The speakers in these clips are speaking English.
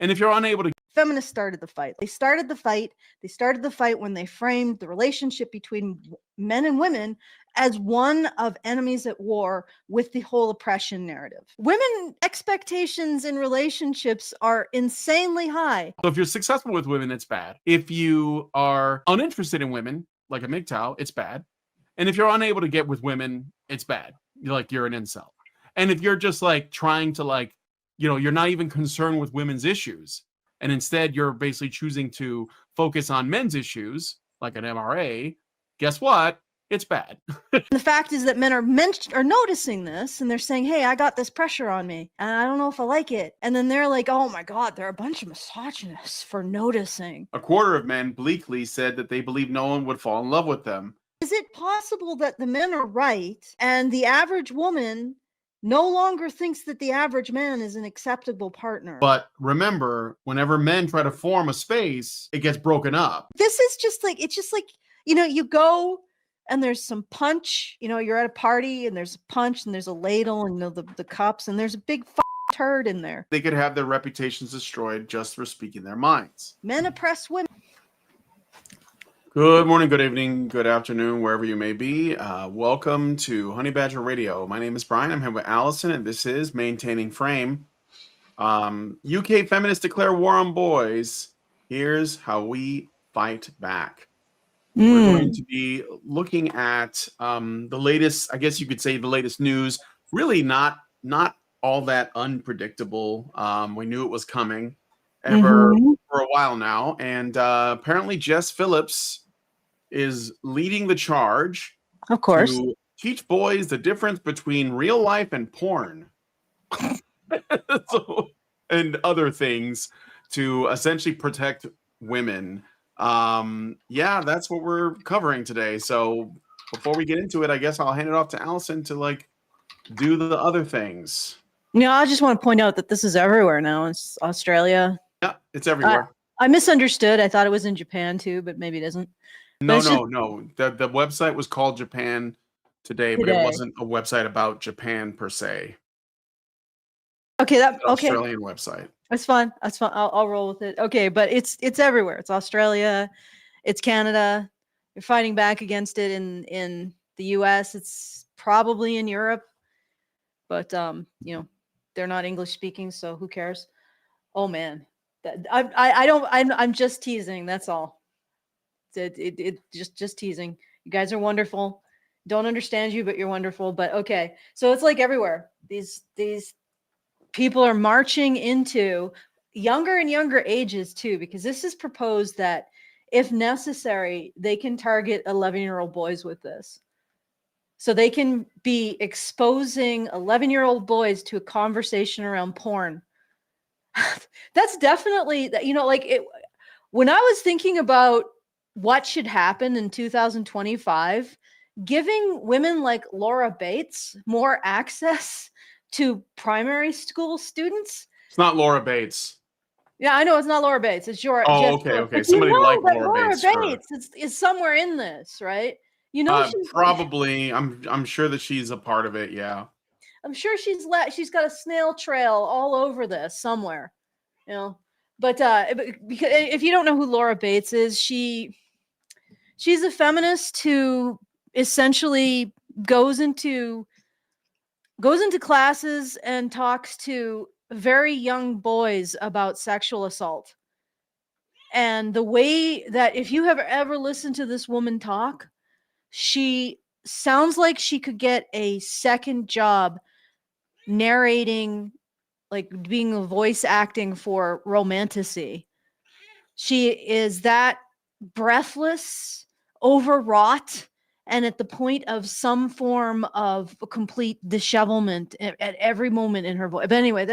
And if you're unable to... Feminists started the fight. They started the fight. They started the fight when they framed the relationship between men and women as one of enemies at war with the whole oppression narrative. Women expectations in relationships are insanely high. So if you're successful with women, it's bad. If you are uninterested in women, like a MGTOW, it's bad. And if you're unable to get with women, it's bad. You're an incel. And if you're just like trying to like, you're not even concerned with women's issues, and instead you're basically choosing to focus on men's issues, like an MRA, guess what? It's bad. The fact is that men are noticing this, and they're saying, hey, I got this pressure on me, and I don't know if I like it. And then they're like, oh my God, they're a bunch of misogynists for noticing. A quarter of men bleakly said that they believe no one would fall in love with them. Is it possible that the men are right, and the average woman no longer thinks that the average man is an acceptable partner? But remember, whenever men try to form a space, it gets broken up. This is just like, it's just like, you go and there's some punch, you're at a party and there's a punch and there's a ladle and the cups and there's a big turd in there. They could have their reputations destroyed just for speaking their minds. Men oppress women. Good morning, good evening, good afternoon, wherever you may be. Welcome to Honey Badger Radio. My name is Brian. I'm here with Allison, and this is Maintaining Frame. UK feminists declare war on boys. Here's how we fight back. We're going to be looking at the latest, I guess you could say the latest news. Really not all that unpredictable. We knew it was coming for a while now. And apparently Jess Phillips is leading the charge. Of course. To teach boys the difference between real life and porn. And other things to essentially protect women. Yeah, that's what we're covering today. So before we get into it, I guess I'll hand it off to Allison to do the other things. I just want to point out that this is everywhere now. It's Australia. Yeah, it's everywhere. I misunderstood. I thought it was in Japan too, but maybe it isn't. No. The website was called Japan Today, but it wasn't a website about Japan per se. Okay, Australian website. That's fine. I'll roll with it. Okay, but it's everywhere. It's Australia, it's Canada. You're fighting back against it in the US. It's probably in Europe, but they're not English speaking, so who cares? Oh man, I'm just teasing. That's all. It just teasing. You guys are wonderful. Don't understand you, but you're wonderful. But okay, so it's like everywhere. These people are marching into younger and younger ages too, because this is proposed that if necessary, they can target 11-year-old boys with this. So they can be exposing 11-year-old boys to a conversation around porn. That's definitely, when I was thinking about what should happen in 2025, giving women like Laura Bates more access to primary school students. It's not Laura Bates. Yeah, I know it's not Laura Bates. It's your. Oh, okay. Somebody like Laura Bates. Is somewhere in this, right? Probably. I'm sure that she's a part of it. Yeah. I'm sure she's got a snail trail all over this somewhere, But because if you don't know who Laura Bates is, she's a feminist who essentially goes into classes and talks to very young boys about sexual assault. And the way that, if you have ever listened to this woman talk, she sounds like she could get a second job narrating, like being a voice acting for Romantasy. She is that breathless, overwrought, and at the point of some form of complete dishevelment at every moment in her voice. But anyway,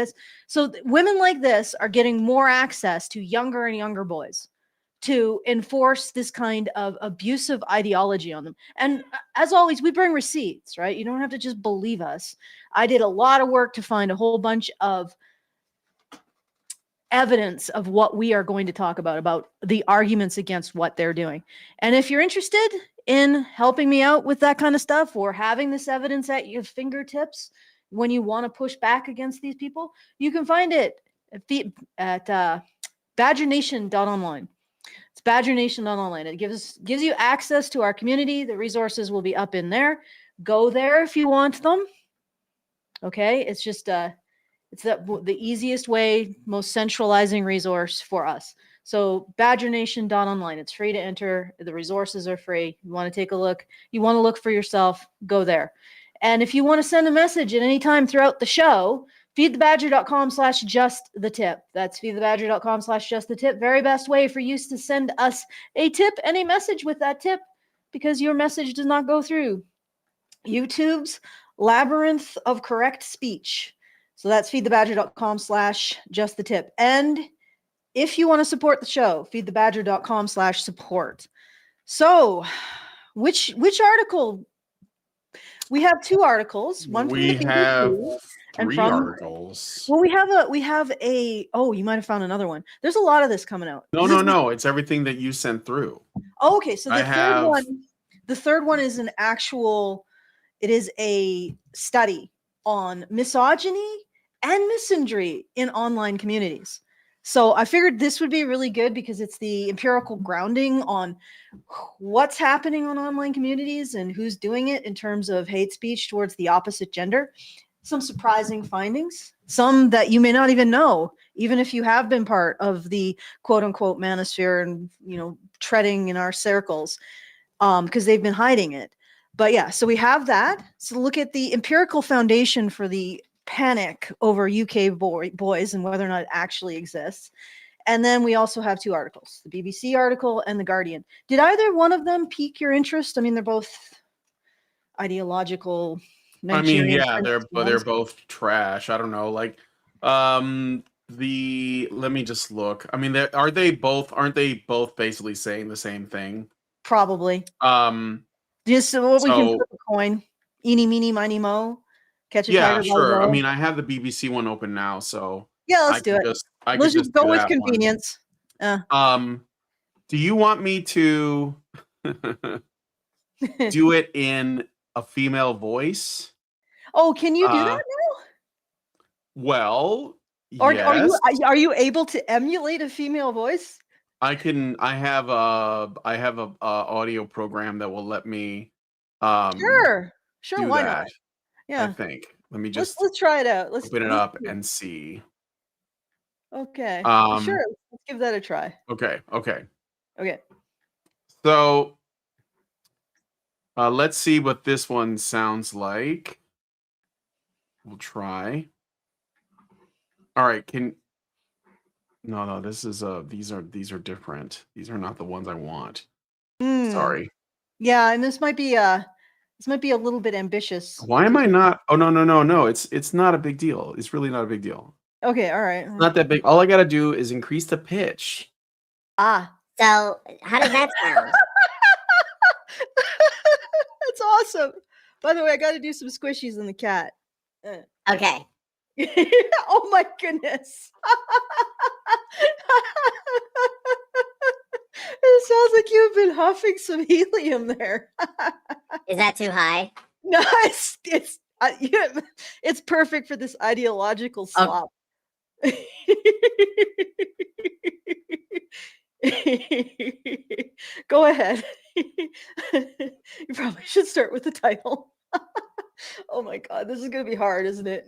so women like this are getting more access to younger and younger boys to enforce this kind of abusive ideology on them. And as always, we bring receipts, right? You don't have to just believe us. I did a lot of work to find a whole bunch of evidence of what we are going to talk about the arguments against what they're doing. And if you're interested in helping me out with that kind of stuff, or having this evidence at your fingertips when you want to push back against these people, you can find it at badgernation.online. It's badgernation.online. It gives you access to our community. The resources will be up in there. Go there if you want them. Okay, it's just it's the easiest way, most centralizing resource for us. So badgernation.online. It's free to enter. The resources are free. You want to take a look. You want to look for yourself, go there. And if you want to send a message at any time throughout the show, feedthebadger.com/justthetip. That's feedthebadger.com/justthetip. Very best way for you to send us a tip and a message with that tip, because your message does not go through YouTube's labyrinth of correct speech. So that's feedthebadger.com/justthetip. And if you want to support the show, feedthebadger.com/support. So which article? We have two articles. One from the We have BBC and 3 from articles. well, we have a oh, you might have found another one. There's a lot of this coming out. No. It's everything that you sent through. Oh, okay, so I have. the third one is an actual. It is a study on misogyny and misandry in online communities. So I figured this would be really good because it's the empirical grounding on what's happening on online communities and who's doing it in terms of hate speech towards the opposite gender. Some surprising findings, some that you may not even know, even if you have been part of the quote unquote manosphere and, treading in our circles, because they've been hiding it. But yeah, so we have that. So look at the empirical foundation for the panic over UK boys and whether or not it actually exists. And then we also have 2 articles, the BBC article and the Guardian. Did either one of them pique your interest? I mean, they're both ideological. I mean, Nigerian yeah, they're ones. both trash. I don't know, like, let me just look. I mean, aren't they both basically saying the same thing? Probably. Just what we can flip a coin. Eeny, meeny, miny, mo. Catch a tiger. Sure. I mean, I have the BBC one open now, so yeah, let's do it. Let's just go with convenience. Do you want me to do it in a female voice? Oh, can you do that now? Well, or yes. are you able to emulate a female voice? I have a audio program that will let me sure do why that, not? Yeah, I think. Let me just let's try it out. Let's open it up and see. Okay, sure, let's give that a try. Okay. So let's see what this one sounds like. We'll try. All right, no, this is these are different. These are not the ones I want. Sorry. Yeah, and this might be a little bit ambitious. Why am I not? Oh, no. It's not a big deal. It's really not a big deal. Okay, all right. It's not that big. All I got to do is increase the pitch. So how does that sound? That's awesome. By the way, I got to do some squishies in the cat. Okay. Oh my goodness. It sounds like you've been huffing some helium there. Is that too high? No, it's perfect for this ideological slop. Go ahead. You probably should start with the title. Oh my God, this is going to be hard, isn't it?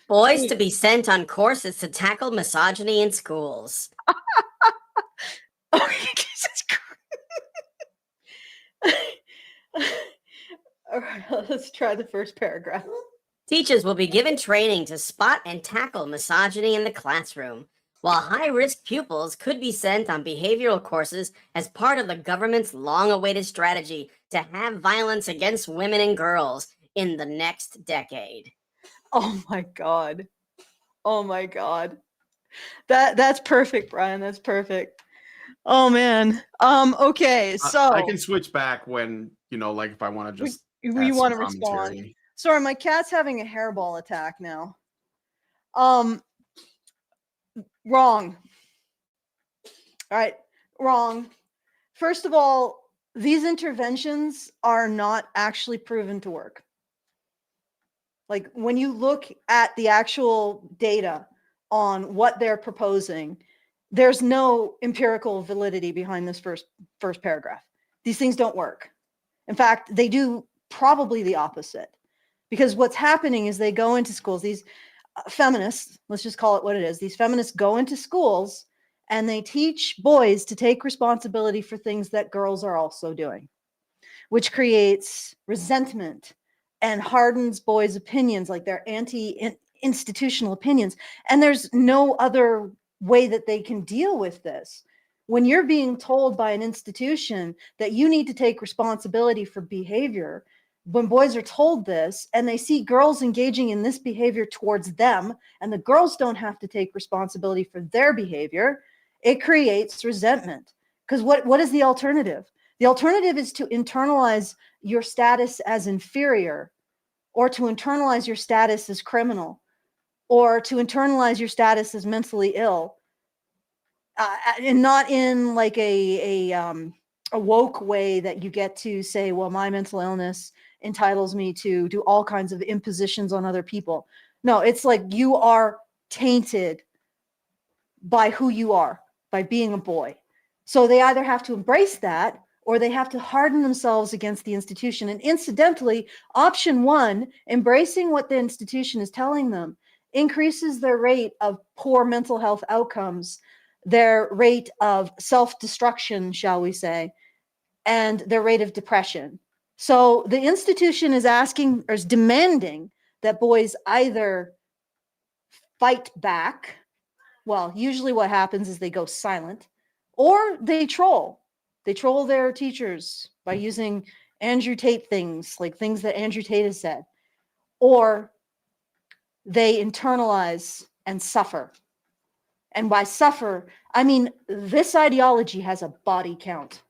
Boys to be sent on courses to tackle misogyny in schools. Oh, Jesus Christ. All right, let's try the first paragraph. Teachers will be given training to spot and tackle misogyny in the classroom, while high-risk pupils could be sent on behavioral courses as part of the government's long-awaited strategy to have violence against women and girls in the next decade. Oh my God. Oh my God. That's perfect, Brian. That's perfect. Oh man. Okay, so I can switch back when, like if I want to just you want to respond. Sorry, my cat's having a hairball attack now. Wrong. All right, wrong. First of all, these interventions are not actually proven to work. Like when you look at the actual data on what they're proposing, there's no empirical validity behind this first paragraph. These things don't work. In fact, they do probably the opposite, because what's happening is they go into schools, these feminists, let's just call it what it is, these feminists go into schools and they teach boys to take responsibility for things that girls are also doing, which creates resentment and hardens boys' opinions, like their anti-institutional opinions. And there's no other way that they can deal with this. When you're being told by an institution that you need to take responsibility for behavior, when boys are told this and they see girls engaging in this behavior towards them, and the girls don't have to take responsibility for their behavior, it creates resentment. Because what is the alternative? The alternative is to internalize your status as inferior, or to internalize your status as criminal, or to internalize your status as mentally ill, and not in like a woke way that you get to say, well, my mental illness entitles me to do all kinds of impositions on other people. No, it's like you are tainted by who you are, by being a boy. So they either have to embrace that, or they have to harden themselves against the institution. And incidentally, option one, embracing what the institution is telling them, increases their rate of poor mental health outcomes, their rate of self-destruction, shall we say, and their rate of depression. So the institution is asking, or is demanding, that boys either fight back. Well, usually what happens is they go silent, or they troll. They troll their teachers by using Andrew Tate things, like things that Andrew Tate has said, or they internalize and suffer. And by suffer, I mean this ideology has a body count.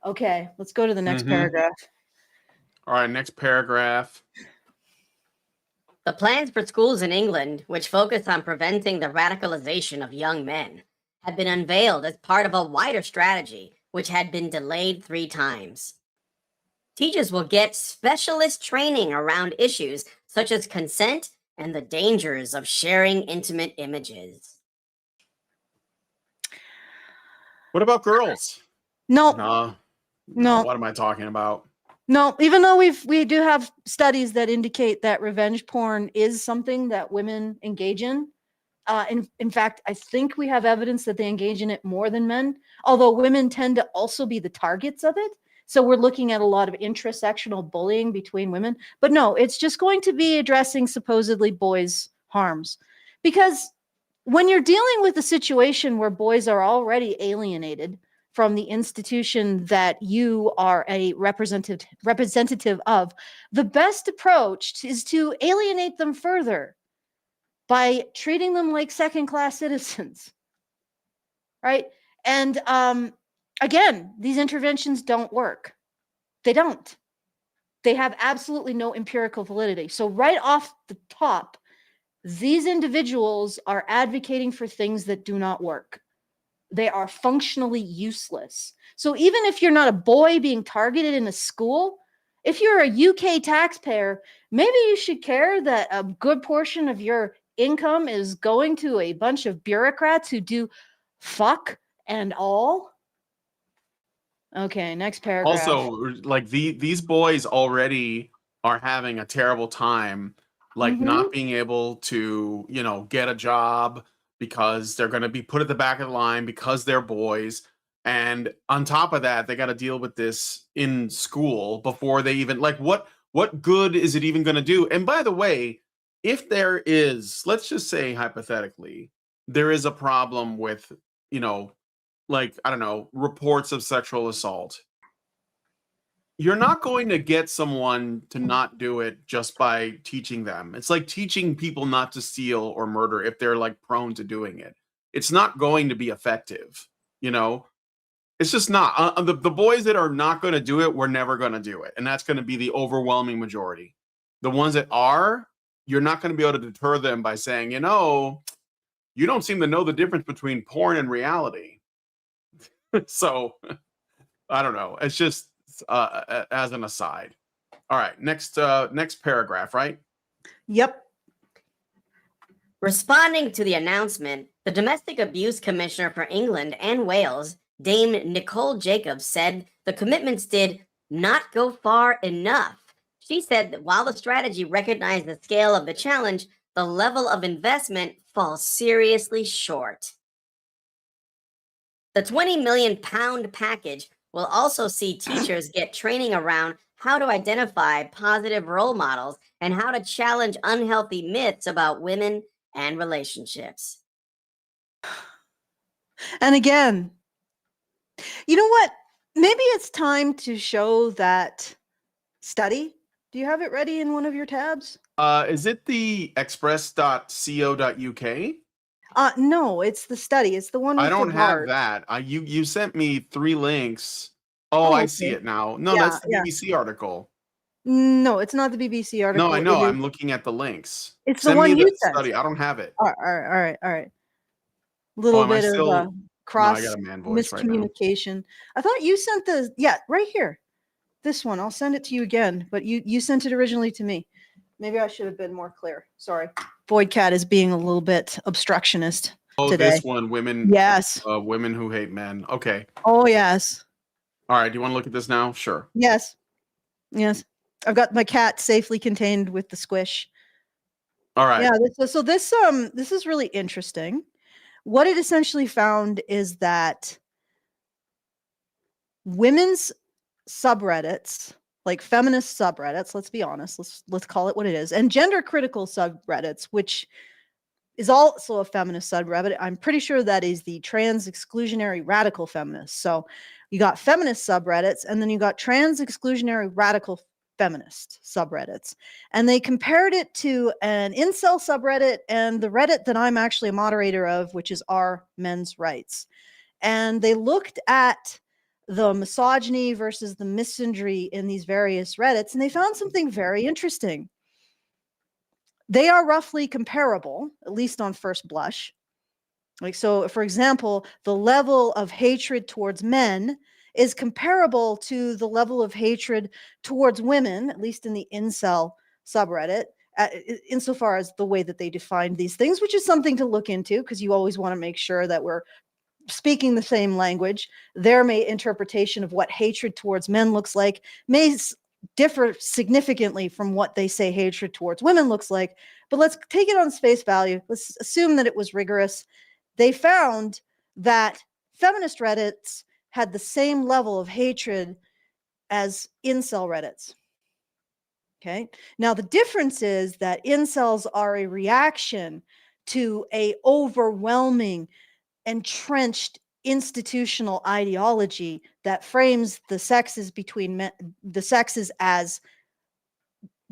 Okay, let's go to the next paragraph. All right, next paragraph. The plans for schools in England, which focus on preventing the radicalization of young men, have been unveiled as part of a wider strategy, which had been delayed 3 times. Teachers will get specialist training around issues such as consent and the dangers of sharing intimate images. What about girls? No, No. What am I talking about? No, even though we do have studies that indicate that revenge porn is something that women engage in. In fact, I think we have evidence that they engage in it more than men, although women tend to also be the targets of it. So we're looking at a lot of intersectional bullying between women. But no, it's just going to be addressing supposedly boys' harms. Because when you're dealing with a situation where boys are already alienated from the institution that you are a representative of, the best approach is to alienate them further by treating them like second-class citizens, right? And again, these interventions don't work. They don't. They have absolutely no empirical validity. So right off the top, these individuals are advocating for things that do not work. They are functionally useless. So even if you're not a boy being targeted in a school, if you're a UK taxpayer, maybe you should care that a good portion of your income is going to a bunch of bureaucrats who do fuck and all. Okay, next paragraph. Also, like these boys already are having a terrible time, like not being able to, get a job because they're going to be put at the back of the line because they're boys. And on top of that, they got to deal with this in school before they even, like, what good is it even going to do? And by the way, if there is, let's just say hypothetically, there is a problem with, like, I don't know, reports of sexual assault. You're not going to get someone to not do it just by teaching them. It's like teaching people not to steal or murder if they're like prone to doing it. It's not going to be effective, It's just not. The boys that are not going to do it, we're never going to do it. And that's going to be the overwhelming majority. The ones that are, you're not going to be able to deter them by saying, you don't seem to know the difference between porn and reality. So I don't know. It's just as an aside. All right, next paragraph, right? Yep. Responding to the announcement, the Domestic Abuse Commissioner for England and Wales, Dame Nicole Jacobs, said the commitments did not go far enough. She said that while the strategy recognized the scale of the challenge, the level of investment falls seriously short. The £20 million package will also see teachers get training around how to identify positive role models and how to challenge unhealthy myths about women and relationships. And again, you know what? Maybe it's time to show that study. Do you have it ready in one of your tabs? Is it the express.co.uk? No, it's the study. It's the one with I don't the have bars. that. You sent me 3 links. Oh, Oh, I see okay. it now. No, Yeah, that's the yeah. BBC article. No, it's not the BBC No, article. I know. It is. I'm looking at the links. It's the Send me one the you sent. study. I don't have it. All right, all right. Oh, Little am I bit of still? No, I cross got a man voice right now. miscommunication. I thought you sent right here. This one. I'll send it to you again, but you sent it originally to me. Maybe I should have been more clear. Sorry. Void Cat is being a little bit obstructionist Oh, today. this one, women. Yes. Women who hate men. Okay. Oh, yes. All right. Do you want to look at this now? Sure. Yes. Yes. I've got my cat safely contained with the squish. All right. Yeah. This is really interesting. What it essentially found is that women's subreddits, like feminist subreddits, let's be honest, let's call it what it is, and gender critical subreddits, which is also a feminist subreddit. I'm pretty sure that is the trans exclusionary radical feminist. So you got feminist subreddits, and then you got trans exclusionary radical feminist subreddits. And they compared it to an incel subreddit and the Reddit that I'm actually a moderator of, which is our men's rights. And they looked at the misogyny versus the misandry in these various Reddits, and they found something very interesting. They are roughly comparable, at least on first blush. Like, so, for example, the level of hatred towards men is comparable to the level of hatred towards women, at least in the incel subreddit, insofar as the way that they defined these things, which is something to look into because you always want to make sure that we're speaking the same language. Their interpretation of what hatred towards men looks like may differ significantly from what they say hatred towards women looks like. But let's take it on face value. Let's assume that it was rigorous. They found that feminist Reddits had the same level of hatred as incel Reddits. Okay. Now the difference is that incels are a reaction to a overwhelming, entrenched institutional ideology that frames the sexes between men, the sexes as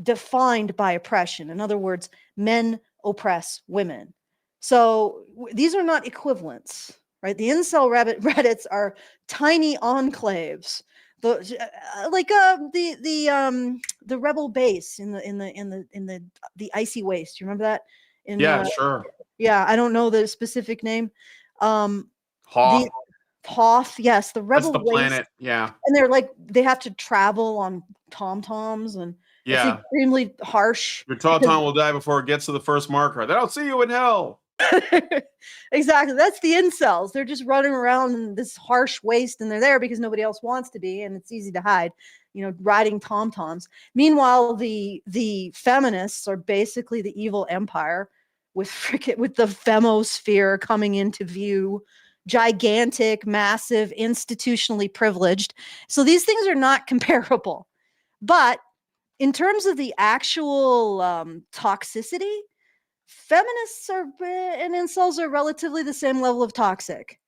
defined by oppression. In other words, men oppress women. So these are not equivalents, right? The incel Reddits are tiny enclaves. The rebel base in the icy waste. You remember that? Yeah, sure. Yeah, I don't know the specific name. Hoth. The Hoth, yes, the rebel That's the waste. planet. Yeah. And they're like, they have to travel on tom-toms, and it's Yeah. extremely harsh. Your Tauntaun will die before it gets to the first marker. Then I'll see you in hell. Exactly. That's the incels. They're just running around in this harsh waste, and they're there because nobody else wants to be, and it's easy to hide, riding tom-toms. Meanwhile, the feminists are basically the evil empire with the femosphere coming into view. Gigantic, massive, institutionally privileged. So these things are not comparable. But in terms of the actual toxicity, feminists and incels are relatively the same level of toxic.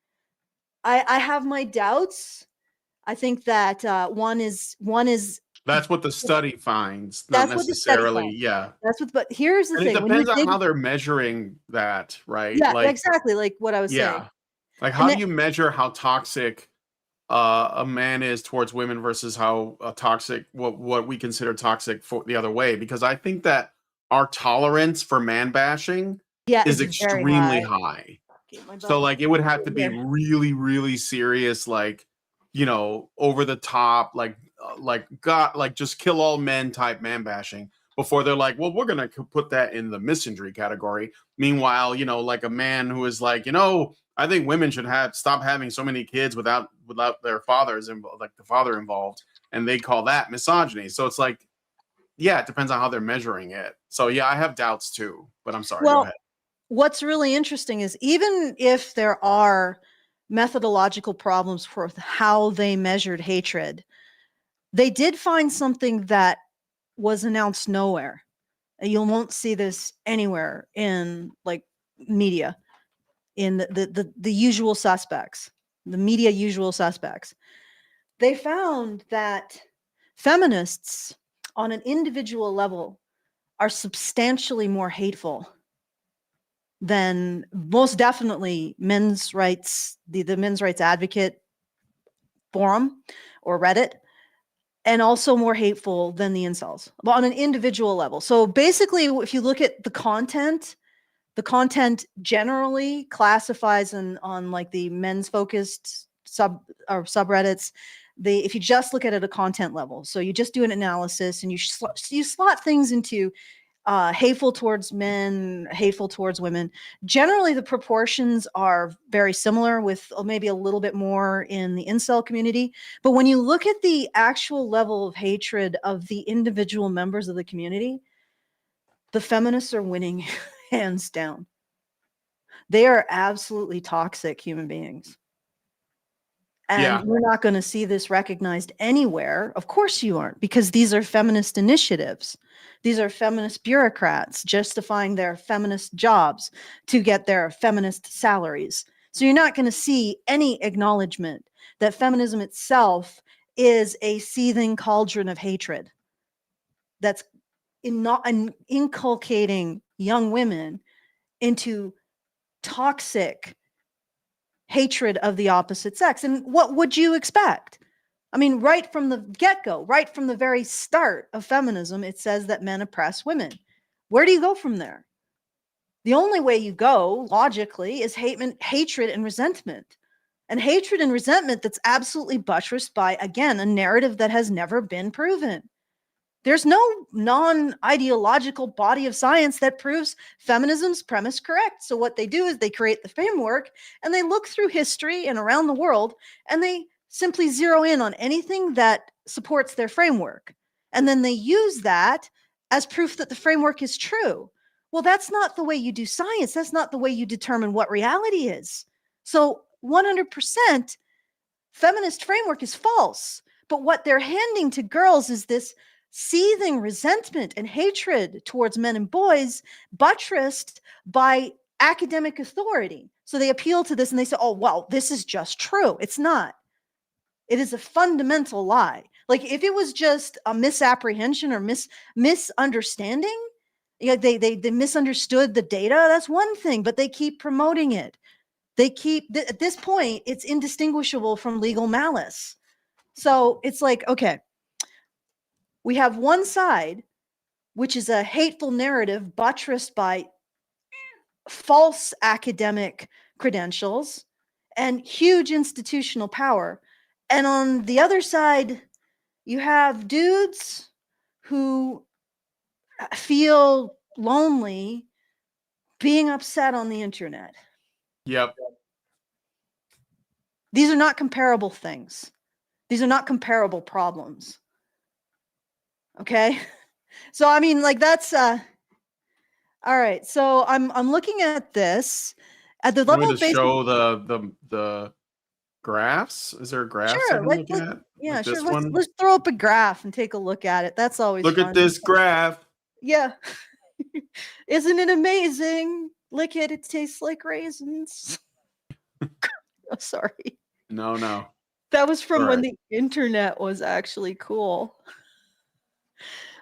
I have my doubts. I think that one is. That's what the study finds, not That's what the study necessarily. finds. Yeah. But here's the And thing. it depends on how they're measuring that, right? Yeah, like, exactly. Like what I was saying. Like, how do you measure how toxic a man is towards women versus how toxic what we consider toxic for the other way? Because I think that our tolerance for man bashing is extremely high. So like it would have to be really, really serious, like, over the top, like just kill all men type man bashing. before they're like, well, we're going to put that in the misandry category. Meanwhile, like a man who is like, I think women should stop having so many kids without their fathers and like the father involved. And they call that misogyny. So it's like, yeah, it depends on how they're measuring it. So yeah, I have doubts too, but I'm sorry. Go Well, ahead. what's really interesting is even if there are methodological problems for how they measured hatred, they did find something that was announced nowhere. You won't see this anywhere in like media, in the usual suspects, the media usual suspects. They found that feminists on an individual level are substantially more hateful than most definitely men's rights, the men's rights advocate forum or Reddit, and also more hateful than the incels, but on an individual level. So basically, if you look at the content generally classifies on like the men's focused subreddits. If you just look at it at a content level, so you just do an analysis and you slot things into hateful towards men, hateful towards women. Generally, the proportions are very similar, with maybe a little bit more in the incel community. But when you look at the actual level of hatred of the individual members of the community, the feminists are winning hands down. They are absolutely toxic human beings. And we're not going to see this recognized anywhere. Of course you aren't, because these are feminist initiatives. These are feminist bureaucrats justifying their feminist jobs to get their feminist salaries. So you're not going to see any acknowledgement that feminism itself is a seething cauldron of hatred that's inculcating young women into toxic hatred of the opposite sex. And what would you expect? I mean, right from the get-go, right from the very start of feminism, it says that men oppress women. Where do you go from there? The only way you go, logically, is hatred and resentment. And hatred and resentment that's absolutely buttressed by, again, a narrative that has never been proven. There's no non-ideological body of science that proves feminism's premise correct. So what they do is they create the framework and they look through history and around the world and they simply zero in on anything that supports their framework. And then they use that as proof that the framework is true. Well, that's not the way you do science. That's not the way you determine what reality is. So 100% feminist framework is false. But what they're handing to girls is this seething resentment and hatred towards men and boys, buttressed by academic authority. So they appeal to this and they say, oh, well, this is just true. It's not. It is a fundamental lie. Like if it was just a misapprehension or misunderstanding, they misunderstood the data, that's one thing, but they keep promoting it. At this point, it's indistinguishable from legal malice. So it's like, okay, we have one side, which is a hateful narrative buttressed by false academic credentials and huge institutional power. And on the other side, you have dudes who feel lonely being upset on the internet. Yep. These are not comparable things. These are not comparable problems. Okay? So I mean, like that's all right. So I'm looking at this at the level Want me of to basic. show the graphs? Is there graphs I Sure, can look at? yeah, Like sure. this one? Let's throw up a graph and take a look at it. That's always Look fun. at this graph. Yeah. Isn't it amazing? Lick it, it tastes like raisins. Oh, sorry. No. That was from when Right. the internet was actually cool.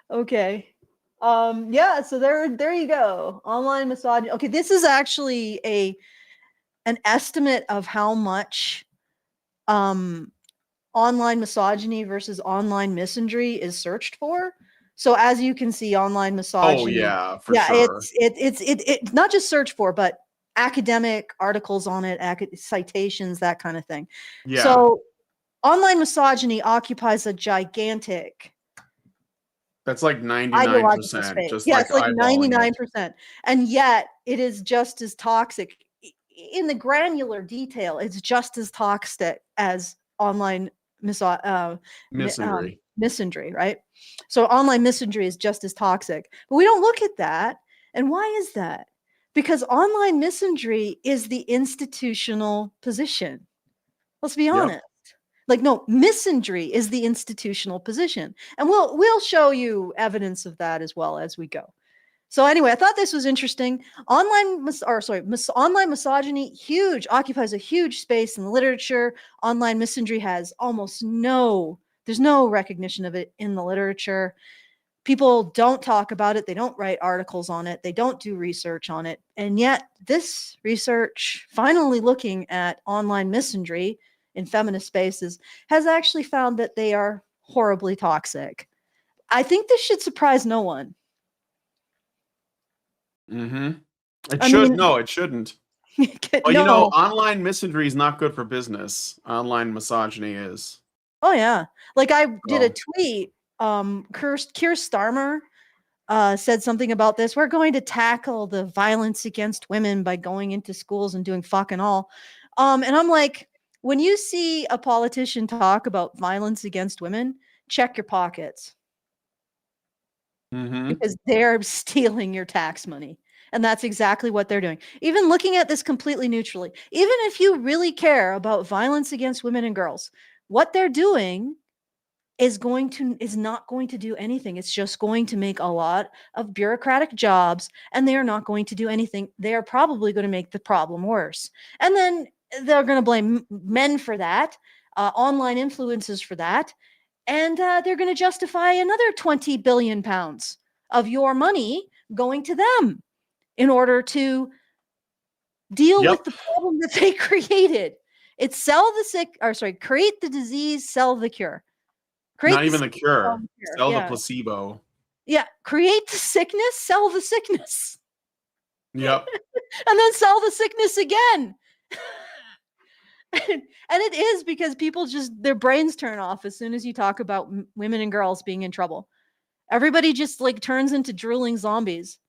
Okay. Yeah, so there you go. Online misogyny. Okay, this is actually an estimate of how much online misogyny versus online misandry is searched for. So as you can see, online misogyny. Oh yeah, for sure. It's not just search for, but academic articles on it, citations, that kind of thing. Yeah. So online misogyny occupies a gigantic That's like 99%, ideological space. just Yeah, like it's like eyeballing it. 99%. And yet it is just as toxic in the granular detail. It's just as toxic as online Misandry. misandry, right? So online misandry is just as toxic, but we don't look at that. And why is that? Because online misandry is the institutional position. Let's be Yep. honest. Like, no, misandry is the institutional position. And we'll show you evidence of that as well as we go. So anyway, I thought this was interesting. Online misogyny, occupies a huge space in the literature. Online misandry has there's no recognition of it in the literature. People don't talk about it. They don't write articles on it. They don't do research on it. And yet this research, finally looking at online misandry in feminist spaces, has actually found that they are horribly toxic. I think this should surprise no one. Mm-hmm. It shouldn't. Well, No. online misandry is not good for business. Online misogyny is. Oh yeah. Like I did a Oh. tweet. Keir Starmer said something about this. We're going to tackle the violence against women by going into schools and doing fucking all. And I'm like, when you see a politician talk about violence against women, check your pockets. Mm-hmm. Because they're stealing your tax money. And that's exactly what they're doing. Even looking at this completely neutrally, even if you really care about violence against women and girls, what they're doing is not going to do anything. It's just going to make a lot of bureaucratic jobs, and they are not going to do anything. They are probably going to make the problem worse. And then they're going to blame men for that, online influencers for that, and they're going to justify another 20 billion pounds of your money going to them in order to deal with the problem that they created. It's create the disease, sell the cure. Not even the cure. Sell the placebo. Yeah, create the sickness, sell the sickness. Yep. And then sell the sickness again. And it is because people their brains turn off as soon as you talk about women and girls being in trouble. Everybody just like turns into drooling zombies.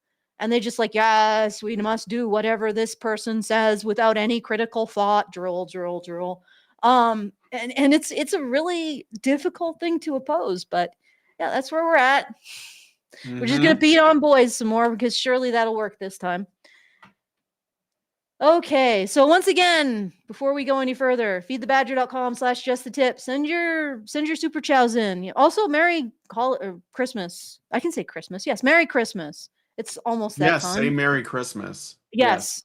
And they just like, yes, we must do whatever this person says without any critical thought. Drool, drool, drool. And it's a really difficult thing to oppose, but yeah, that's where we're at. Mm-hmm. We're just gonna beat on boys some more because surely that'll work this time. Okay, so once again, before we go any further, feedthebadger.com/justthetip. Send your super chows in. Also, Merry Christmas. I can say Christmas. Yes, Merry Christmas. It's almost that time. Yes, say Merry Christmas. Yes,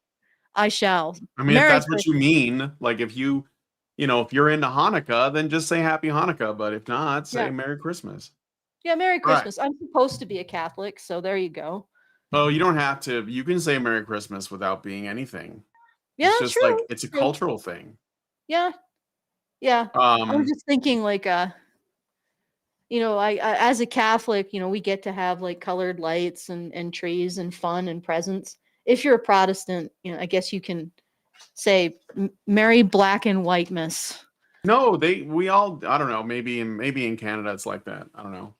I shall. I mean, if that's what you mean, like if you're into Hanukkah, then just say Happy Hanukkah. But if not, say Merry Christmas. Yeah, Merry Christmas. Right. I'm supposed to be a Catholic, so there you go. Oh, you don't have to. You can say Merry Christmas without being anything. Yeah, it's just like it's a cultural thing. Yeah. I'm just thinking like I as a Catholic, we get to have like colored lights and trees and fun and presents. If you're a Protestant, I guess you can say Merry Black and Whitemas. No, we all, I don't know, maybe in Canada it's like that. I don't know.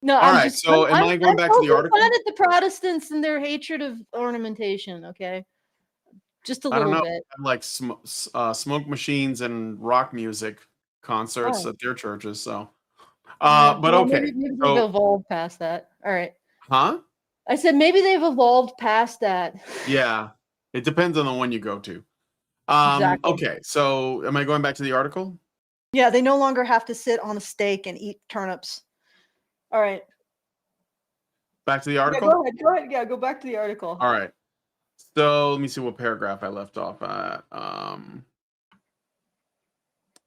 No, all right. So am I going back to the article? I'm fun at the Protestants and their hatred of ornamentation. Okay. Just a little bit. Like smoke machines and rock music concerts at their churches. So, but okay. Maybe they've evolved past that. All right. Huh? I said maybe they've evolved past that. Yeah. It depends on the one you go to. Exactly. Okay. So am I going back to the article? Yeah. They no longer have to sit on a stake and eat turnips. All right. Back to the article? Yeah, go ahead. Yeah, go back to the article. All right. So let me see what paragraph I left off at.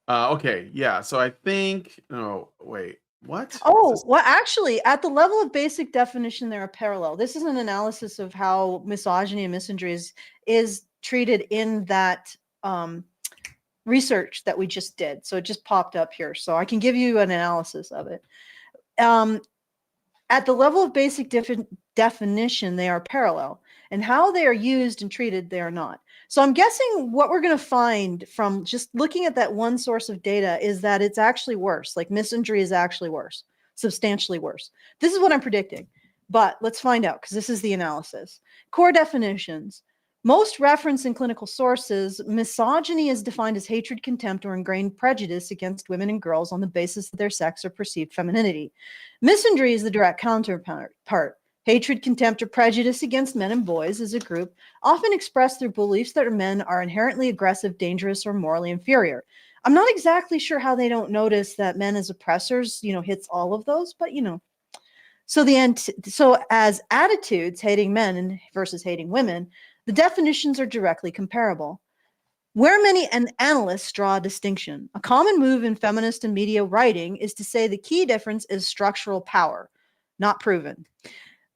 Okay, yeah. So I think. Oh, wait. What? Oh, well, actually, at the level of basic definition, they're a parallel. This is an analysis of how misogyny and misandry is treated in that research that we just did. So it just popped up here. So I can give you an analysis of it. At the level of basic definition, they are parallel. And how they are used and treated, they are not. So I'm guessing what we're going to find from just looking at that one source of data is that it's actually worse. Like misandry is actually worse. substantially worse. This is what I'm predicting, but let's find out because this is the analysis. Core definitions. Most reference in clinical sources, misogyny is defined as hatred, contempt, or ingrained prejudice against women and girls on the basis of their sex or perceived femininity. Misandry is the direct counterpart. Hatred, contempt, or prejudice against men and boys as a group often express their beliefs that men are inherently aggressive, dangerous, or morally inferior. I'm not exactly sure how they don't notice that men as oppressors, hits all of those, but So as attitudes, hating men versus hating women, the definitions are directly comparable. Where many analysts draw a distinction, a common move in feminist and media writing is to say the key difference is structural power, not proven.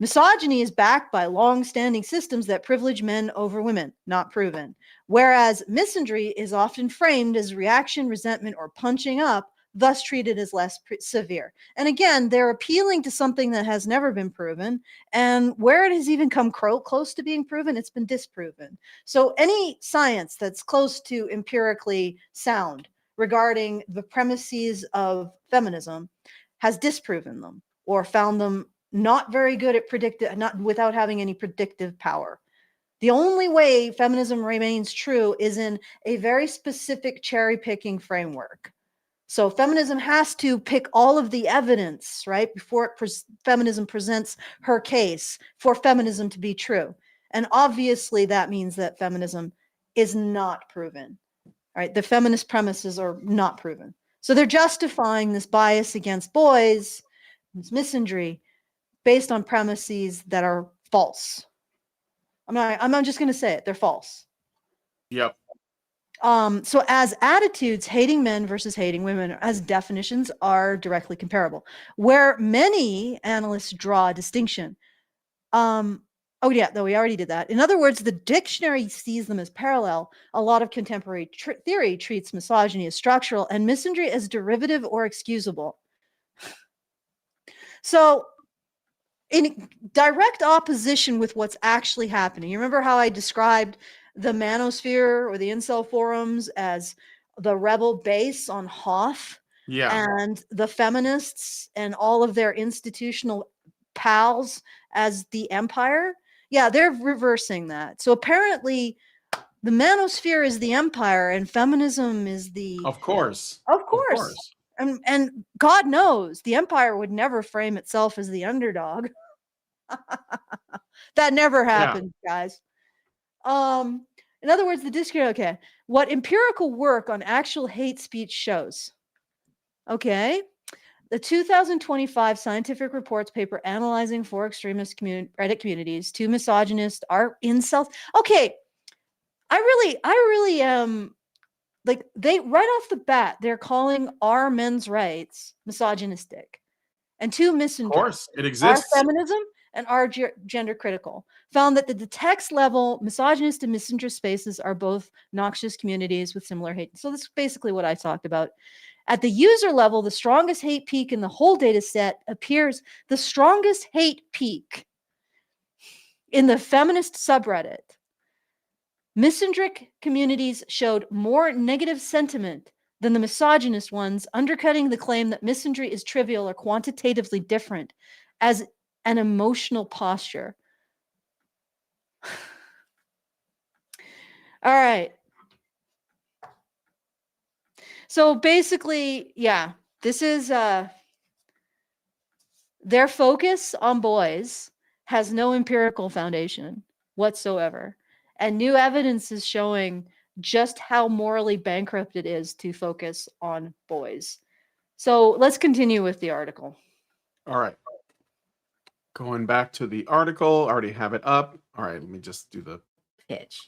Misogyny is backed by long-standing systems that privilege men over women, not proven. Whereas misandry is often framed as reaction, resentment, or punching up, thus treated as less severe. And again, they're appealing to something that has never been proven. And where it has even come close to being proven, it's been disproven. So any science that's close to empirically sound regarding the premises of feminism has disproven them or found them not very good at not without having any predictive power. The only way feminism remains true is in a very specific cherry-picking framework. So feminism has to pick all of the evidence, right, before feminism presents her case for feminism to be true. And obviously that means that feminism is not proven, right? The feminist premises are not proven. So they're justifying this bias against boys, this misandry, based on premises that are false. I'm just going to say it. They're false. Yep. So as attitudes, hating men versus hating women as definitions are directly comparable. Where many analysts draw a distinction. Oh yeah, though we already did that. In other words, the dictionary sees them as parallel. A lot of contemporary theory treats misogyny as structural and misandry as derivative or excusable. So in direct opposition with what's actually happening. You remember how I described the manosphere or the incel forums as the rebel base on Hoth? Yeah. And the feminists and all of their institutional pals as the empire? Yeah, they're reversing that. So apparently the manosphere is the empire and feminism is the... Of course. Of course. And God knows the empire would never frame itself as the underdog. That never happened, guys. In other words, the discredit. Okay, what empirical work on actual hate speech shows. Okay, the 2025 scientific reports paper analyzing four extremist Reddit communities, two misogynist, are incels. Okay, I really am. Like they right off the bat, they're calling our men's rights misogynistic, and two misandry. Of course, it Our exists. feminism and our gender critical found that the text level misogynist and misandrist spaces are both noxious communities with similar hate. So this is basically what I talked about. At the user level, the strongest hate peak in the whole data set appears the strongest hate peak in the feminist subreddit. Misandric communities showed more negative sentiment than the misogynist ones, undercutting the claim that misandry is trivial or quantitatively different as an emotional posture. All right. So basically, yeah, this is their focus on boys has no empirical foundation whatsoever. And new evidence is showing just how morally bankrupt it is to focus on boys. So let's continue with the article. All right. Going back to the article, I already have it up. All right, let me just do the pitch.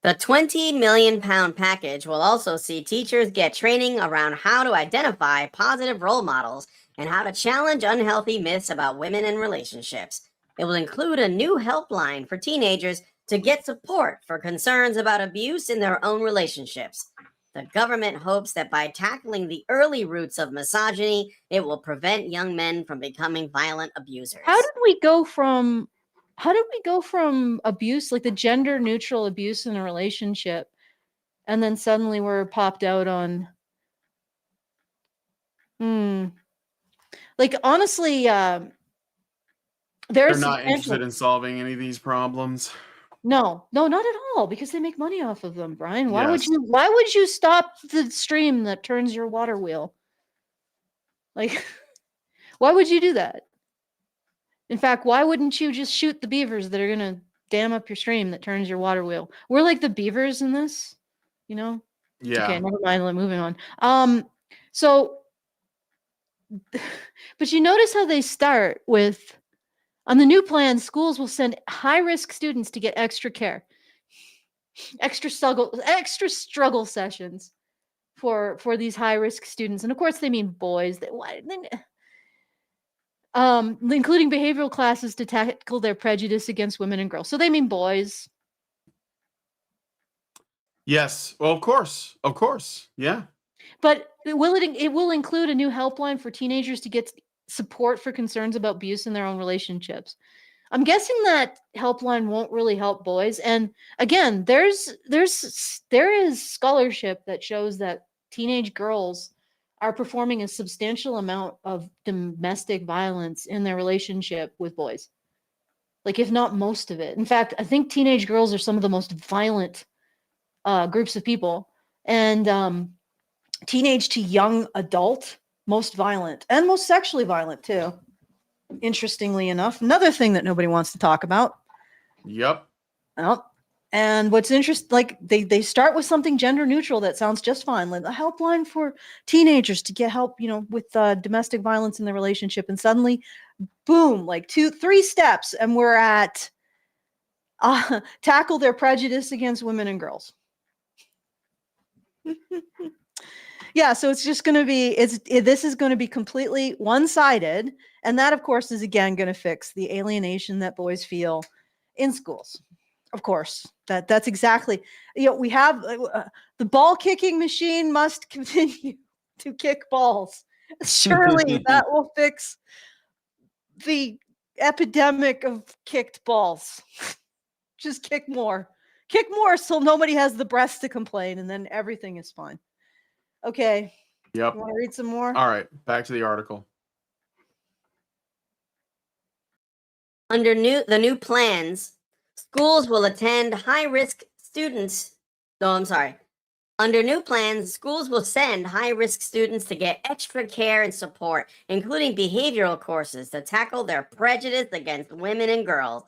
The £20 million package will also see teachers get training around how to identify positive role models and how to challenge unhealthy myths about women and relationships. It will include a new helpline for teenagers to get support for concerns about abuse in their own relationships. The government hopes that by tackling the early roots of misogyny, it will prevent young men from becoming violent abusers. How did we go from abuse, like the gender neutral abuse in a relationship, and then suddenly we're popped out on Like honestly, They're there's not substantial. interested in solving any of these problems. No, not at all, because they make money off of them, Brian. Why would Yes. you? Why would you stop the stream that turns your water wheel? Like, why would you do that? In fact, why wouldn't you just shoot the beavers that are gonna dam up your stream that turns your water wheel? We're like the beavers in this, you know? Yeah. Okay, never mind. Moving on. So, but you notice how they start with, on the new plan, schools will send high-risk students to get extra care, extra struggle sessions for these high-risk students, and of course they mean boys. Including behavioral classes to tackle their prejudice against women and girls. So they mean boys. Yes. Well, of course. Of course. Yeah. But it will include a new helpline for teenagers to get support for concerns about abuse in their own relationships. I'm guessing that helpline won't really help boys. And again, there is scholarship that shows that teenage girls are performing a substantial amount of domestic violence in their relationship with boys. Like, if not most of it. In fact, I think teenage girls are some of the most violent groups of people. And teenage to young adult, most violent and most sexually violent too. Interestingly enough, another thing that nobody wants to talk about. Yep. Well, and what's interesting, like they start with something gender neutral that sounds just fine, like a helpline for teenagers to get help, with domestic violence in the relationship, and suddenly, boom, like 2-3 steps, and we're at tackle their prejudice against women and girls. Yeah, so it's just going to be, this is going to be completely one-sided, and that, of course, is again going to fix the alienation that boys feel in schools. Of course, that's exactly, we have the ball kicking machine must continue to kick balls. Surely that will fix the epidemic of kicked balls. Just kick more so nobody has the breath to complain, and then everything is fine. Okay. Yep. You want to read some more? All right. Back to the article. Under the new plans, schools will attend high-risk students. No, I'm sorry. Under new plans, schools will send high-risk students to get extra care and support, including behavioral courses to tackle their prejudice against women and girls.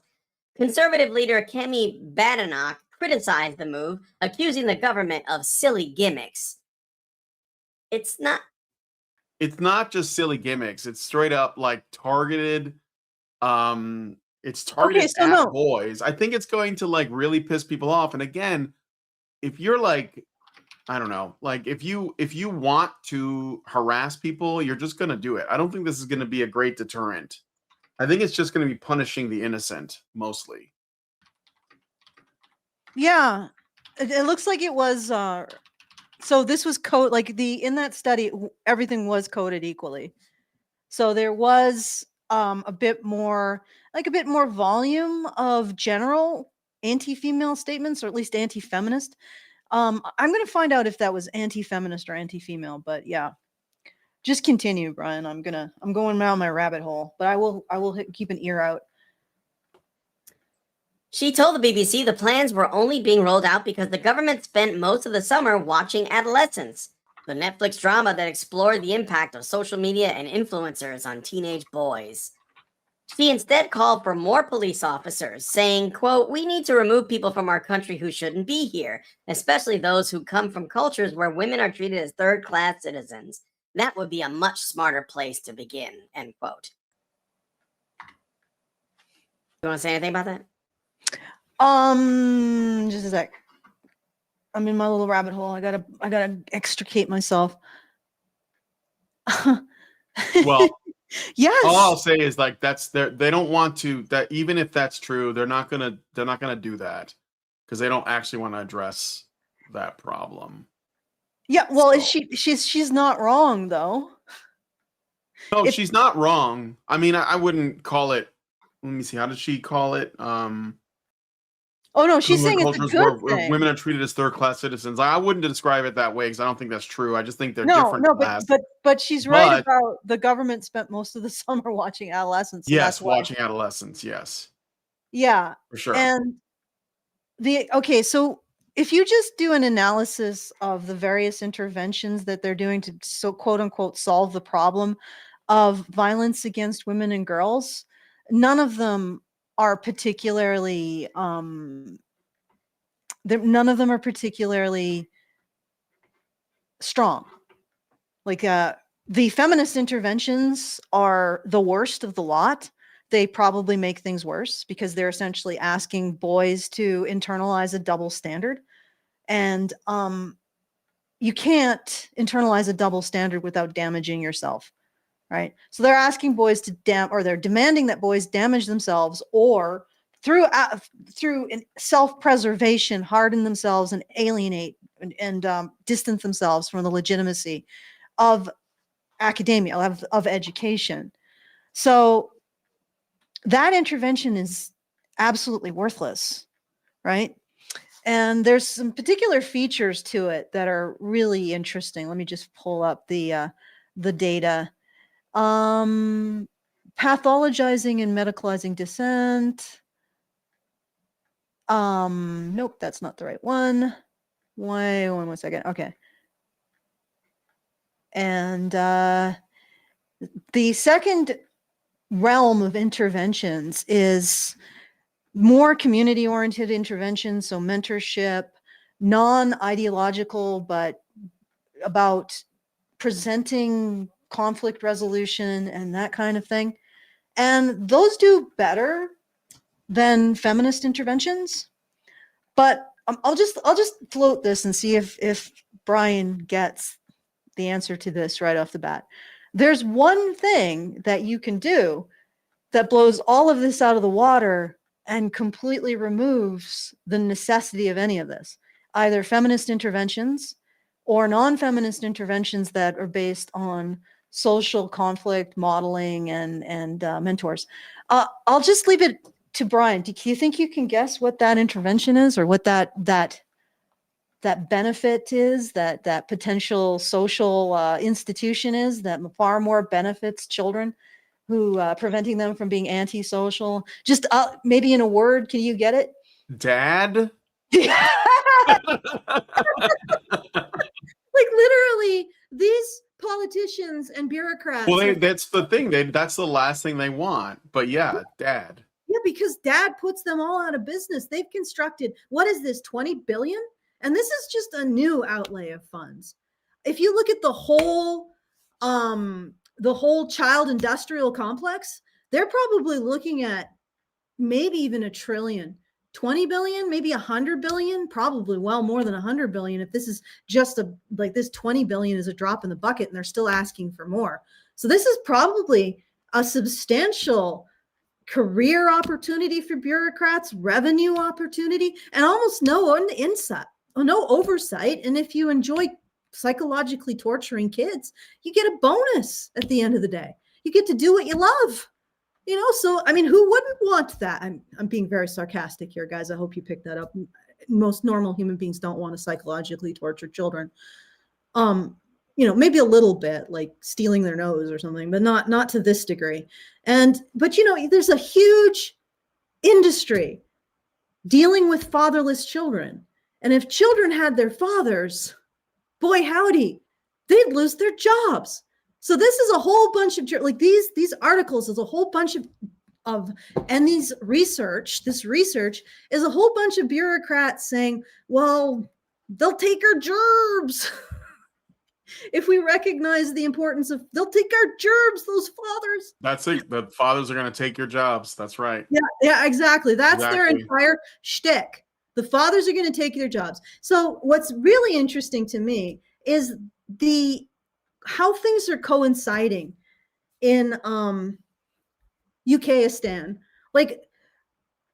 Conservative leader Kemi Badenoch criticized the move, accusing the government of silly gimmicks. It's not just silly gimmicks. It's straight up like targeted. It's targeted at boys. I think it's going to like really piss people off. And again, if you're like, I don't know, like if you want to harass people, you're just going to do it. I don't think this is going to be a great deterrent. I think it's just going to be punishing the innocent mostly. Yeah, it looks like it was. So this was in that study, everything was coded equally. So there was a bit more volume of general anti-female statements, or at least anti-feminist. I'm going to find out if that was anti-feminist or anti-female, but yeah. Just continue, Brian. I'm going down my rabbit hole, but I will keep an ear out. She told the BBC the plans were only being rolled out because the government spent most of the summer watching Adolescence, the Netflix drama that explored the impact of social media and influencers on teenage boys. She instead called for more police officers, saying, quote, "We need to remove people from our country who shouldn't be here, especially those who come from cultures where women are treated as third-class citizens. That would be a much smarter place to begin," end quote. You want to say anything about that? Just a sec. I'm in my little rabbit hole. I gotta extricate myself. Well, yes. All I'll say is like they don't want to, that even if that's true, they're not gonna do that because they don't actually want to address that problem. Yeah, well, she's not wrong though. No, she's not wrong. I mean, I wouldn't call it. Let me see. How did she call it? Oh no, she's Some of saying the it's a cultures good where thing. women are treated as third-class citizens. I wouldn't describe it that way because I don't think that's true. I just think they're No, different no, class. but she's right But about the government spent most of the summer watching adolescents, so that's yes, why. watching adolescents, yes, Yeah, for sure. and so if you just do an analysis of the various interventions that they're doing to quote unquote solve the problem of violence against women and girls, none of them are particularly none of them are particularly strong. Like the feminist interventions are the worst of the lot. They probably make things worse because they're essentially asking boys to internalize a double standard. And you can't internalize a double standard without damaging yourself, right? So they're asking boys to they're demanding that boys damage themselves, or through self-preservation, harden themselves and alienate and distance themselves from the legitimacy of academia, of education. So that intervention is absolutely worthless, right? And there's some particular features to it that are really interesting. Let me just pull up the data. Pathologizing and medicalizing dissent. Nope, that's not the right one. Wait, one second. Okay. And the second realm of interventions is more community-oriented interventions, so mentorship, non-ideological, but about presenting conflict resolution and that kind of thing. And those do better than feminist interventions. But I'll just float this and see if Brian gets the answer to this right off the bat. There's one thing that you can do that blows all of this out of the water and completely removes the necessity of any of this, either feminist interventions or non-feminist interventions that are based on social conflict modeling and mentors. I'll just leave it to Brian. Do you think you can guess what that intervention is, or what that benefit is, that potential social institution is that far more benefits children, who preventing them from being antisocial? Just maybe in a word, can you get it? Dad? Like literally, these politicians and bureaucrats. Well, that's the thing. That's the last thing they want. But yeah, dad. Yeah, because dad puts them all out of business. They've constructed, what is this, 20 billion? And this is just a new outlay of funds. If you look at the whole child industrial complex, they're probably looking at maybe even $1 trillion. 20 billion, maybe 100 billion, probably well more than 100 billion. If this is just this 20 billion is a drop in the bucket and they're still asking for more. So this is probably a substantial career opportunity for bureaucrats, revenue opportunity, and almost no insight, no oversight. And if you enjoy psychologically torturing kids, you get a bonus at the end of the day. You get to do what you love. So I mean, who wouldn't want that? I'm being very sarcastic here, guys. I hope you picked that up. Most normal human beings don't want to psychologically torture children. Maybe a little bit, like stealing their nose or something, but not to this degree. But there's a huge industry dealing with fatherless children. And if children had their fathers, boy howdy, they'd lose their jobs. So this is a whole bunch of these articles is a whole bunch of and this research is a whole bunch of bureaucrats saying, well, they'll take our jobs. If we recognize the importance of, they'll take our jobs, those fathers. That's it. The fathers are going to take your jobs. That's right. Yeah, exactly. That's their entire shtick. The fathers are going to take their jobs. So what's really interesting to me is how things are coinciding in UKistan. Like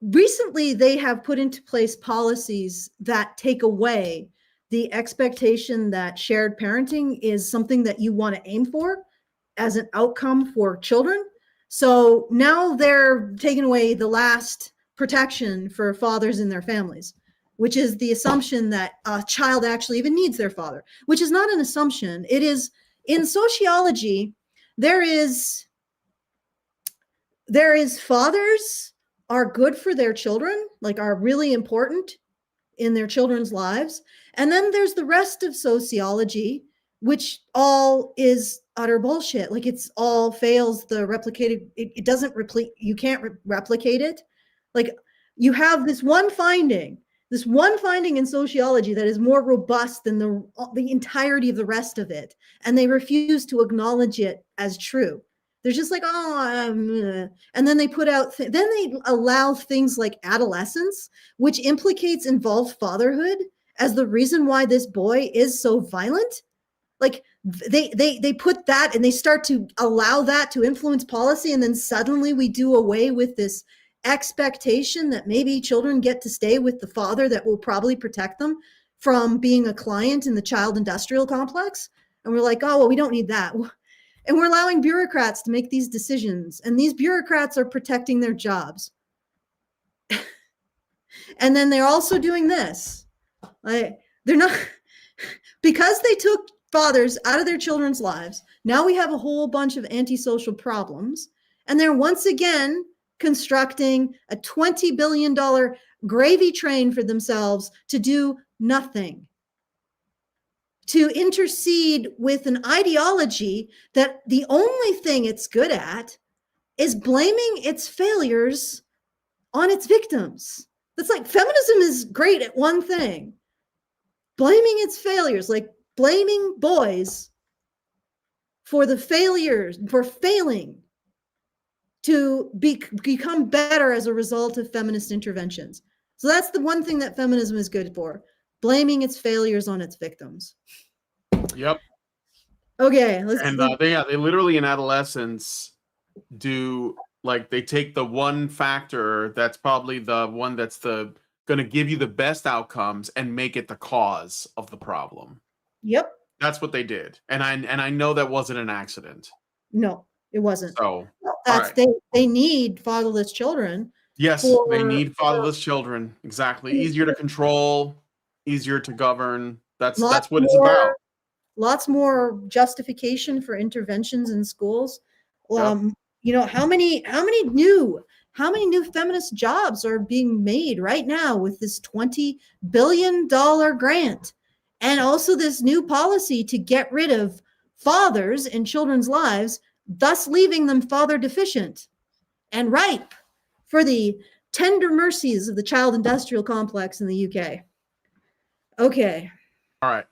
recently, they have put into place policies that take away the expectation that shared parenting is something that you want to aim for as an outcome for children. So now they're taking away the last protection for fathers in their families, which is the assumption that a child actually even needs their father, which is not an assumption. It is, in sociology, there is fathers are good for their children, like are really important in their children's lives. And then there's the rest of sociology, which all is utter bullshit. Like it's all fails the replicated, it doesn't replicate, you can't replicate it. Like you have this one finding in sociology that is more robust than the entirety of the rest of it. And they refuse to acknowledge it as true. They're just like, and then they put out, then they allow things like adolescence, which involves fatherhood as the reason why this boy is so violent. Like they put that and they start to allow that to influence policy. And then suddenly we do away with this expectation that maybe children get to stay with the father that will probably protect them from being a client in the child industrial complex. And we're like, oh, well, we don't need that. And we're allowing bureaucrats to make these decisions. And these bureaucrats are protecting their jobs. And then they're also doing this. They're not, because they took fathers out of their children's lives. Now we have a whole bunch of antisocial problems. And they're once again constructing a $20 billion gravy train for themselves to do nothing, to intercede with an ideology that the only thing it's good at is blaming its failures on its victims. That's like feminism is great at one thing, blaming its failures, like blaming boys for the failures, for failing to become better as a result of feminist interventions. So that's the one thing that feminism is good for, blaming its failures on its victims. Yep. Okay. They literally in adolescence do, like, they take the one factor that's probably the one that's going to give you the best outcomes and make it the cause of the problem. Yep. That's what they did. And I know that wasn't an accident. No, it wasn't. So that's right. They need fatherless children. Yes, they need fatherless children. Exactly. Easier to control, easier to govern. That's what it's about. Lots more justification for interventions in schools. Yep. You know, how many new feminist jobs are being made right now with this $20 billion grant, and also this new policy to get rid of fathers in children's lives, thus leaving them father deficient and ripe for the tender mercies of the child industrial complex in the UK. Okay. All right.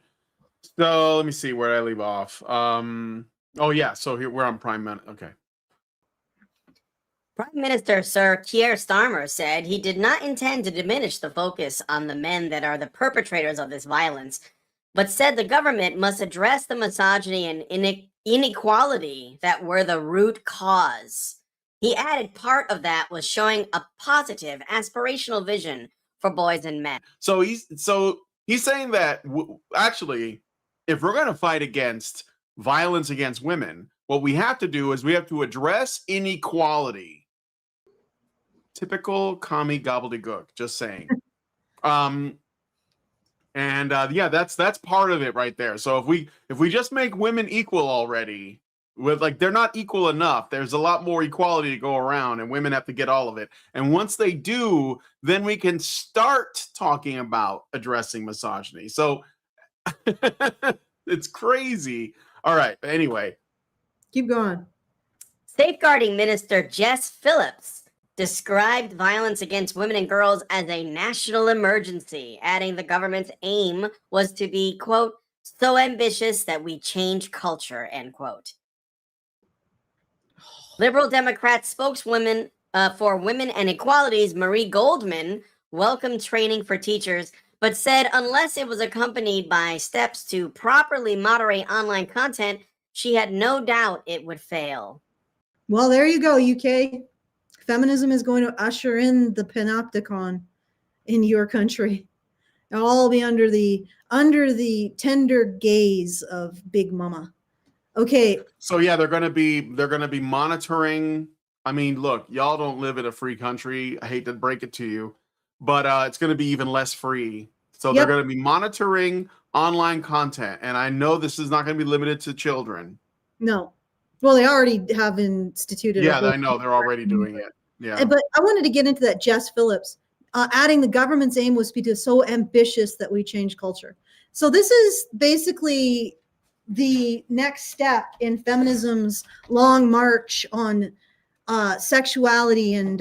So let me see, where did I leave off? Oh yeah, so here we're on Prime Minute. Okay. Prime Minister Sir Keir Starmer said he did not intend to diminish the focus on the men that are the perpetrators of this violence, but said the government must address the misogyny and inequality that were the root cause. He added part of that was showing a positive, aspirational vision for boys and men. So he's saying that actually, if we're going to fight against violence against women, what we have to do is we have to address inequality. Typical commie gobbledygook, just saying. Yeah, that's part of it right there. So if we just make women equal already, with like they're not equal enough. There's a lot more equality to go around, and women have to get all of it. And once they do, then we can start talking about addressing misogyny. So it's crazy. All right. Anyway, keep going. Safeguarding Minister Jess Phillips described violence against women and girls as a national emergency, adding the government's aim was to be, quote, so ambitious that we change culture, end quote. Liberal Democrat spokeswoman for Women and Equalities, Marie Goldman, welcomed training for teachers, but said unless it was accompanied by steps to properly moderate online content, she had no doubt it would fail. Well, there you go, UK. Feminism is going to usher in the panopticon in your country. It'll all be under the tender gaze of Big Mama. Okay. So yeah, they're going to be monitoring I mean, look, y'all don't live in a free country. I hate to break it to you, but it's going to be even less free. So they're Yep. going to be monitoring online content, and I know this is not going to be limited to children. No. Well, they already have instituted a Yeah, whole. I know they're already doing it. Yeah. But I wanted to get into that Jess Phillips. Adding the government's aim was to be so ambitious that we change culture. So this is basically the next step in feminism's long march on sexuality and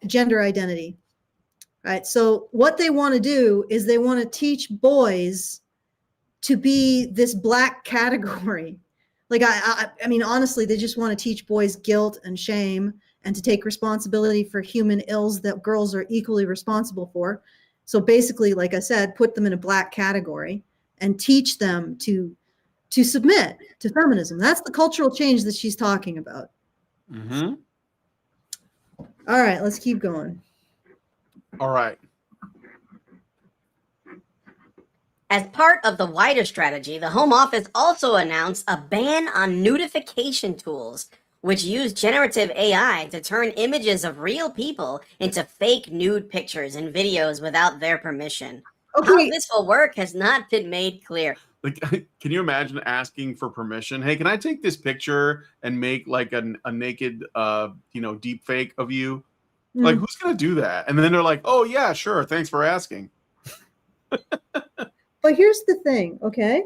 gender identity. Right. So what they want to do is they want to teach boys to be this black category. Like, I mean, honestly, they just want to teach boys guilt and shame and to take responsibility for human ills that girls are equally responsible for. So basically, like I said, put them in a black category and teach them to submit to feminism. That's the cultural change that she's talking about. Mm-hmm. All right, let's keep going. All right. As part of the wider strategy, the Home Office also announced a ban on nudification tools, which use generative AI to turn images of real people into fake nude pictures and videos without their permission. How Okay, this will work has not been made clear. Like, can you imagine asking for permission? Hey, can I take this picture and make like a naked, deep fake of you? Like, who's gonna do that? And then they're like, "Oh yeah, sure. Thanks for asking." but here's the thing, okay?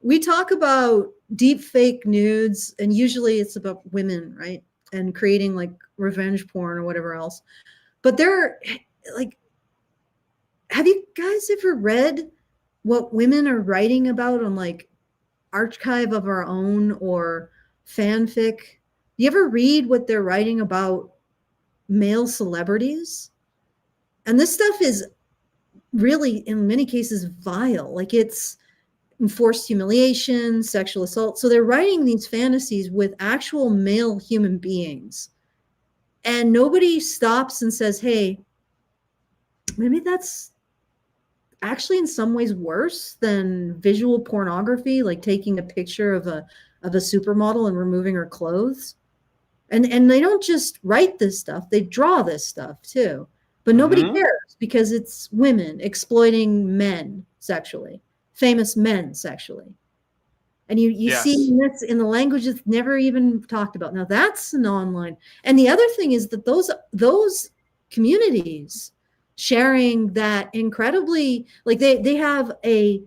We talk about deep fake nudes, and usually it's about women, right? And creating like revenge porn or whatever else. But they're like, have you guys ever read what women are writing about on like Archive of Our Own or fanfic? You ever read what they're writing about male celebrities? And this stuff is really, in many cases, vile. Like, it's enforced humiliation, sexual assault. So they're writing these fantasies with actual male human beings. And nobody stops and says, hey, maybe that's actually in some ways worse than visual pornography, like taking a picture of a supermodel and removing her clothes. And they don't just write this stuff, they draw this stuff too. But nobody cares because it's women exploiting men sexually, famous men sexually. And you Yes. see this in the language that's never even talked about. Now that's an online. And the other thing is that those communities sharing that incredibly, like they have a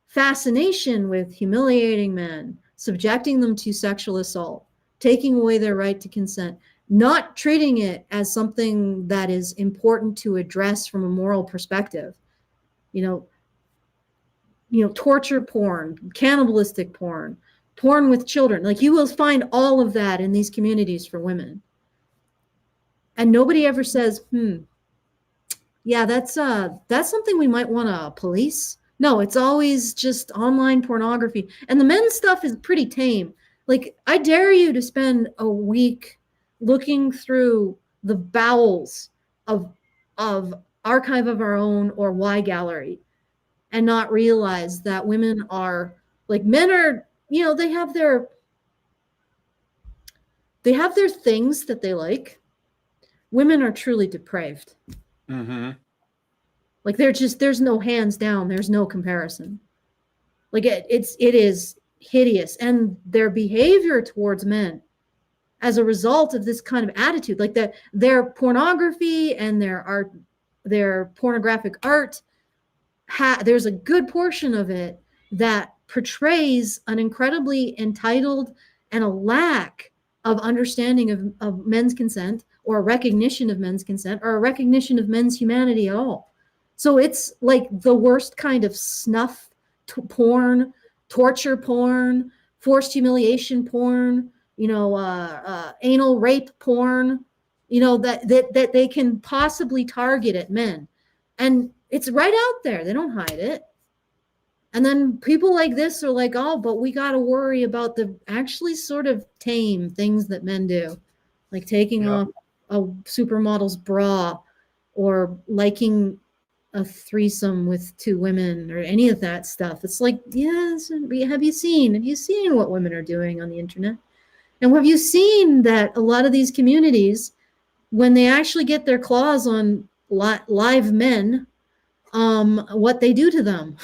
fascination with humiliating men, subjecting them to sexual assault, taking away their right to consent, not treating it as something that is important to address from a moral perspective. Torture porn, cannibalistic porn, porn with children. Like, you will find all of that in these communities for women. And nobody ever says, yeah, that's something we might want to police. No, it's always just online pornography. And the men's stuff is pretty tame. Like, I dare you to spend a week looking through the bowels of Archive of Our Own or Y Gallery and not realize that women are, like, men are, they have their things that they like. Women are truly depraved. Mm-hmm. Like, there's no hands down, there's no comparison. Like, it is hideous. And their behavior towards men as a result of this kind of attitude, like their pornography and their art, their pornographic art, there's a good portion of it that portrays an incredibly entitled and a lack of understanding of men's consent, or a recognition of men's consent, or a recognition of men's humanity at all. So it's like the worst kind of snuff porn, torture porn, forced humiliation porn, anal rape porn, that they can possibly target at men. And it's right out there. They don't hide it. And then people like this are like, oh, but we got to worry about the actually sort of tame things that men do, like taking off a supermodel's bra, or liking a threesome with two women, or any of that stuff. It's like, yes, have you seen what women are doing on the internet? And have you seen that a lot of these communities, when they actually get their claws on live men, what they do to them?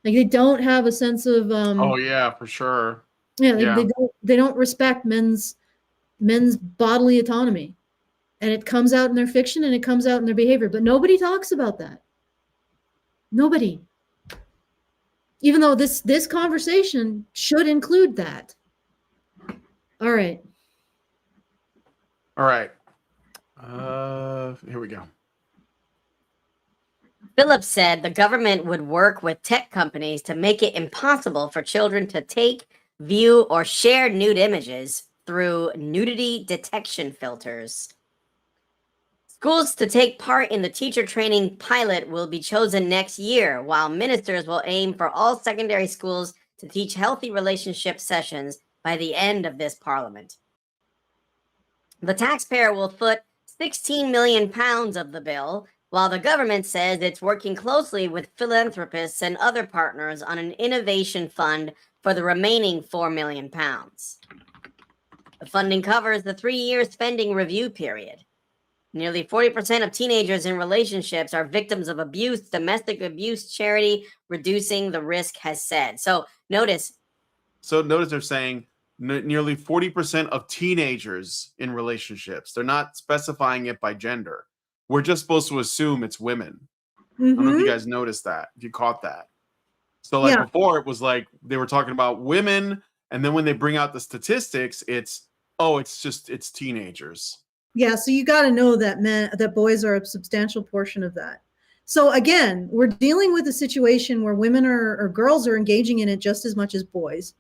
Like they don't have a sense of Oh yeah, for sure. yeah, Yeah. they don't respect men's bodily autonomy. And it comes out in their fiction and it comes out in their behavior, but nobody talks about that. Nobody. Even though this conversation should include that. All right. All right. Here we go. Phillips said the government would work with tech companies to make it impossible for children to take, view, or share nude images through nudity detection filters. Schools to take part in the teacher training pilot will be chosen next year, while ministers will aim for all secondary schools to teach healthy relationship sessions by the end of this parliament. The taxpayer will foot 16 million pounds of the bill, while the government says it's working closely with philanthropists and other partners on an innovation fund for the remaining 4 million pounds. The funding covers the 3-year spending review period. Nearly 40% of teenagers in relationships are victims of abuse. Domestic abuse charity Reducing the Risk has said. So notice they're saying nearly 40% of teenagers in relationships. They're not specifying it by gender. We're just supposed to assume it's women. I don't know if you guys noticed that, if you caught that. So like before it was like they were talking about women, and then when they bring out the statistics, it's teenagers. Yeah, so you got to know that boys are a substantial portion of that. So again, we're dealing with a situation where women or girls are engaging in it just as much as boys.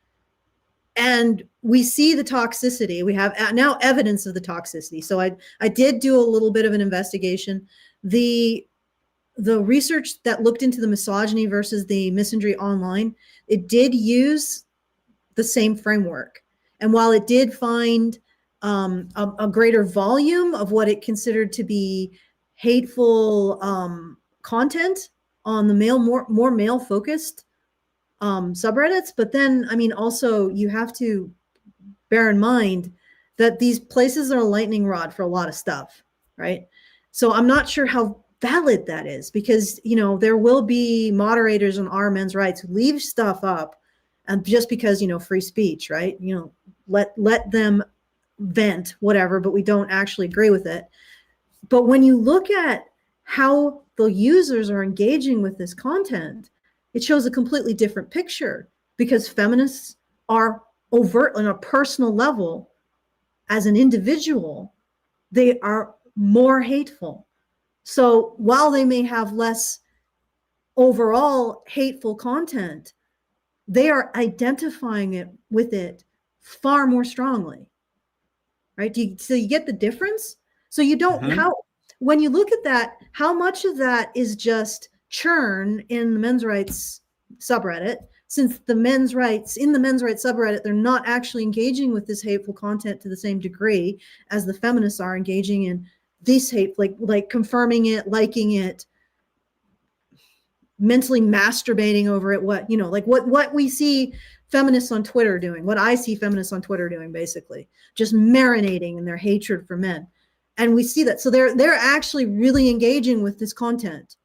And we see the toxicity. We have now evidence of the toxicity. So I did do a little bit of an investigation. The research that looked into the misogyny versus the misandry online, it did use the same framework. And while it did find a greater volume of what it considered to be hateful content on the more male focused subreddits, but then I mean also you have to bear in mind that these places are a lightning rod for a lot of stuff, right? So I'm not sure how valid that is, because there will be moderators on our men's rights who leave stuff up, and just because free speech, right? Let them vent whatever, but we don't actually agree with it. But when you look at how the users are engaging with this content, it shows a completely different picture, because feminists are overt on a personal level. As an individual, they are more hateful. So while they may have less overall hateful content, they are identifying with it far more strongly. Right? So you get the difference? So you don't, when you look at that, how much of that is just churn in the men's rights subreddit, since in the men's rights subreddit, they're not actually engaging with this hateful content to the same degree as the feminists are engaging in this hate, like confirming it, liking it, mentally masturbating over it, what we see feminists on Twitter doing, what I see feminists on Twitter doing, basically just marinating in their hatred for men. And we see that. So they're actually really engaging with this content,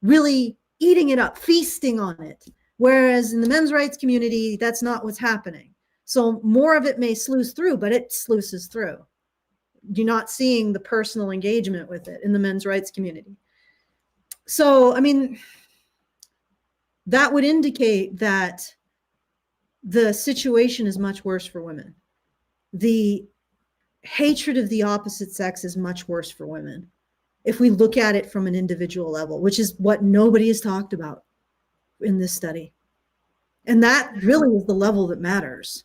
really eating it up, feasting on it. Whereas in the men's rights community, that's not what's happening. So more of it may sluice through, but it sluices through. You're not seeing the personal engagement with it in the men's rights community. So, I mean, that would indicate that the situation is much worse for women. The hatred of the opposite sex is much worse for women, if we look at it from an individual level, which is what nobody has talked about in this study. And that really is the level that matters.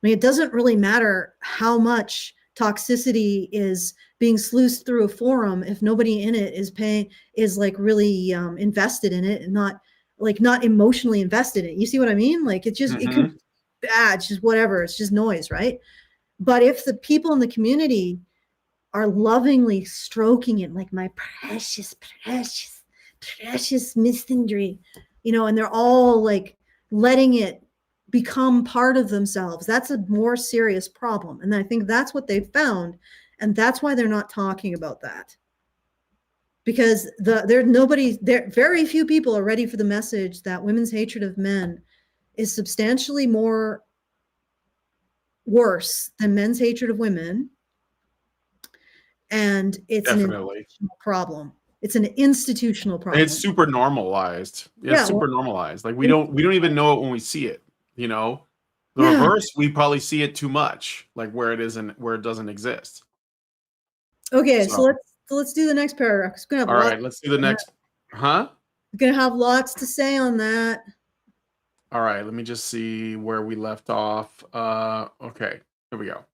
I mean, it doesn't really matter how much toxicity is being sluiced through a forum if nobody in it is like really invested in it, and not emotionally invested in it. You see what I mean? Like it could it's just whatever, it's just noise, right? But if the people in the community are lovingly stroking it, like my precious misandry, and they're all like letting it become part of themselves. That's a more serious problem. And I think that's what they've found. And that's why they're not talking about that. Because very few people are ready for the message that women's hatred of men is substantially more worse than men's hatred of women. And it's an institutional problem. It's an institutional problem. It's super normalized. It's super normalized. Like we don't even know it when we see it. You know, the reverse, we probably see it too much, like where it isn't, where it doesn't exist. Okay, so let's do the next paragraph. All right, let's do the next. Huh? We're gonna have lots to say on that. All right, let me just see where we left off. Okay, here we go.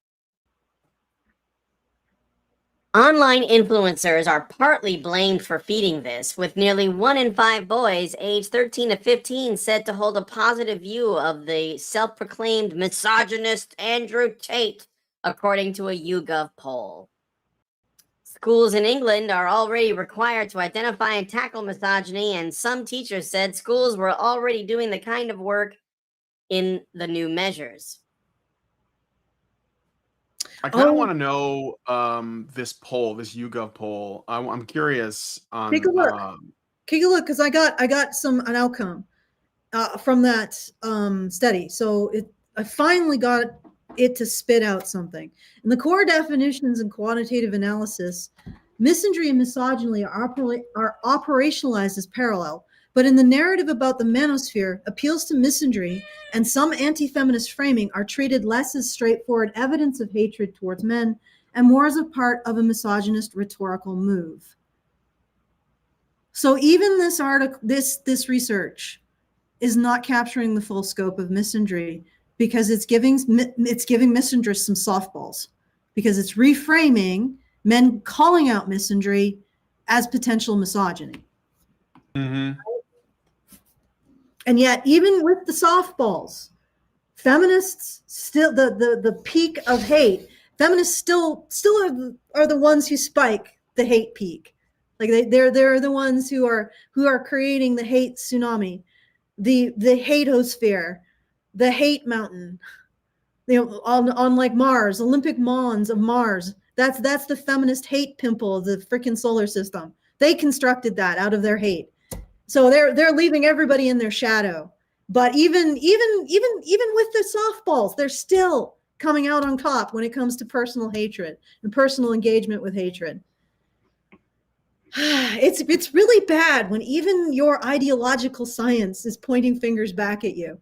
Online influencers are partly blamed for feeding this, with nearly 1 in 5 boys aged 13 to 15 said to hold a positive view of the self-proclaimed misogynist Andrew Tate, according to a YouGov poll. Schools in England are already required to identify and tackle misogyny, and some teachers said schools were already doing the kind of work in the new measures. I kind of want to know this poll, this YouGov poll. I'm curious on. Take a look. Take a look, because I got an outcome from that study. So I finally got it to spit out something. In the core definitions and quantitative analysis, misandry and misogyny are operationalized as parallel. But in the narrative about the manosphere, appeals to misandry and some anti-feminist framing are treated less as straightforward evidence of hatred towards men and more as a part of a misogynist rhetorical move. So even this article, this research is not capturing the full scope of misandry, because it's giving misandrists some softballs, because it's reframing men calling out misandry as potential misogyny. Mm-hmm. And yet, even with the softballs, feminists still the peak of hate. Feminists still are the ones who spike the hate peak. Like they're the ones who are creating the hate tsunami, the hatosphere, the hate mountain. You know, on like Mars, Olympic Mons of Mars. That's the feminist hate pimple of the freaking solar system. They constructed that out of their hate. So they're leaving everybody in their shadow. But even with the softballs, they're still coming out on top when it comes to personal hatred and personal engagement with hatred. It's really bad when even your ideological science is pointing fingers back at you.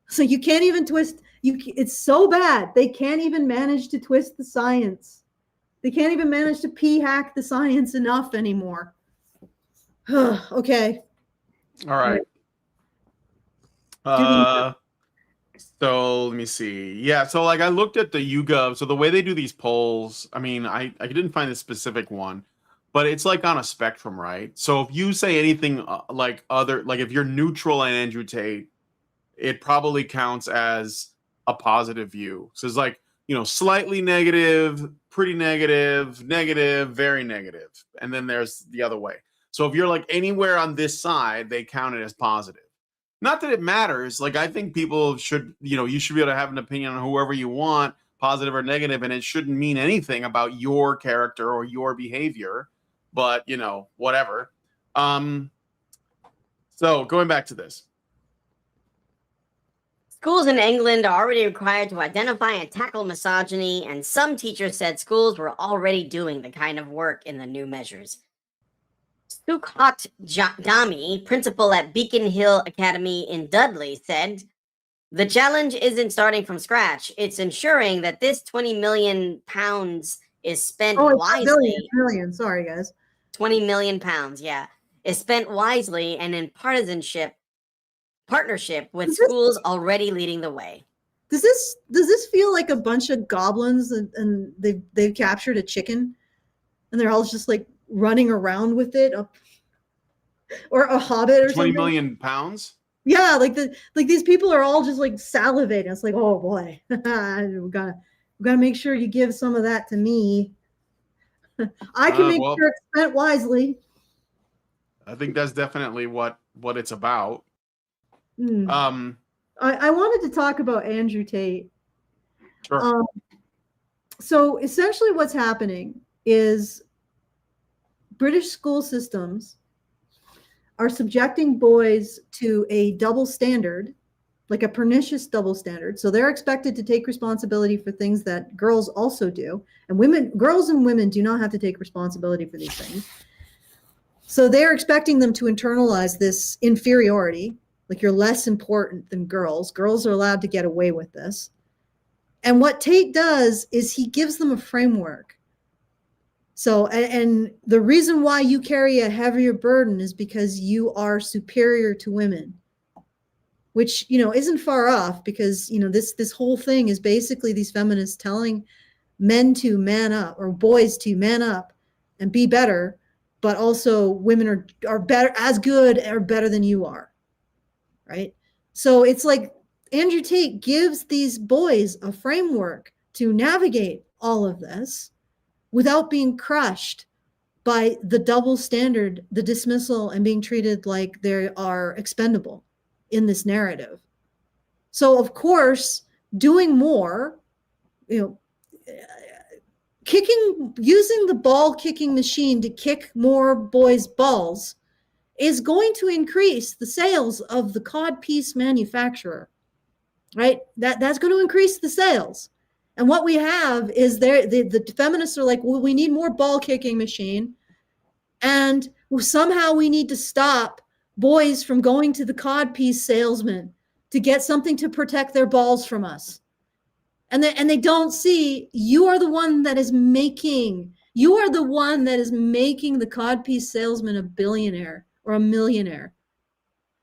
So you can't even twist. It's so bad they can't even manage to twist the science. They can't even manage to p-hack the science enough anymore. Okay. All right. So let me see. Yeah, so like I looked at the YouGov. So the way they do these polls, I mean, I didn't find a specific one, but it's like on a spectrum, right? So if you say anything like if you're neutral on Andrew Tate, it probably counts as a positive view. So it's like, you know, slightly negative, pretty negative, negative, very negative. And then there's the other way. So if you're like anywhere on this side, they count it as positive. Not that it matters. Like, I think people should, you know, you should be able to have an opinion on whoever you want, positive or negative, and it shouldn't mean anything about your character or your behavior. But, you know, whatever. So going back to this. Schools in England are already required to identify and tackle misogyny, and some teachers said schools were already doing the kind of work in the new measures. Sukhat Dami, principal at Beacon Hill Academy in Dudley, said, "The challenge isn't starting from scratch. It's ensuring that this £20 million is spent wisely. Million. Sorry, guys. £20 million, yeah, is spent wisely and in partnership with schools already leading the way." Does this feel like a bunch of goblins and they've captured a chicken and they're all just like running around with it, or a hobbit or 20 something? million pounds? Yeah, like these people are all just like salivating. It's like, oh boy, we gotta make sure you give some of that to me. I can make sure it's spent wisely. I think that's definitely what it's about. I wanted to talk about Andrew Tate. Sure. So essentially what's happening is British school systems are subjecting boys to a double standard, like a pernicious double standard. So they're expected to take responsibility for things that girls also do. And girls and women do not have to take responsibility for these things. So they're expecting them to internalize this inferiority, like you're less important than girls. Girls are allowed to get away with this. And what Tate does is he gives them a framework. So, and the reason why you carry a heavier burden is because you are superior to women, which, isn't far off, because, this whole thing is basically these feminists telling men to man up, or boys to man up and be better, but also women are better, as good or better than you are, right? So it's like Andrew Tate gives these boys a framework to navigate all of this without being crushed by the double standard, the dismissal, and being treated like they are expendable in this narrative. So, of course, doing more, using the ball kicking machine to kick more boys' balls is going to increase the sales of the codpiece manufacturer, right? That's going to increase the sales. And what we have is the feminists are like, well, we need more ball kicking machine. And somehow we need to stop boys from going to the codpiece salesman to get something to protect their balls from us. And they don't see you are the one that is making the codpiece salesman a billionaire or a millionaire,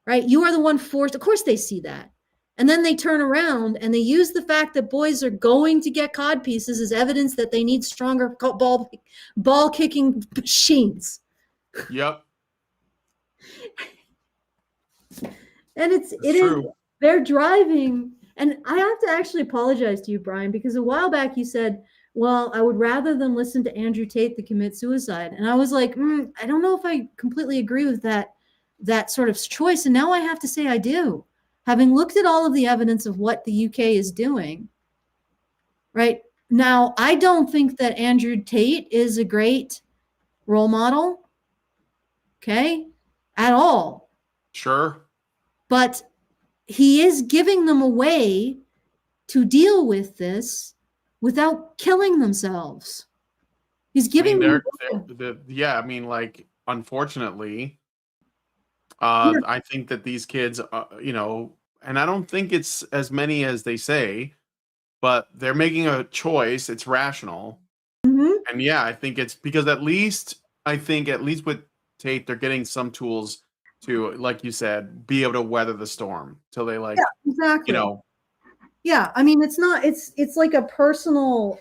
right? You are the one forced. Of course they see that. And then they turn around and they use the fact that boys are going to get cod pieces as evidence that they need stronger ball kicking machines. Yep. And it is, they're driving. And I have to actually apologize to you, Brian, because a while back you said, well, I would rather than listen to Andrew Tate than commit suicide. And I was like, I don't know if I completely agree with that sort of choice. And now I have to say I do. Having looked at all of the evidence of what the UK is doing, right? Now, I don't think that Andrew Tate is a great role model, okay, at all. Sure. But he is giving them a way to deal with this without killing themselves. He's giving them. Yeah, I mean, like, unfortunately, I think that these kids, and I don't think it's as many as they say, but they're making a choice. It's rational. Mm-hmm. And yeah, I think it's because at least with Tate, they're getting some tools to, like you said, be able to weather the storm till they exactly. Yeah, I mean, it's like a personal,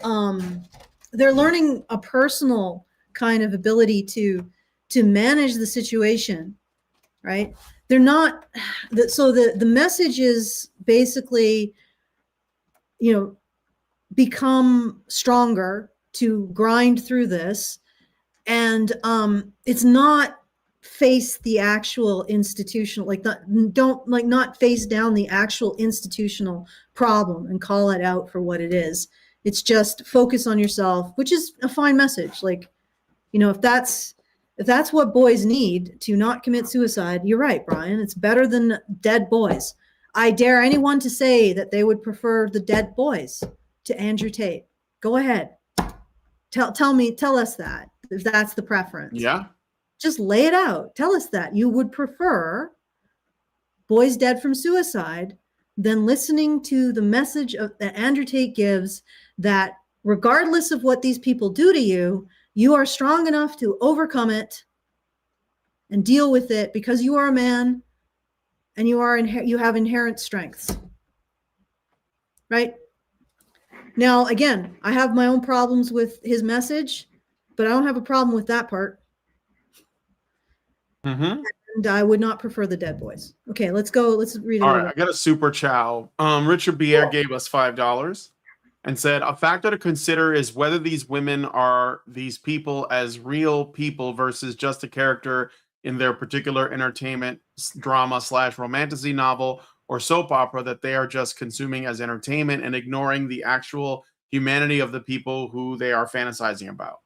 they're learning a personal kind of ability to manage the situation, right? They're not, so the message is basically, become stronger to grind through this. And it's not face the actual institutional, not face down the actual institutional problem and call it out for what it is. It's just focus on yourself, which is a fine message. Like, if that's what boys need to not commit suicide, you're right, Brian. It's better than dead boys. I dare anyone to say that they would prefer the dead boys to Andrew Tate. Go ahead. Tell us that, if that's the preference. Yeah. Just lay it out. Tell us that you would prefer boys dead from suicide than listening to the message that Andrew Tate gives, that regardless of what these people do to you, you are strong enough to overcome it and deal with it because you are a man and you have inherent strengths. Right? Now, again, I have my own problems with his message, but I don't have a problem with that part. Mm-hmm. And I would not prefer the dead boys. Okay, let's go. Let's read it. All right, I got a super chow. Richard Bier gave us $5 and said, a factor to consider is whether these women are these people as real people versus just a character in their particular entertainment drama / romantasy novel, or soap opera that they are just consuming as entertainment and ignoring the actual humanity of the people who they are fantasizing about.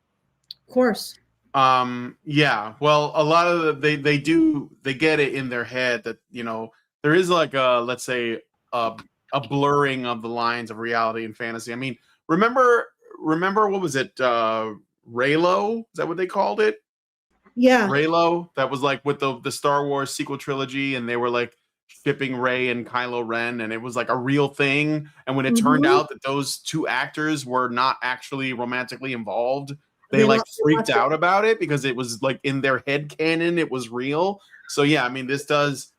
Of course. Yeah, well, a lot of they get it in their head that, you know, there is like a, let's say, a blurring of the lines of reality and fantasy. I mean, remember what was it, Raylo? Is that what they called it? Yeah. Raylo, that was like with the Star Wars sequel trilogy, and they were like shipping Rey and Kylo Ren, and it was like a real thing. And when it turned out that those two actors were not actually romantically involved, they like freaked out about it because it was like in their head canon, it was real. So yeah, I mean, this does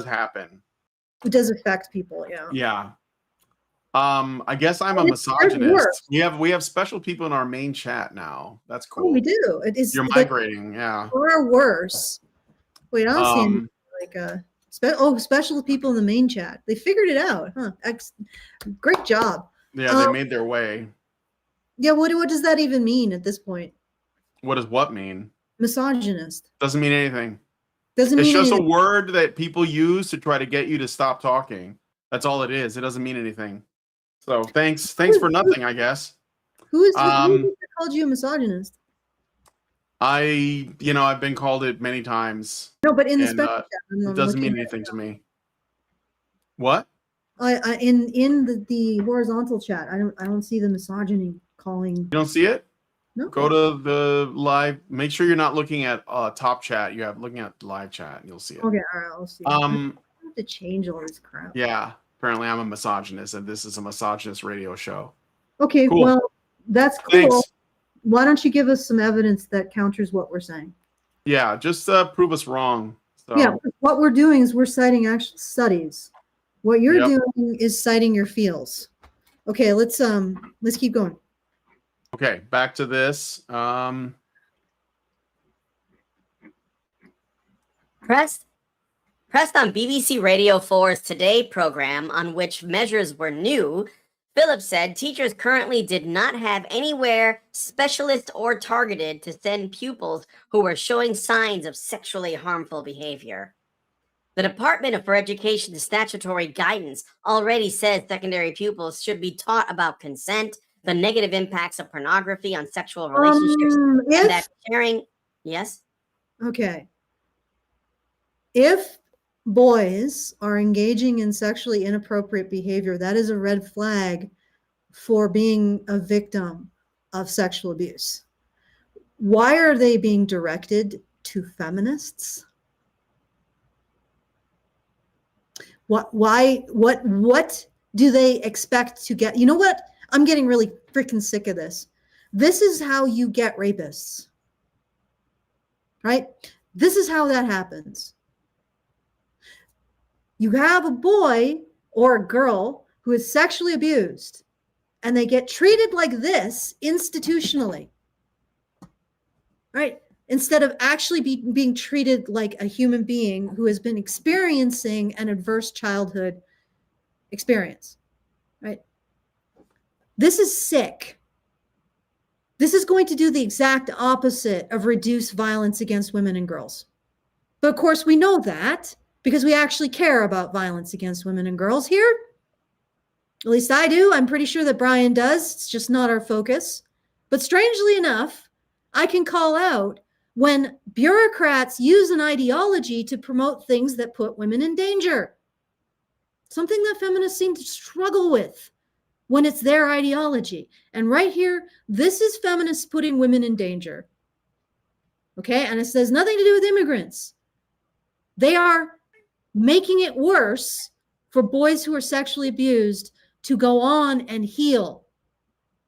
happen. It does affect people. Yeah. Yeah. I guess I'm a misogynist. We have special people in our main chat now. That's cool. Oh, we do. It is. You're migrating, yeah. Far worse. Wait, I don't see any, like special people in the main chat. They figured it out, huh? Great job. Yeah, they made their way. Yeah, what does that even mean at this point? What does what mean? Misogynist. Doesn't mean anything. It's just a word that people use to try to get you to stop talking. That's all it is. It doesn't mean anything. So thanks for nothing, I guess. Who called you a misogynist? I've been called it many times. No, but in the special chat, it doesn't mean anything to me. What? In the horizontal chat, I don't see the misogyny calling. You don't see it? No. Go to the live. Make sure you're not looking at top chat. You have looking at live chat, and you'll see it. Okay, all right, I'll see. I have to change all this crap. Yeah, apparently I'm a misogynist, and this is a misogynist radio show. Okay, cool. Well, that's cool. Thanks. Why don't you give us some evidence that counters what we're saying? Yeah, just prove us wrong. So. Yeah, what we're doing is we're citing actual studies. What you're doing is citing your feels. Okay, let's keep going. Okay, back to this. Pressed on BBC Radio 4's Today program, on which measures were new, Phillips said teachers currently did not have anywhere specialist or targeted to send pupils who were showing signs of sexually harmful behavior. The Department for Education's statutory guidance already says secondary pupils should be taught about consent, the negative impacts of pornography on sexual relationships, and that sharing. Yes? Okay. If boys are engaging in sexually inappropriate behavior, that is a red flag for being a victim of sexual abuse. Why are they being directed to feminists? What do they expect to get? You know what? I'm getting really freaking sick of this. This is how you get rapists, right? This is how that happens. You have a boy or a girl who is sexually abused, and they get treated like this institutionally, right? Instead of actually being treated like a human being who has been experiencing an adverse childhood experience, right? This is sick. This is going to do the exact opposite of reduce violence against women and girls. But of course, we know that because we actually care about violence against women and girls here. At least I do. I'm pretty sure that Brian does. It's just not our focus. But strangely enough, I can call out when bureaucrats use an ideology to promote things that put women in danger. Something that feminists seem to struggle with when it's their ideology. And right here, this is feminists putting women in danger. Okay, and it says nothing to do with immigrants. They are making it worse for boys who are sexually abused to go on and heal.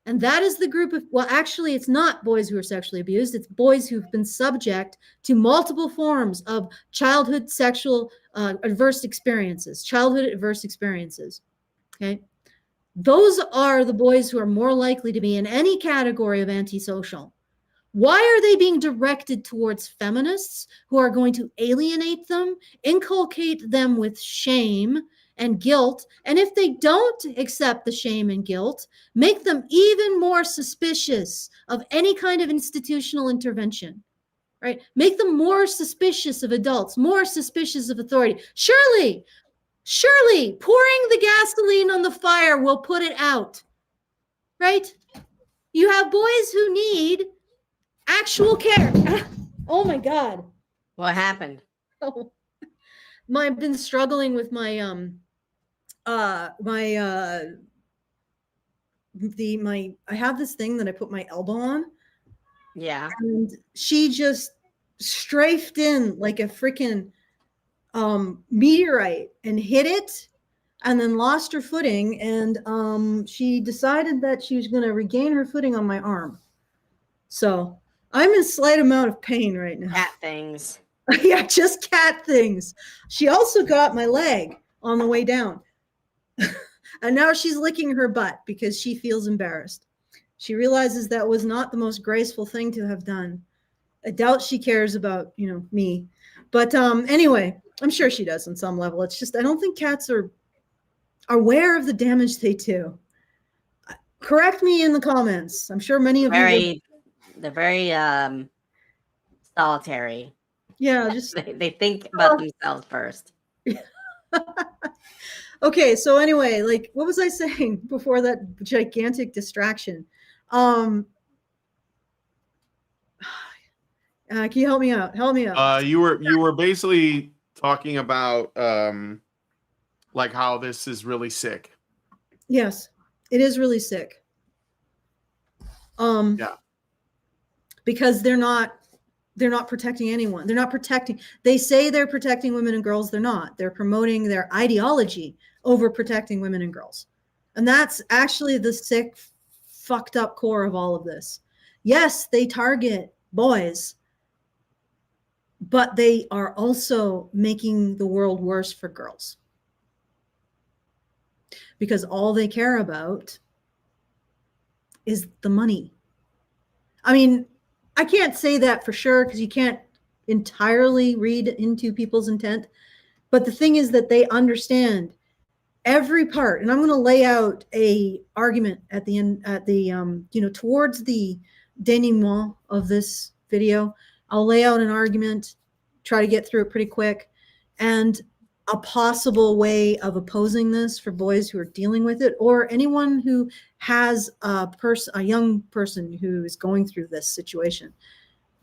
And that is the group of, well, actually, it's not boys who are sexually abused. It's boys who've been subject to multiple forms of childhood sexual adverse experiences, okay? Those are the boys who are more likely to be in any category of antisocial. Why are they being directed towards feminists who are going to alienate them, inculcate them with shame and guilt, and if they don't accept the shame and guilt, make them even more suspicious of any kind of institutional intervention, right? Make them more suspicious of adults, more suspicious of authority. Surely, Surely pouring the gasoline on the fire will put it out, right? You have boys who need actual care. Oh my God. What happened? Oh, I've been struggling with my I have this thing that I put my elbow on, Yeah. and she just strafed in like a freaking meteorite and hit it, and then lost her footing, and she decided that she was going to regain her footing on my arm. So I'm in slight amount of pain right now. Cat things. Yeah, just cat things. She also got my leg on the way down. And now she's licking her butt because she feels embarrassed. She realizes that was not the most graceful thing to have done. I doubt she cares about, me. But anyway, I'm sure she does on some level. It's just I don't think cats are aware of the damage they do. Correct me in the comments. I'm sure many of you They're very solitary. Yeah, just They think about themselves first. okay. So anyway, like, what was I saying before that gigantic distraction? Can you help me out? Help me out. You were basically talking about like how this is really sick. Yes, it is really sick. Yeah. Because they're not protecting anyone. They're not protecting. They say they're protecting women and girls. They're not. They're promoting their ideology over protecting women and girls. And that's actually the sick, fucked up core of all of this. Yes, they target boys, but they are also making the world worse for girls. Because all they care about is the money. I mean, I can't say that for sure because you can't entirely read into people's intent. But the thing is that they understand every part. And I'm going to lay out a argument at the end, towards the denouement of this video. I'll lay out an argument, try to get through it pretty quick, and a possible way of opposing this for boys who are dealing with it, or anyone who has a young person who is going through this situation.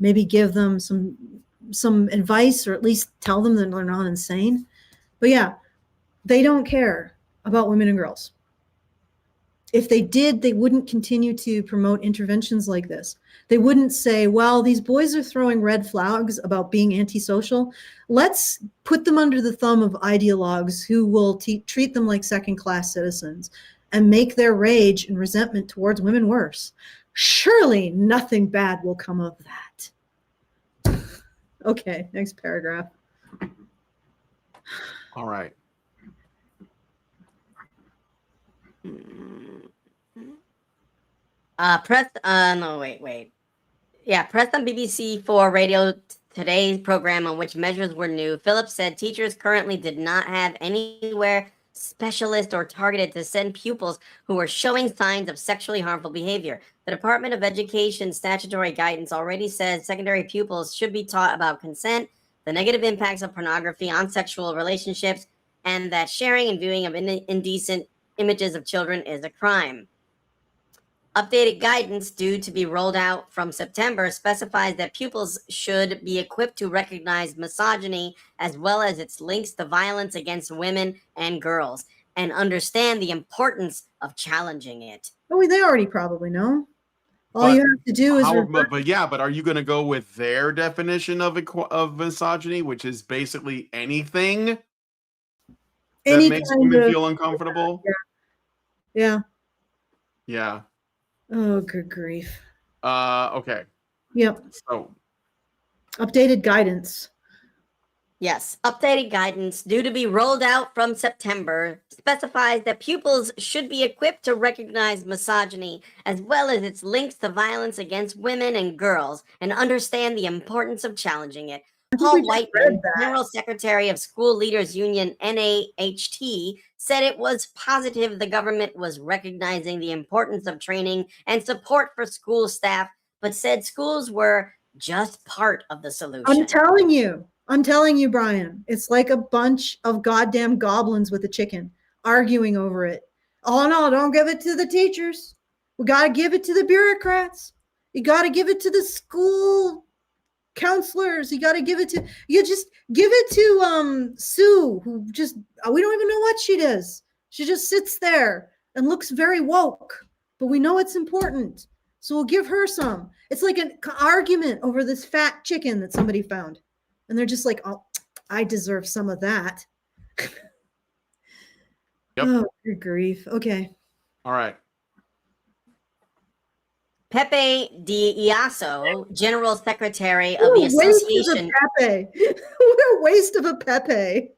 Maybe give them some advice, or at least tell them that they're not insane. But yeah, they don't care about women and girls. If they did, they wouldn't continue to promote interventions like this. They wouldn't say, well, these boys are throwing red flags about being antisocial. Let's put them under the thumb of ideologues who will treat them like second-class citizens and make their rage and resentment towards women worse. Surely nothing bad will come of that. Okay, next paragraph. All right. Press on BBC 4 Radio Today's program on which measures were new. Phillips said teachers currently did not have anywhere specialist or targeted to send pupils who were showing signs of sexually harmful behavior. The Department of Education statutory guidance already says secondary pupils should be taught about consent, the negative impacts of pornography on sexual relationships, and that sharing and viewing of indecent images of children is a crime. Updated guidance due to be rolled out from September specifies that pupils should be equipped to recognize misogyny as well as its links to violence against women and girls and understand the importance of challenging it. Oh, they already probably know. All you have to do is but are you going to go with their definition of misogyny, which is basically anything that makes women feel uncomfortable? Yeah. Yeah. Oh, good grief. Okay. Yep. So, updated guidance. Yes, updated guidance due to be rolled out from September specifies that pupils should be equipped to recognize misogyny as well as its links to violence against women and girls and understand the importance of challenging it. Paul Whiteman, General Secretary of School Leaders Union NAHT, said it was positive the government was recognizing the importance of training and support for school staff, but said schools were just part of the solution. I'm telling you, I'm telling you, Brian, it's like a bunch of goddamn goblins with a chicken arguing over it. Oh no, don't give it to the teachers. We got to give it to the bureaucrats. You got to give it to the school counselors. You got to give it to, you just give it to Sue, who just, we don't even know what she does. She just sits there and looks very woke, but we know it's important. So we'll give her some. It's like an argument over this fat chicken that somebody found. And they're just like, oh, I deserve some of that. Yep. Oh, good grief. Okay. All right. Pepe D'Iaso, General Secretary of What the a waste of Association. a Pepe. What a waste of a Pepe.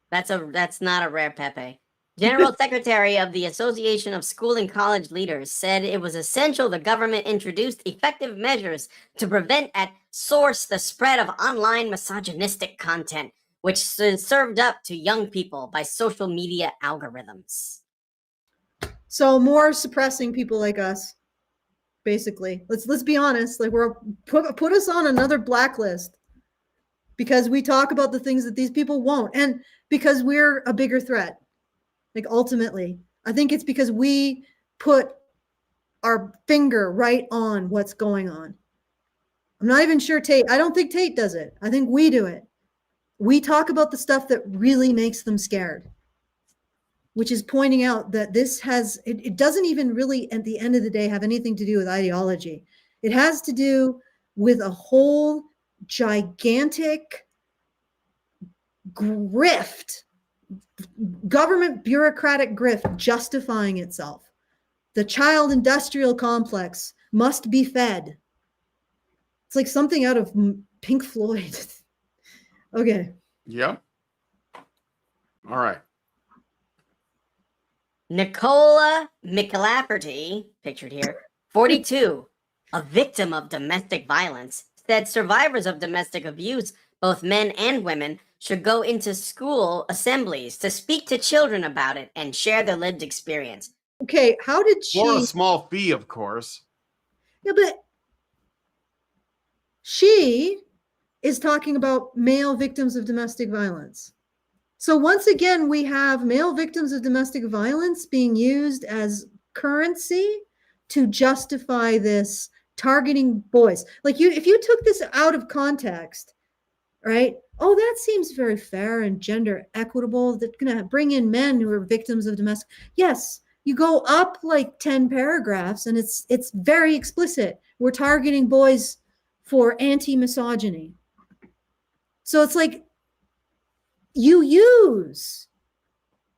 That's not a rare Pepe. General Secretary of the Association of School and College Leaders said it was essential the government introduced effective measures to prevent at source the spread of online misogynistic content, which is served up to young people by social media algorithms. So more suppressing people like us, basically. Let's be honest. Like, we're put us on another blacklist because we talk about the things that these people won't, and because we're a bigger threat. Like, ultimately, I think it's because we put our finger right on what's going on. I'm not even sure Tate. I don't think Tate does it. I think we do it. We talk about the stuff that really makes them scared, which is pointing out that this has, it doesn't even really, at the end of the day, have anything to do with ideology. It has to do with a whole gigantic grift, government bureaucratic grift justifying itself. The child industrial complex must be fed. It's like something out of Pink Floyd. Okay. Yep. All right. Nicola McLafferty, pictured here, 42, a victim of domestic violence, said survivors of domestic abuse, both men and women, should go into school assemblies to speak to children about it and share their lived experience. Okay, how did she? For a small fee, of course. Yeah, but she is talking about male victims of domestic violence. So once again, we have male victims of domestic violence being used as currency to justify this targeting boys. Like, if you took this out of context, right? Oh, that seems very fair and gender equitable. That's going to bring in men who are victims of domestic. Yes, you go up like 10 paragraphs and it's very explicit. We're targeting boys for anti-misogyny. So it's like, you use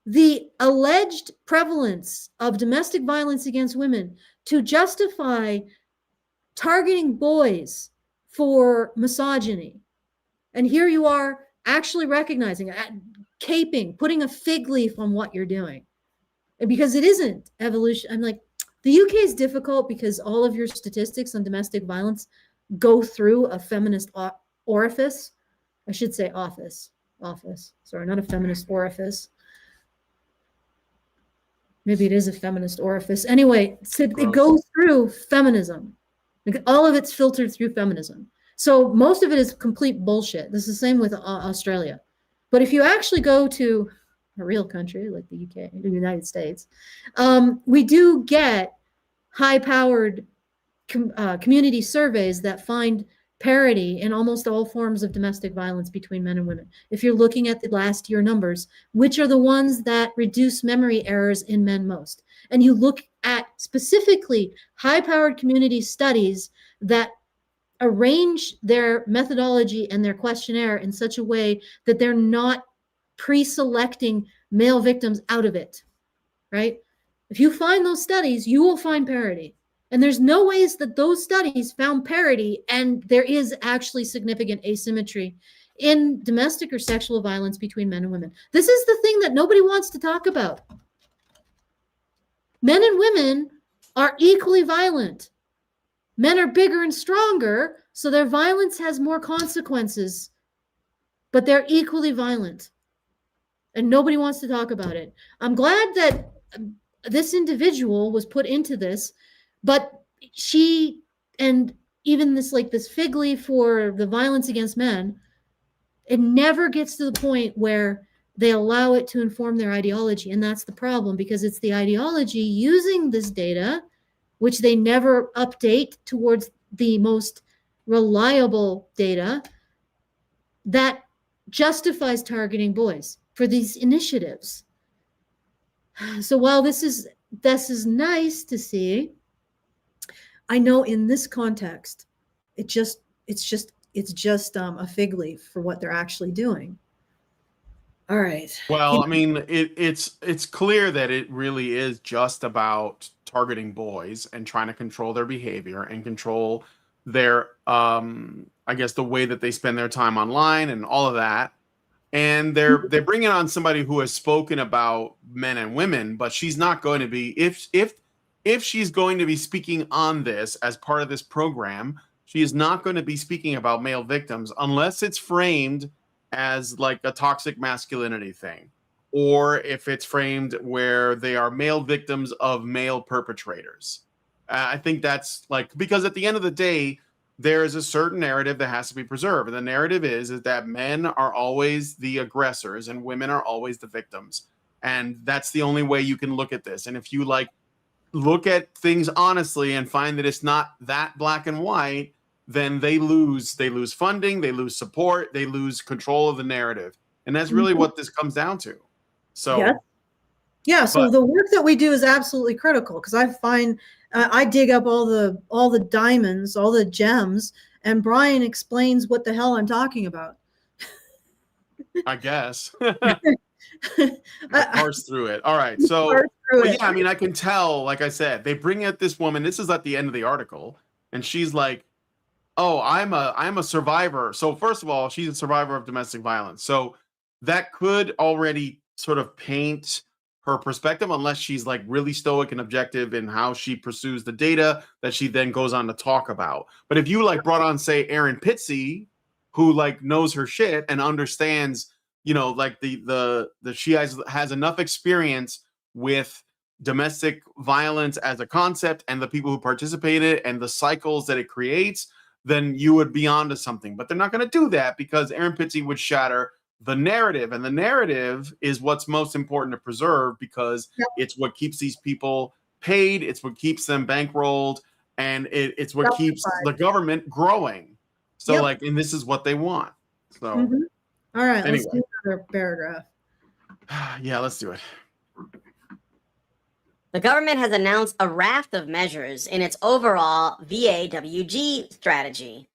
the alleged prevalence of domestic violence against women to justify targeting boys for misogyny. And here you are actually recognizing, caping, putting a fig leaf on what you're doing. And because it isn't evolution. I'm like, the UK is difficult because all of your statistics on domestic violence go through a feminist orifice. I should say office. Sorry, not a feminist orifice. Maybe it is a feminist orifice. Anyway, so it goes through feminism. Like, all of it's filtered through feminism. So most of it is complete bullshit. This is the same with Australia. But if you actually go to a real country like the UK, the United States, we do get high-powered community surveys that find parity in almost all forms of domestic violence between men and women. If you're looking at the last year numbers, which are the ones that reduce memory errors in men most? And you look at specifically high-powered community studies that arrange their methodology and their questionnaire in such a way that they're not pre-selecting male victims out of it, right? If you find those studies, you will find parity. And there's no ways that those studies found parity, and there is actually significant asymmetry in domestic or sexual violence between men and women. This is the thing that nobody wants to talk about. Men and women are equally violent. Men are bigger and stronger, so their violence has more consequences, but they're equally violent. And nobody wants to talk about it. I'm glad that this individual was put into this, but she, and even this fig leaf for the violence against men, it never gets to the point where they allow it to inform their ideology. And that's the problem, because it's the ideology using this data, which they never update towards the most reliable data, that justifies targeting boys for these initiatives. So while this is nice to see, I know in this context, it's just a fig leaf for what they're actually doing. All right. Well, I mean, it's clear that it really is just about targeting boys and trying to control their behavior and control their, I guess, the way that they spend their time online and all of that. And they're bringing on somebody who has spoken about men and women, but she's not going to be, if she's going to be speaking on this as part of this program, she is not going to be speaking about male victims unless it's framed as like a toxic masculinity thing, or if it's framed where they are male victims of male perpetrators. I think that's like, because at the end of the day, there is a certain narrative that has to be preserved. And the narrative is that men are always the aggressors and women are always the victims. And that's the only way you can look at this. And if you like look at things honestly and find that it's not that black and white, then they lose funding, they lose support, they lose control of the narrative. And that's really what this comes down to. So yeah, so the work that we do is absolutely critical, because I find I dig up all the diamonds, all the gems, and Brian explains what the hell I'm talking about. I guess. Parse through it. All right. So yeah, I mean, I can tell, like I said, they bring out this woman. This is at the end of the article, and she's like, "Oh, I'm a survivor." So first of all, she's a survivor of domestic violence. So that could already sort of paint her perspective, unless she's like really stoic and objective in how she pursues the data that she then goes on to talk about. But if you like brought on, say, Erin Pitsey, who like knows her shit and understands, you know, like the she has enough experience with domestic violence as a concept and the people who participate in it and the cycles that it creates, then you would be onto something. But they're not going to do that, because Erin Pitsey would shatter the narrative, and the narrative is what's most important to preserve, because it's what keeps these people paid, it's what keeps them bankrolled, and it's what keeps the government growing. So like, and this is what they want. So all right, anyway. Let's do another paragraph. Yeah, let's do it. The government has announced a raft of measures in its overall VAWG strategy,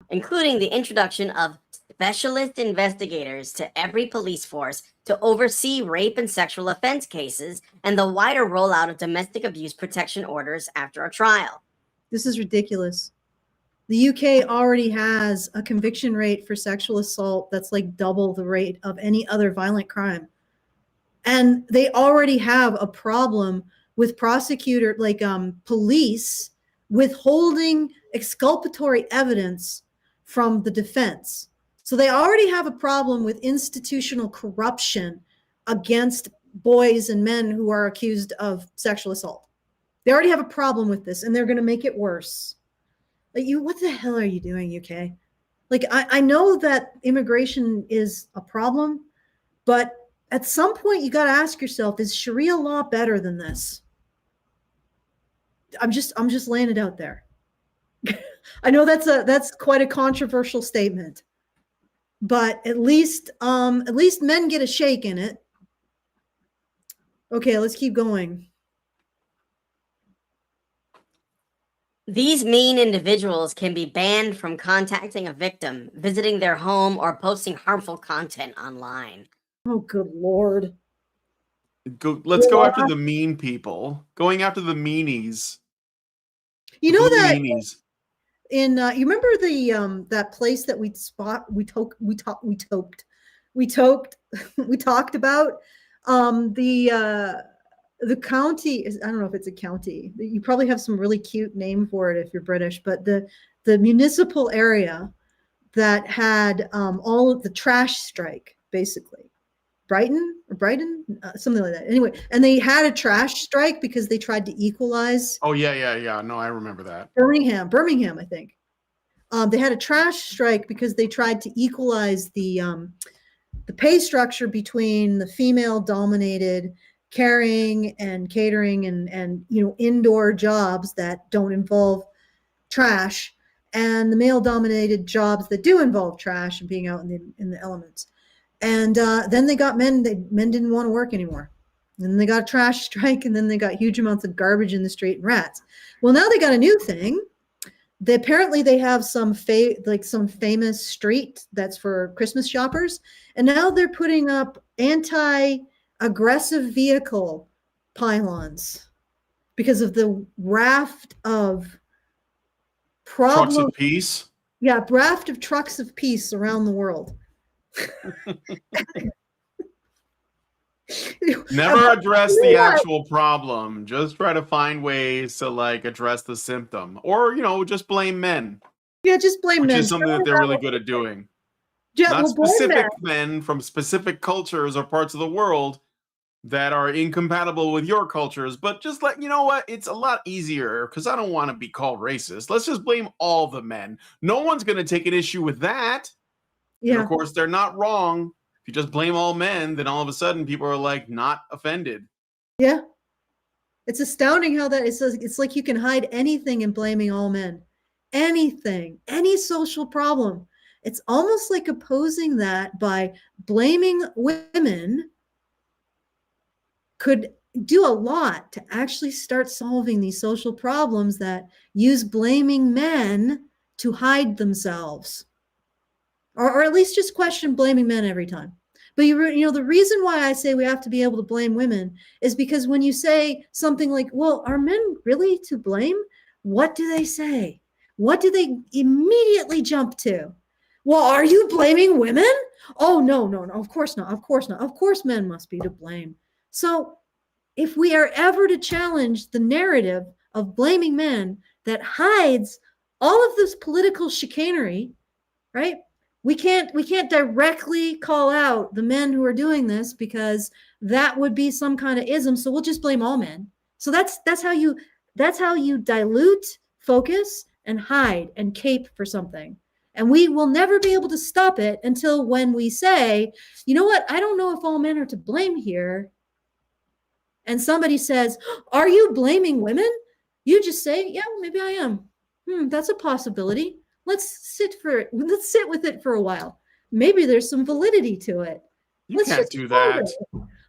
including the introduction of specialist investigators to every police force to oversee rape and sexual offense cases, and the wider rollout of domestic abuse protection orders after a trial. This is ridiculous. The UK already has a conviction rate for sexual assault that's like double the rate of any other violent crime. And they already have a problem with police withholding exculpatory evidence from the defense. So they already have a problem with institutional corruption against boys and men who are accused of sexual assault. They already have a problem with this, and they're going to make it worse. Like, what the hell are you doing, UK? Like, I know that immigration is a problem, but at some point you got to ask yourself, is Sharia law better than this? I'm just laying it out there. I know that's quite a controversial statement, but at least men get a shake in it. Okay, let's keep going. These mean individuals can be banned from contacting a victim, visiting their home, or posting harmful content online. Oh, good Lord. Let's go after the mean people. Going after the meanies. You know that meanies. In you remember the that place that we talked about the county is, I don't know if it's a county. You probably have some really cute name for it if you're British, but the municipal area that had all of the trash strike, basically. Brighton, something like that. Anyway, and they had a trash strike because they tried to equalize. Oh yeah. No, I remember that. Birmingham, I think. They had a trash strike because they tried to equalize the pay structure between the female-dominated carrying and catering and indoor jobs that don't involve trash, and the male-dominated jobs that do involve trash and being out in the elements. And then they got men. Men didn't want to work anymore. And then they got a trash strike, and then they got huge amounts of garbage in the street and rats. Well, now they got a new thing. Apparently they have some famous street that's for Christmas shoppers, and now they're putting up anti-aggressive vehicle pylons because of the raft of Trucks of peace. Yeah, raft of trucks of peace around the world. Never address the actual problem. Just try to find ways to address the symptom, or just blame men. Yeah, just blame men. Which is something that they're really good at doing. Not specific men from specific cultures or parts of the world that are incompatible with your cultures, but just you know what? It's a lot easier because I don't want to be called racist. Let's just blame all the men. No one's going to take an issue with that. Yeah. And of course, they're not wrong. If you just blame all men, then all of a sudden people are not offended. Yeah. It's astounding how that is. It's like you can hide anything in blaming all men. Anything, any social problem. It's almost like opposing that by blaming women could do a lot to actually start solving these social problems that use blaming men to hide themselves. Or at least just question blaming men every time. But the reason why I say we have to be able to blame women is because when you say something like, well, are men really to blame? What do they say? What do they immediately jump to? Well, are you blaming women? Oh, no, of course not. Of course not. Of course men must be to blame. So if we are ever to challenge the narrative of blaming men that hides all of this political chicanery, right? We can't directly call out the men who are doing this because that would be some kind of ism. So we'll just blame all men. So that's how you dilute, focus, and hide and cape for something. And we will never be able to stop it until when we say, you know what? I don't know if all men are to blame here. And somebody says, are you blaming women? You just say, yeah, maybe I am. That's a possibility. Let's sit with it for a while. Maybe there's some validity to it. You can't do that.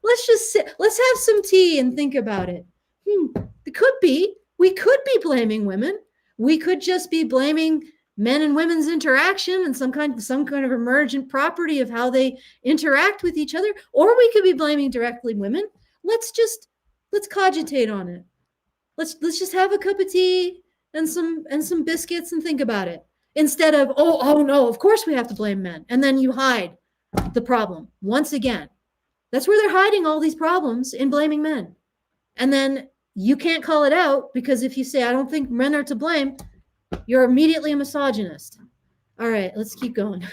Let's just sit. Let's have some tea and think about it. It could be. We could be blaming women. We could just be blaming men and women's interaction and some kind of emergent property of how they interact with each other. Or we could be blaming directly women. Let's cogitate on it. Let's just have a cup of tea and some biscuits and think about it. Instead of, oh no, of course we have to blame men. And then you hide the problem once again. That's where they're hiding all these problems, in blaming men. And then you can't call it out because if you say, I don't think men are to blame, you're immediately a misogynist. All right, let's keep going.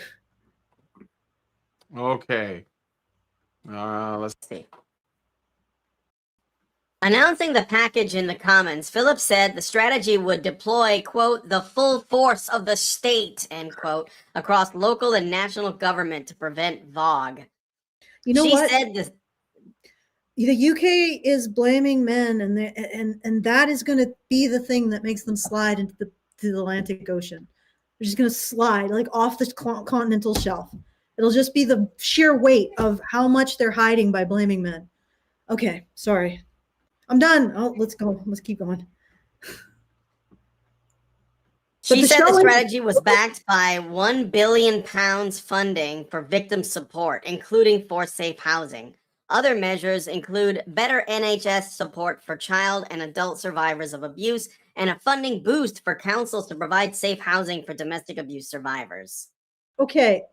Okay. Let's see. Announcing the package in the Commons, Phillips said the strategy would deploy, quote, the full force of the state, end quote, across local and national government to prevent VOG. You know what? She said the UK is blaming men, and that is going to be the thing that makes them slide into the Atlantic Ocean. They're just going to slide off the continental shelf. It'll just be the sheer weight of how much they're hiding by blaming men. Okay, sorry. I'm done. Oh, let's go. Let's keep going. She said the strategy was backed by £1 billion funding for victim support, including for safe housing. Other measures include better NHS support for child and adult survivors of abuse and a funding boost for councils to provide safe housing for domestic abuse survivors. Okay.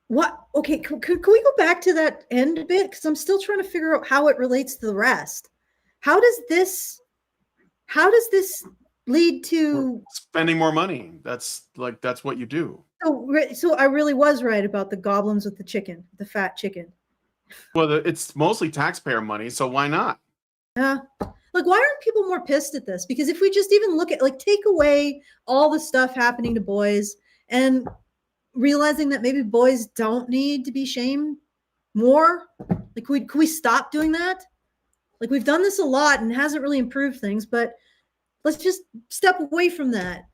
What? Okay, could we go back to that end a bit? Because I'm still trying to figure out how it relates to the rest. How does this lead to spending more money? That's what you do. So I really was right about the goblins with the chicken, the fat chicken. Well, it's mostly taxpayer money, so why not? Yeah. Like, why aren't people more pissed at this? Because if we just even look at, like, take away all the stuff happening to boys and realizing that maybe boys don't need to be shamed more, like, could we stop doing that? Like, we've done this a lot and it hasn't really improved things, but let's just step away from that.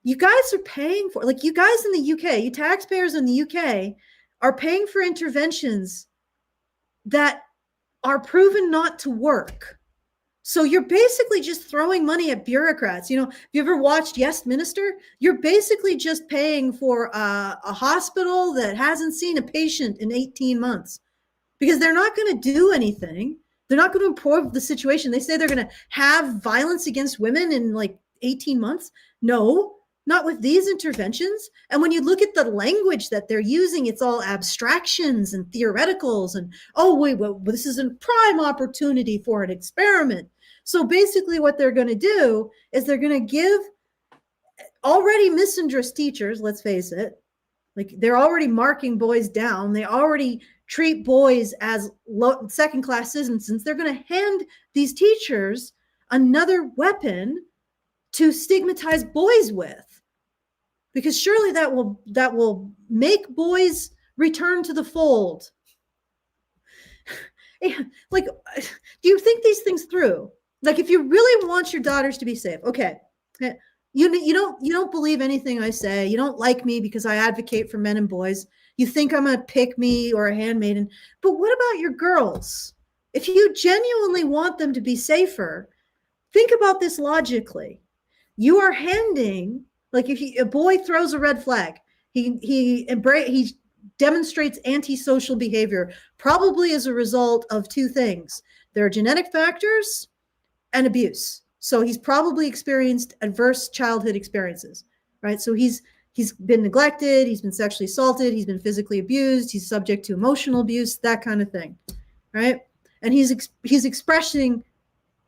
You guys are paying for, like, you guys in the UK, you taxpayers in the UK are paying for interventions that are proven not to work. So you're basically just throwing money at bureaucrats. You know, if you ever watched Yes Minister, you're basically just paying for a hospital that hasn't seen a patient in 18 months because they're not going to do anything. They're not going to improve the situation. They say they're going to have violence against women in like 18 months. No, not with these interventions. And when you look at the language that they're using, it's all abstractions and theoreticals and, oh, wait, well, this is a prime opportunity for an experiment. So basically what they're going to do is they're going to give already misandrous teachers, let's face it, like they're already marking boys down. They already treat boys as second-class citizens. They're going to hand these teachers another weapon to stigmatize boys with, because surely that will make boys return to the fold. Like, do you think these things through? Like, if you really want your daughters to be safe, okay, you don't believe anything I say. You don't like me because I advocate for men and boys. You think I'm a pick me or a handmaiden. But what about your girls? If you genuinely want them to be safer, think about this logically. You are handing, like, if a boy throws a red flag, he demonstrates antisocial behavior, probably as a result of two things. There are genetic factors and abuse. So he's probably experienced adverse childhood experiences, right? So he's been neglected, he's been sexually assaulted, he's been physically abused, he's subject to emotional abuse, that kind of thing, right? And he's expressing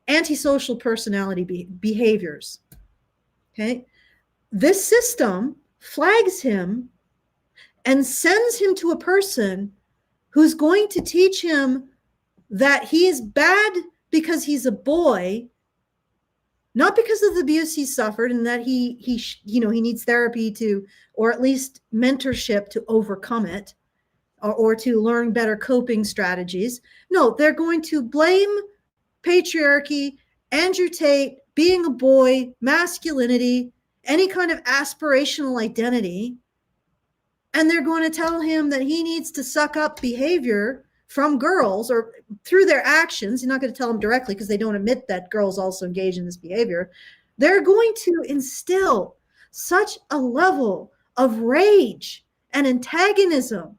antisocial personality behaviors, okay? This system flags him and sends him to a person who's going to teach him that he is bad because he's a boy, not because of the abuse he suffered, and that he needs therapy to, or at least mentorship to overcome it, or to learn better coping strategies. No, they're going to blame patriarchy, Andrew Tate, being a boy, masculinity, any kind of aspirational identity. And they're going to tell him that he needs to suck up behavior from girls, or through their actions. You're not going to tell them directly because they don't admit that girls also engage in this behavior. They're going to instill such a level of rage and antagonism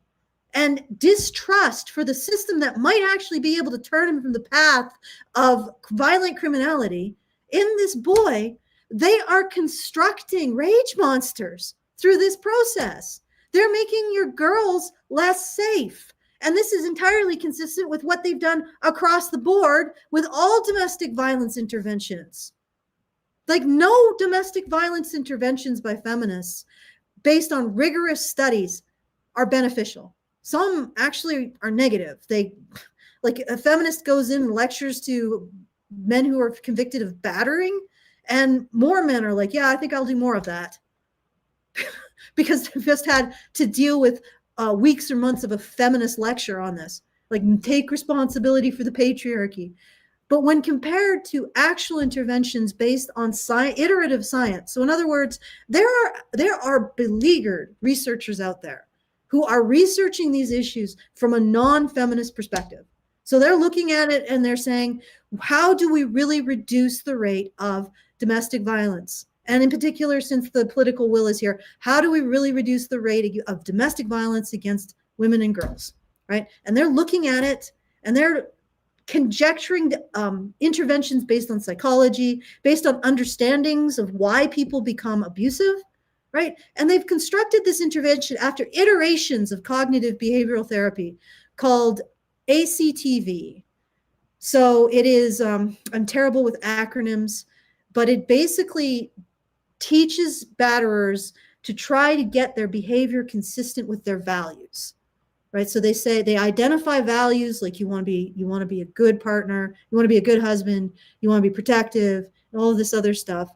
and distrust for the system that might actually be able to turn him from the path of violent criminality in this boy. They are constructing rage monsters through this process. They're making your girls less safe. And this is entirely consistent with what they've done across the board with all domestic violence interventions. Like, no domestic violence interventions by feminists based on rigorous studies are beneficial. Some actually are negative. Like, a feminist goes in and lectures to men who are convicted of battering, and more men are like, yeah, I think I'll do more of that. Because they've just had to deal with weeks or months of a feminist lecture on this. Like, take responsibility for the patriarchy. But when compared to actual interventions based on iterative science, so in other words, there are beleaguered researchers out there who are researching these issues from a non-feminist perspective. So they're looking at it and they're saying, how do we really reduce the rate of domestic violence? And in particular, since the political will is here, how do we really reduce the rate of domestic violence against women and girls, right? And they're looking at it and they're conjecturing interventions based on psychology, based on understandings of why people become abusive, right? And they've constructed this intervention after iterations of cognitive behavioral therapy called ACTV. So it is, I'm terrible with acronyms, but it basically teaches batterers to try to get their behavior consistent with their values. right? So they identify values like you want to be a good partner, you want to be a good husband, you want to be protective, and all of this other stuff.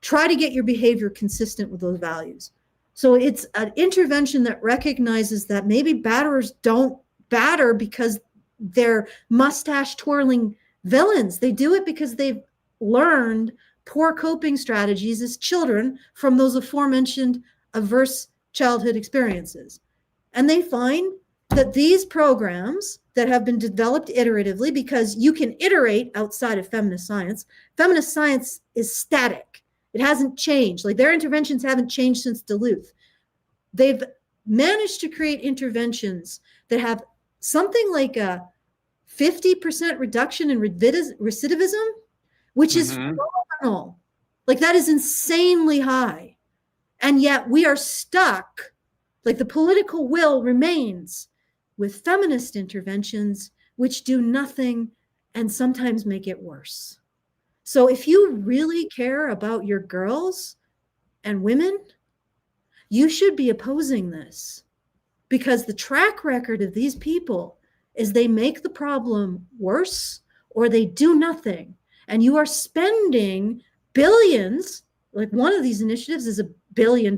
Try to get your behavior consistent with those values. So it's an intervention that recognizes that maybe batterers don't batter because they're mustache twirling villains. They do it because they've learned poor coping strategies as children from those aforementioned adverse childhood experiences. And they find that these programs that have been developed iteratively, because you can iterate outside of feminist science is static. It hasn't changed. Like their interventions haven't changed since Duluth. They've managed to create interventions that have something like a 50% reduction in recidivism, which is phenomenal. Like that is insanely high. And yet we are stuck, like the political will remains with feminist interventions, which do nothing and sometimes make it worse. So if you really care about your girls and women, you should be opposing this, because the track record of these people is they make the problem worse or they do nothing. And you are spending billions, like one of these initiatives is $1 billion,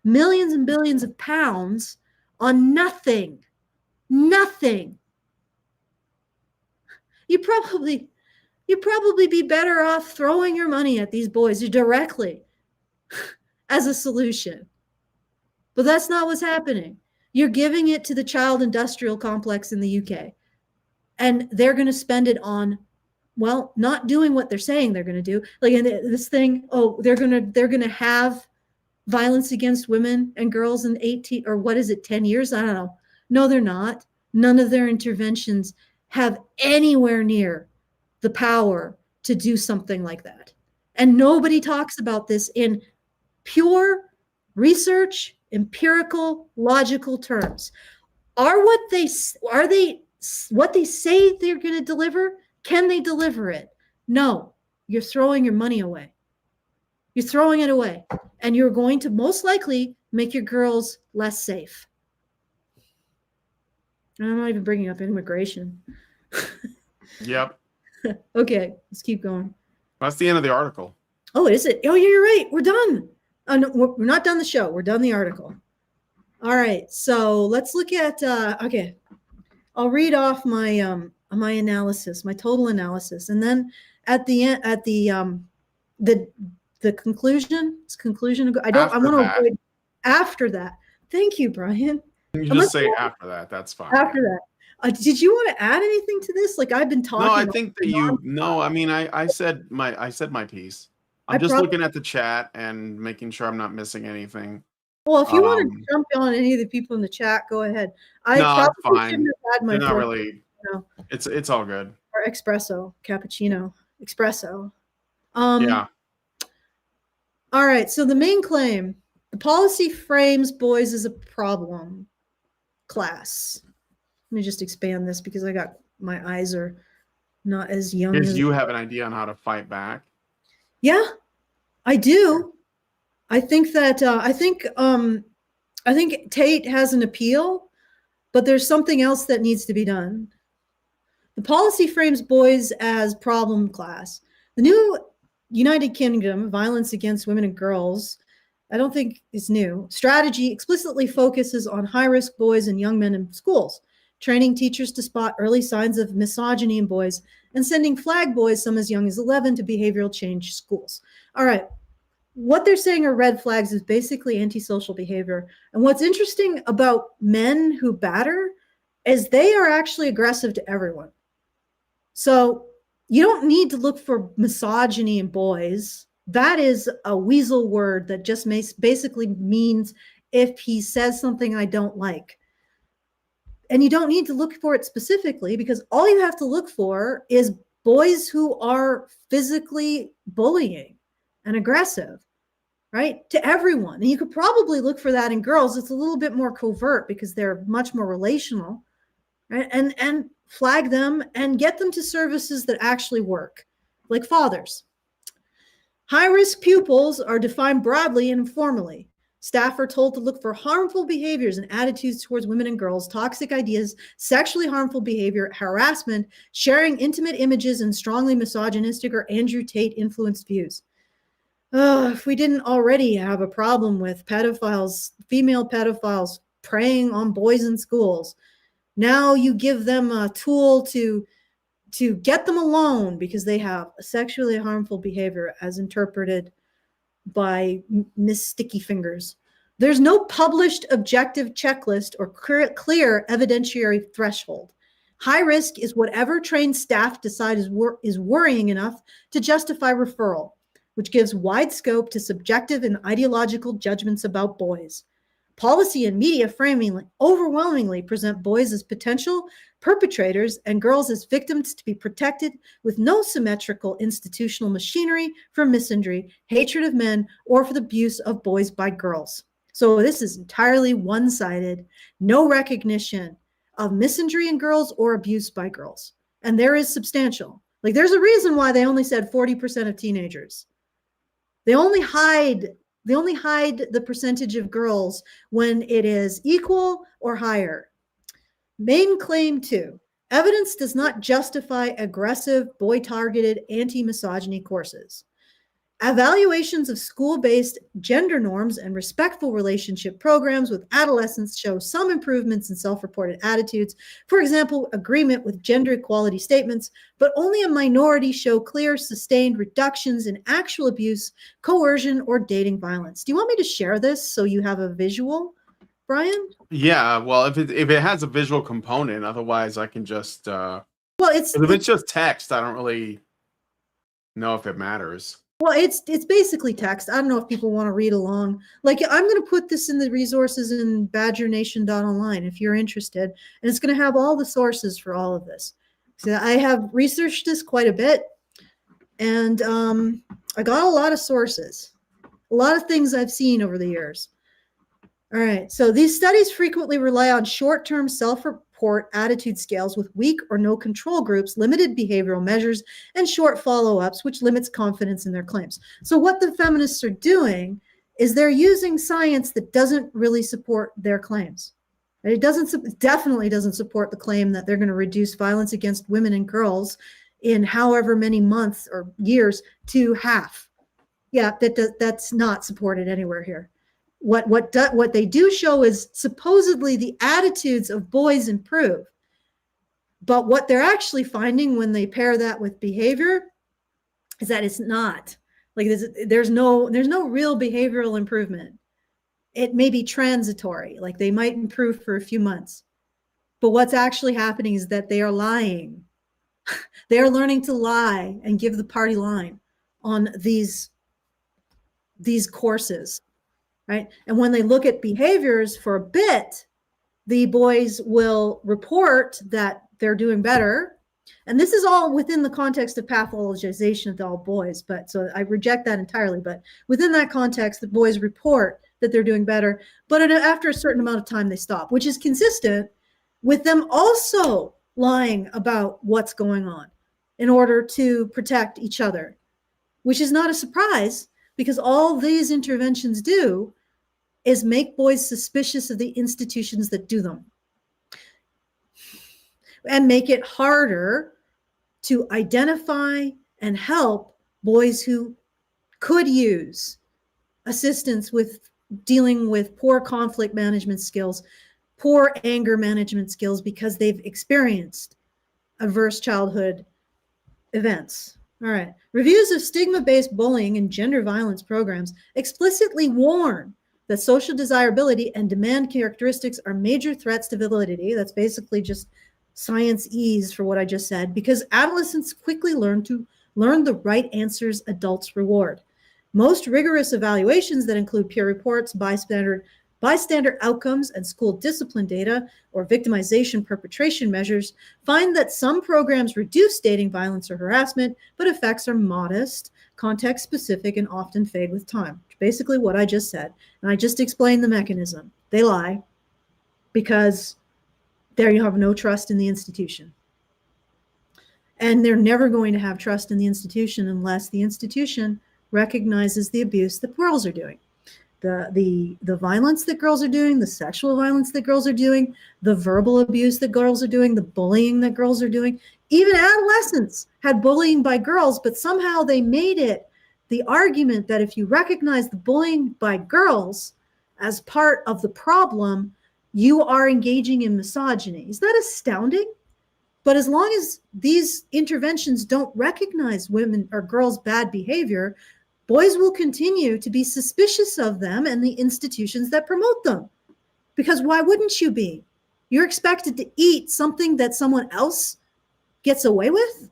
millions and billions of pounds on nothing. Nothing. You'd probably be better off throwing your money at these boys directly as a solution. But that's not what's happening. You're giving it to the child industrial complex in the UK. And they're going to spend it on, well, not doing what they're saying they're going to do. Like in this thing, they're going to have violence against women and girls in 18 or 10 years? I don't know. No, they're not. None of their interventions have anywhere near the power to do something like that. And nobody talks about this in pure research, empirical, logical terms. What they say they're going to deliver, can they deliver it? No, you're throwing your money away. You're throwing it away, and you're going to most likely make your girls less safe. I'm not even bringing up immigration. Yep. Okay, let's keep going. That's the end of the article. Oh, is it? Oh, you're right. We're done. Oh, no, we're not done the show. We're done the article. All right. So let's look at, okay. I'll read off my my analysis, my total analysis. And then at the end, at the conclusion, I want to avoid after that. Thank you, Brian. You just say after that. That's fine. After that. Did you want to add anything to this? Like I've been talking. No, I think that I mean, I said my piece. I'm just looking at the chat and making sure I'm not missing anything. Well, if you want to jump on any of the people in the chat, go ahead. No, it's fine. They're not really. No. It's all good. Or espresso, cappuccino, espresso. Yeah. All right. So the main claim: the policy frames boys as a problem class. Let me just expand this because my eyes are not as young. Because you have an idea on how to fight back. Yeah, I do. I think that I think Tate has an appeal, but there's something else that needs to be done. The policy frames boys as problem class. The new United Kingdom violence against women and girls, I don't think is new. Strategy explicitly focuses on high-risk boys and young men in schools, training teachers to spot early signs of misogyny in boys, and sending flag boys, some as young as 11, to behavioral change schools. All right. What they're saying are red flags is basically antisocial behavior. And what's interesting about men who batter is they are actually aggressive to everyone. So you don't need to look for misogyny in boys. That is a weasel word that just basically means if he says something I don't like. And you don't need to look for it specifically, because all you have to look for is boys who are physically bullying and aggressive, right? To everyone. And you could probably look for that in girls. It's a little bit more covert because they're much more relational, right? And flag them and get them to services that actually work, like fathers. High-risk pupils are defined broadly and informally. Staff are told to look for harmful behaviors and attitudes towards women and girls, toxic ideas, sexually harmful behavior, harassment, sharing intimate images, and strongly misogynistic or Andrew Tate influenced views. If we didn't already have a problem with pedophiles, female pedophiles preying on boys in schools, now you give them a tool to get them alone because they have a sexually harmful behavior as interpreted by Miss Sticky Fingers. There's no published objective checklist or clear evidentiary threshold. High risk is whatever trained staff decide is worrying enough to justify referral, which gives wide scope to subjective and ideological judgments about boys. Policy and media framing overwhelmingly present boys as potential perpetrators and girls as victims to be protected, with no symmetrical institutional machinery for misinjury, hatred of men, or for the abuse of boys by girls. So this is entirely one-sided, no recognition of misinjury in girls or abuse by girls. And there is substantial. Like, there's a reason why they only said 40% of teenagers. They only hide the percentage of girls when it is equal or higher. Main claim 2, evidence does not justify aggressive, boy-targeted anti-misogyny courses. Evaluations of school-based gender norms and respectful relationship programs with adolescents show some improvements in self-reported attitudes, for example, agreement with gender equality statements, but only a minority show clear, sustained reductions in actual abuse, coercion, or dating violence. Do you want me to share this so you have a visual, Brian? Yeah, well, if it has a visual component, otherwise I can just Well, if it's just text, I don't really know if it matters. Well, it's basically text. I don't know if people want to read along. Like, I'm going to put this in the resources in badgernation.online if you're interested. And it's going to have all the sources for all of this. So I have researched this quite a bit. And I got a lot of sources, a lot of things I've seen over the years. All right. So these studies frequently rely on short-term self-report attitude scales with weak or no control groups, limited behavioral measures, and short follow-ups, which limits confidence in their claims. So what the feminists are doing is they're using science that doesn't really support their claims. It definitely doesn't support the claim that they're going to reduce violence against women and girls in however many months or years to half. Yeah, that's not supported anywhere here. What they do show is supposedly the attitudes of boys improve, but what they're actually finding when they pair that with behavior is that it's not. Like, there's no real behavioral improvement. It may be transitory, like they might improve for a few months, but what's actually happening is that they are lying. They are learning to lie and give the party line on these courses. Right? And when they look at behaviors for a bit, the boys will report that they're doing better. And this is all within the context of pathologization of all boys. But so I reject that entirely. But within that context, the boys report that they're doing better. But after a certain amount of time, they stop, which is consistent with them also lying about what's going on in order to protect each other, which is not a surprise because all these interventions do is make boys suspicious of the institutions that do them and make it harder to identify and help boys who could use assistance with dealing with poor conflict management skills, poor anger management skills, because they've experienced adverse childhood events. All right. Reviews of stigma-based bullying and gender violence programs explicitly warn that social desirability and demand characteristics are major threats to validity. That's basically just science ease for what I just said, because adolescents quickly learn the right answers adults reward. Most rigorous evaluations that include peer reports, bystander outcomes, and school discipline data or victimization perpetration measures find that some programs reduce dating violence or harassment, but effects are modest, context specific, and often fade with time. Basically what I just said. And I just explained the mechanism. They lie because there you have no trust in the institution. And they're never going to have trust in the institution unless the institution recognizes the abuse that girls are doing. the violence that girls are doing, the sexual violence that girls are doing, the verbal abuse that girls are doing, the bullying that girls are doing. Even adolescents had bullying by girls, but somehow they made it the argument that if you recognize the bullying by girls as part of the problem, you are engaging in misogyny. Is that astounding? But as long as these interventions don't recognize women or girls' bad behavior, boys will continue to be suspicious of them and the institutions that promote them. Because why wouldn't you be? You're expected to eat something that someone else gets away with?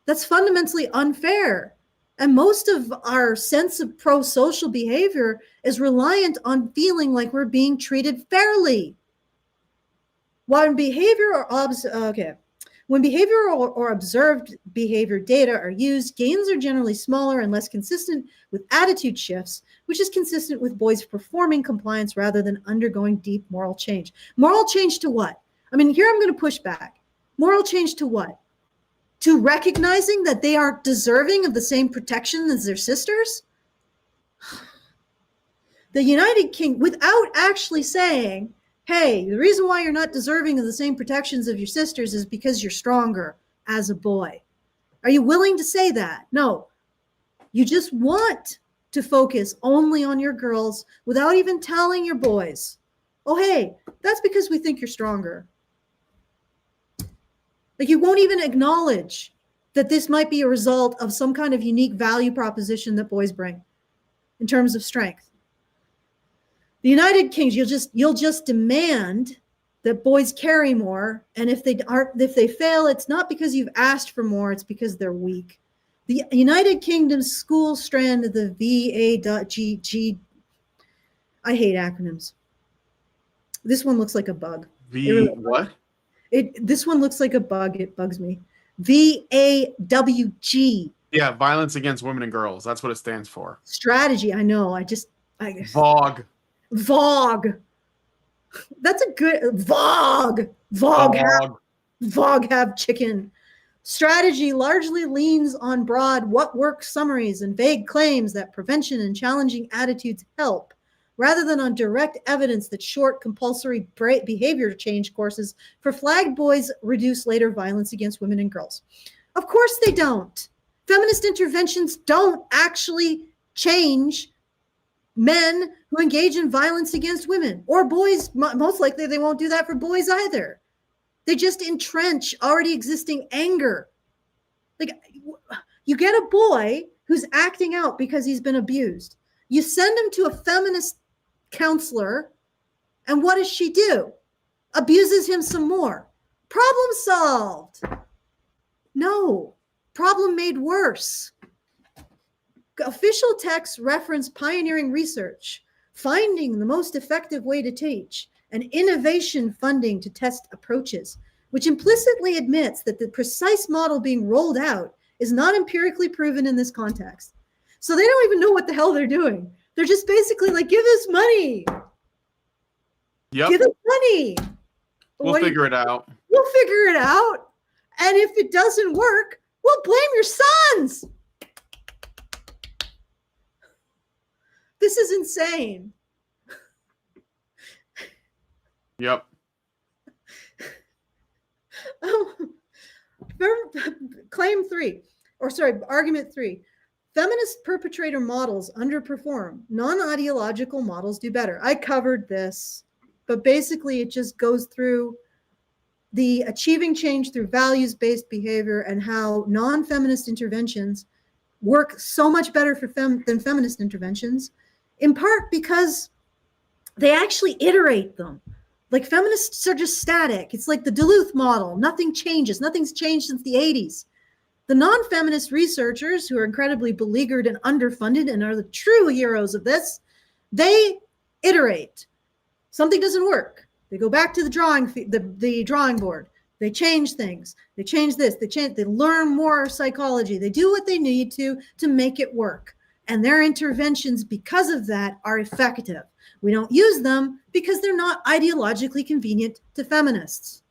That's fundamentally unfair. And most of our sense of pro-social behavior is reliant on feeling like we're being treated fairly. When behavior or observed behavior data are used, gains are generally smaller and less consistent with attitude shifts, which is consistent with boys performing compliance rather than undergoing deep moral change. Moral change to what? I mean, here I'm going to push back. Moral change to what? To recognizing that they are deserving of the same protection as their sisters? The United Kingdom, without actually saying, hey, the reason why you're not deserving of the same protections of your sisters is because you're stronger as a boy. Are you willing to say that? No. You just want to focus only on your girls without even telling your boys, oh, hey, that's because we think you're stronger. Like, you won't even acknowledge that this might be a result of some kind of unique value proposition that boys bring in terms of strength. The United Kingdom, you'll just demand that boys carry more, and if they fail, it's not because you've asked for more, it's because they're weak. The United Kingdom's school strand of the VA.GG, I hate acronyms. This one looks like a bug. What? This one looks like a bug. It bugs me. VAWG. Yeah, violence against women and girls. That's what it stands for. Strategy. I know. VOG. VOG. That's a good VOG. VOG have chicken. Strategy largely leans on broad what works summaries and vague claims that prevention and challenging attitudes help, rather than on direct evidence that short compulsory behavior change courses for flagged boys reduce later violence against women and girls. Of course they don't. Feminist interventions don't actually change men who engage in violence against women or boys. Most likely they won't do that for boys either. They just entrench already existing anger. Like, you get a boy who's acting out because he's been abused. You send him to a feminist counselor, and what does she do? Abuses him some more. Problem solved. No, problem made worse. Official texts reference pioneering research, finding the most effective way to teach, and innovation funding to test approaches, which implicitly admits that the precise model being rolled out is not empirically proven in this context. So they don't even know what the hell they're doing. They're just basically like, give us money. Yep. Give us money. We'll figure it out. We'll figure it out. And if it doesn't work, we'll blame your sons. This is insane. Yep. Argument 3. Feminist perpetrator models underperform. Non-ideological models do better. I covered this, but basically it just goes through the achieving change through values-based behavior and how non-feminist interventions work so much better for than feminist interventions, in part because they actually iterate them. Like, feminists are just static. It's like the Duluth model. Nothing changes. Nothing's changed since the 80s. The non-feminist researchers, who are incredibly beleaguered and underfunded and are the true heroes of this, they iterate. Something doesn't work. They go back to the drawing board. They change things. They change this. They learn more psychology. They do what they need to make it work. And their interventions, because of that, are effective. We don't use them because they're not ideologically convenient to feminists.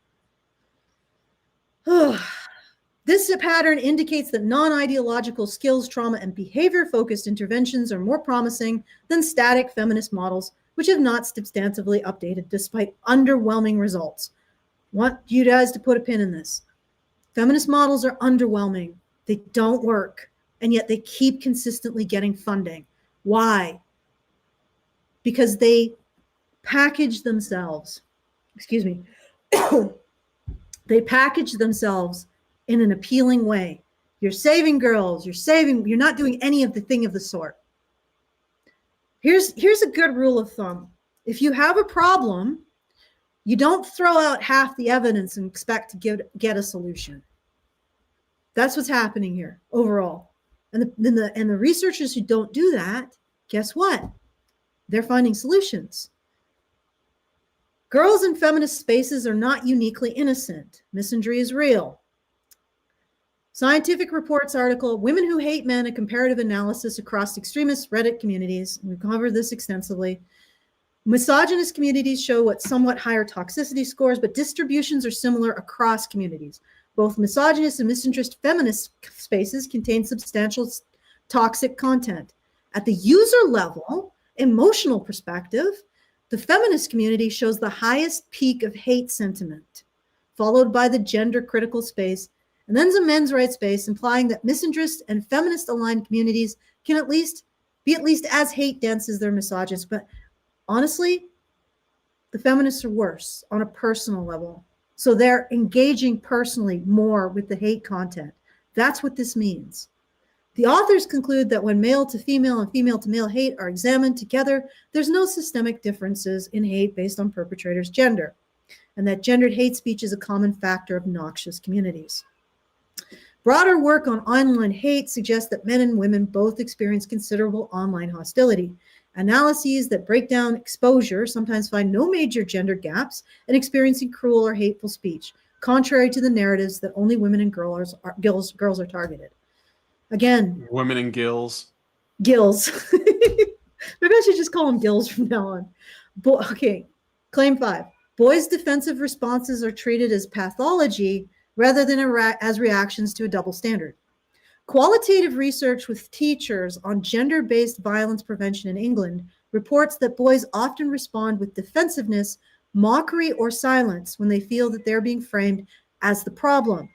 This This pattern indicates that non-ideological skills, trauma, and behavior-focused interventions are more promising than static feminist models, which have not substantively updated despite underwhelming results. Want you guys to put a pin in this. Feminist models are underwhelming. They don't work, and yet they keep consistently getting funding. Why? Because they package themselves. Excuse me. They package themselves in an appealing way. You're saving girls. You're not doing any of the thing of the sort. Here's a good rule of thumb. If you have a problem, you don't throw out half the evidence and expect to get a solution. That's what's happening here overall. And the researchers who don't do that, guess what? They're finding solutions. Girls in feminist spaces are not uniquely innocent. Misandry is real. Scientific Reports article, Women Who Hate Men, a comparative analysis across extremist Reddit communities. We've covered this extensively. Misogynist communities show what somewhat higher toxicity scores, but distributions are similar across communities. Both misogynist and misandrist feminist spaces contain substantial toxic content. At the user level, emotional perspective, the feminist community shows the highest peak of hate sentiment, followed by the gender critical space, and then the men's rights space, implying that misandrist and feminist aligned communities can be at least as hate dense as their misogynists. But honestly, the feminists are worse on a personal level. So they're engaging personally more with the hate content. That's what this means. The authors conclude that when male to female and female to male hate are examined together, there's no systemic differences in hate based on perpetrator's gender, and that gendered hate speech is a common factor of noxious communities. Broader work on online hate suggests that men and women both experience considerable online hostility. Analyses that break down exposure sometimes find no major gender gaps in experiencing cruel or hateful speech, contrary to the narratives that only women and girls are targeted. Again, Women and gills. Gills. Maybe I should just call them gills from now on. Okay, claim 5. Boys' defensive responses are treated as pathology rather than as reactions to a double standard. Qualitative research with teachers on gender-based violence prevention in England reports that boys often respond with defensiveness, mockery, or silence when they feel that they're being framed as the problem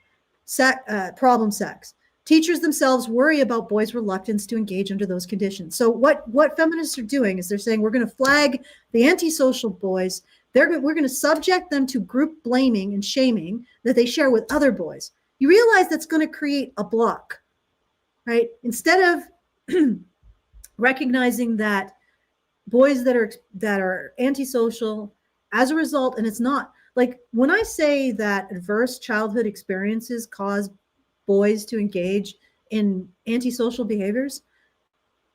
sex. Teachers themselves worry about boys' reluctance to engage under those conditions. So what feminists are doing is they're saying we're going to flag the antisocial boys. We're going to subject them to group blaming and shaming that they share with other boys. You realize that's going to create a block. Right? Instead of recognizing that boys that are antisocial as a result, and it's not like when I say that adverse childhood experiences cause boys to engage in antisocial behaviors,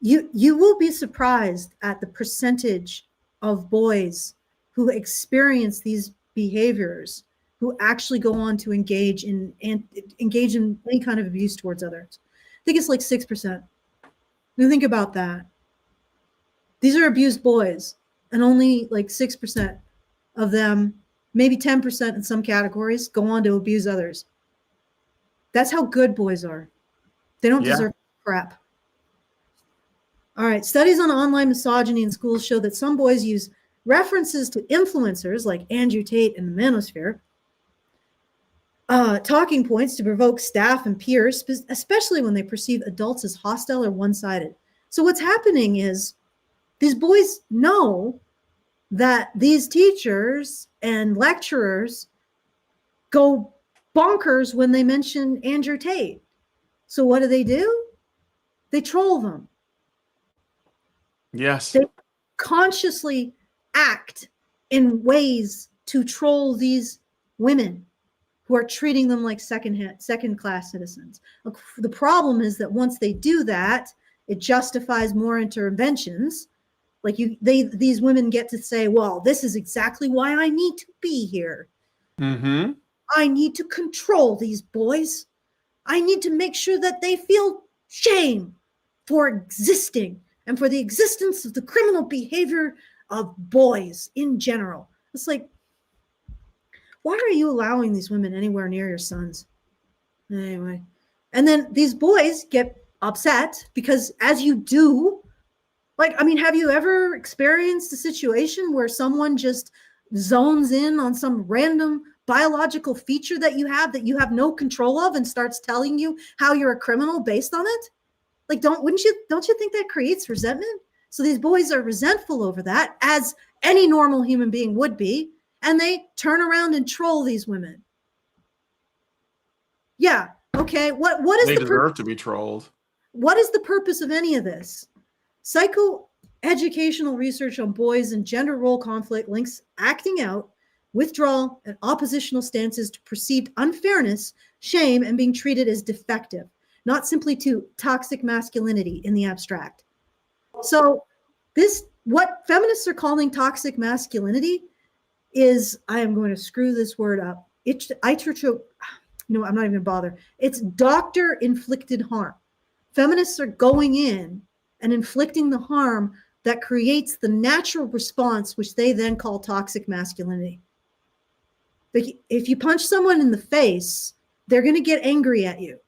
you will be surprised at the percentage of boys who experience these behaviors who actually go on to engage in any kind of abuse towards others. I think it's like 6%. You think about that. These are abused boys, and only like 6% of them, maybe 10% in some categories, go on to abuse others. That's how good boys are. They don't deserve crap. All right. Studies on online misogyny in schools show that some boys use references to influencers like Andrew Tate and the Manosphere, talking points to provoke staff and peers, especially when they perceive adults as hostile or one-sided. So what's happening is these boys know that these teachers and lecturers go bonkers when they mention Andrew Tate. So what do? They troll them. Yes. They consciously act in ways to troll these women who are treating them like second-class citizens. The problem is that once they do that, it justifies more interventions. Like these women get to say, well, this is exactly why I need to be here. Mm-hmm. I need to control these boys. I need to make sure that they feel shame for existing and for the existence of the criminal behavior of boys in general. It's like, why are you allowing these women anywhere near your sons? Anyway, and then these boys get upset because, as you do, like, I mean, have you ever experienced a situation where someone just zones in on some random biological feature that you have no control of and starts telling you how you're a criminal based on it? Like, don't you think that creates resentment? So these boys are resentful over that, as any normal human being would be, and they turn around and troll these women. Yeah. Okay. What is They the deserve to be trolled. what is the purpose of any of this? Psychoeducational research on boys and gender role conflict links acting out, withdrawal, and oppositional stances to perceived unfairness, shame, and being treated as defective, not simply to toxic masculinity in the abstract. So what feminists are calling toxic masculinity is, I am going to screw this word up. I'm not even going to bother. It's doctor inflicted harm. Feminists are going in and inflicting the harm that creates the natural response, which they then call toxic masculinity. If you punch someone in the face, they're going to get angry at you.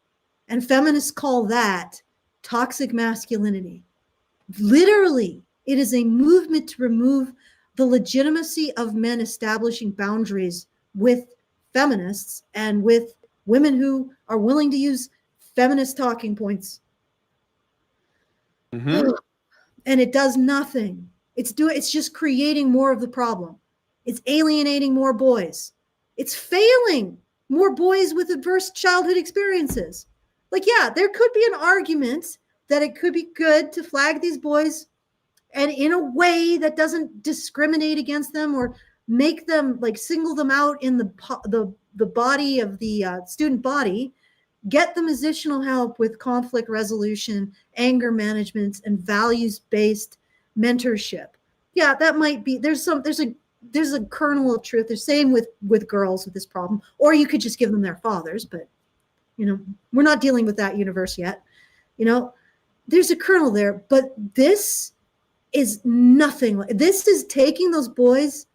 And feminists call that toxic masculinity. Literally, it is a movement to remove the legitimacy of men establishing boundaries with feminists and with women who are willing to use feminist talking points. Mm-hmm. And it does nothing. It's just creating more of the problem. It's alienating more boys. It's failing more boys with adverse childhood experiences. Like, yeah, there could be an argument that it could be good to flag these boys, and in a way that doesn't discriminate against them or make them, like, single them out in the body of the student body. Get them additional help with conflict resolution, anger management, and values-based mentorship. Yeah, that might be, there's a kernel of truth. The same with girls with this problem. Or you could just give them their fathers, but we're not dealing with that universe yet. There's a kernel there, but this is nothing. This is taking those boys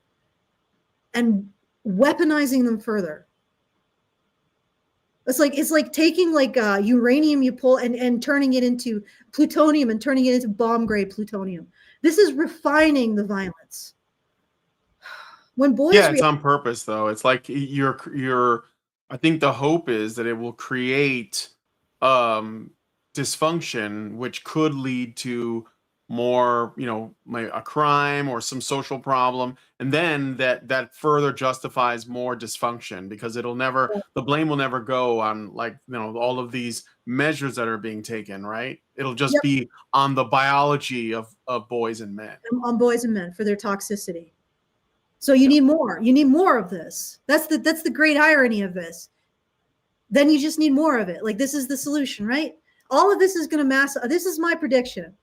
and weaponizing them further. It's like taking uranium you pull and turning it into plutonium and turning it into bomb grade plutonium. This is refining the violence. When boys it's on purpose though. It's like I think the hope is that it will create dysfunction, which could lead to more, a crime or some social problem, and then that further justifies more dysfunction, because the blame will never go on, all of these measures that are being taken, right? It'll just be on the biology of boys and men. On boys and men for their toxicity. So you need more of this. That's the great irony of this. Then you just need more of it. Like, this is the solution, right? All of this is going to this is my prediction.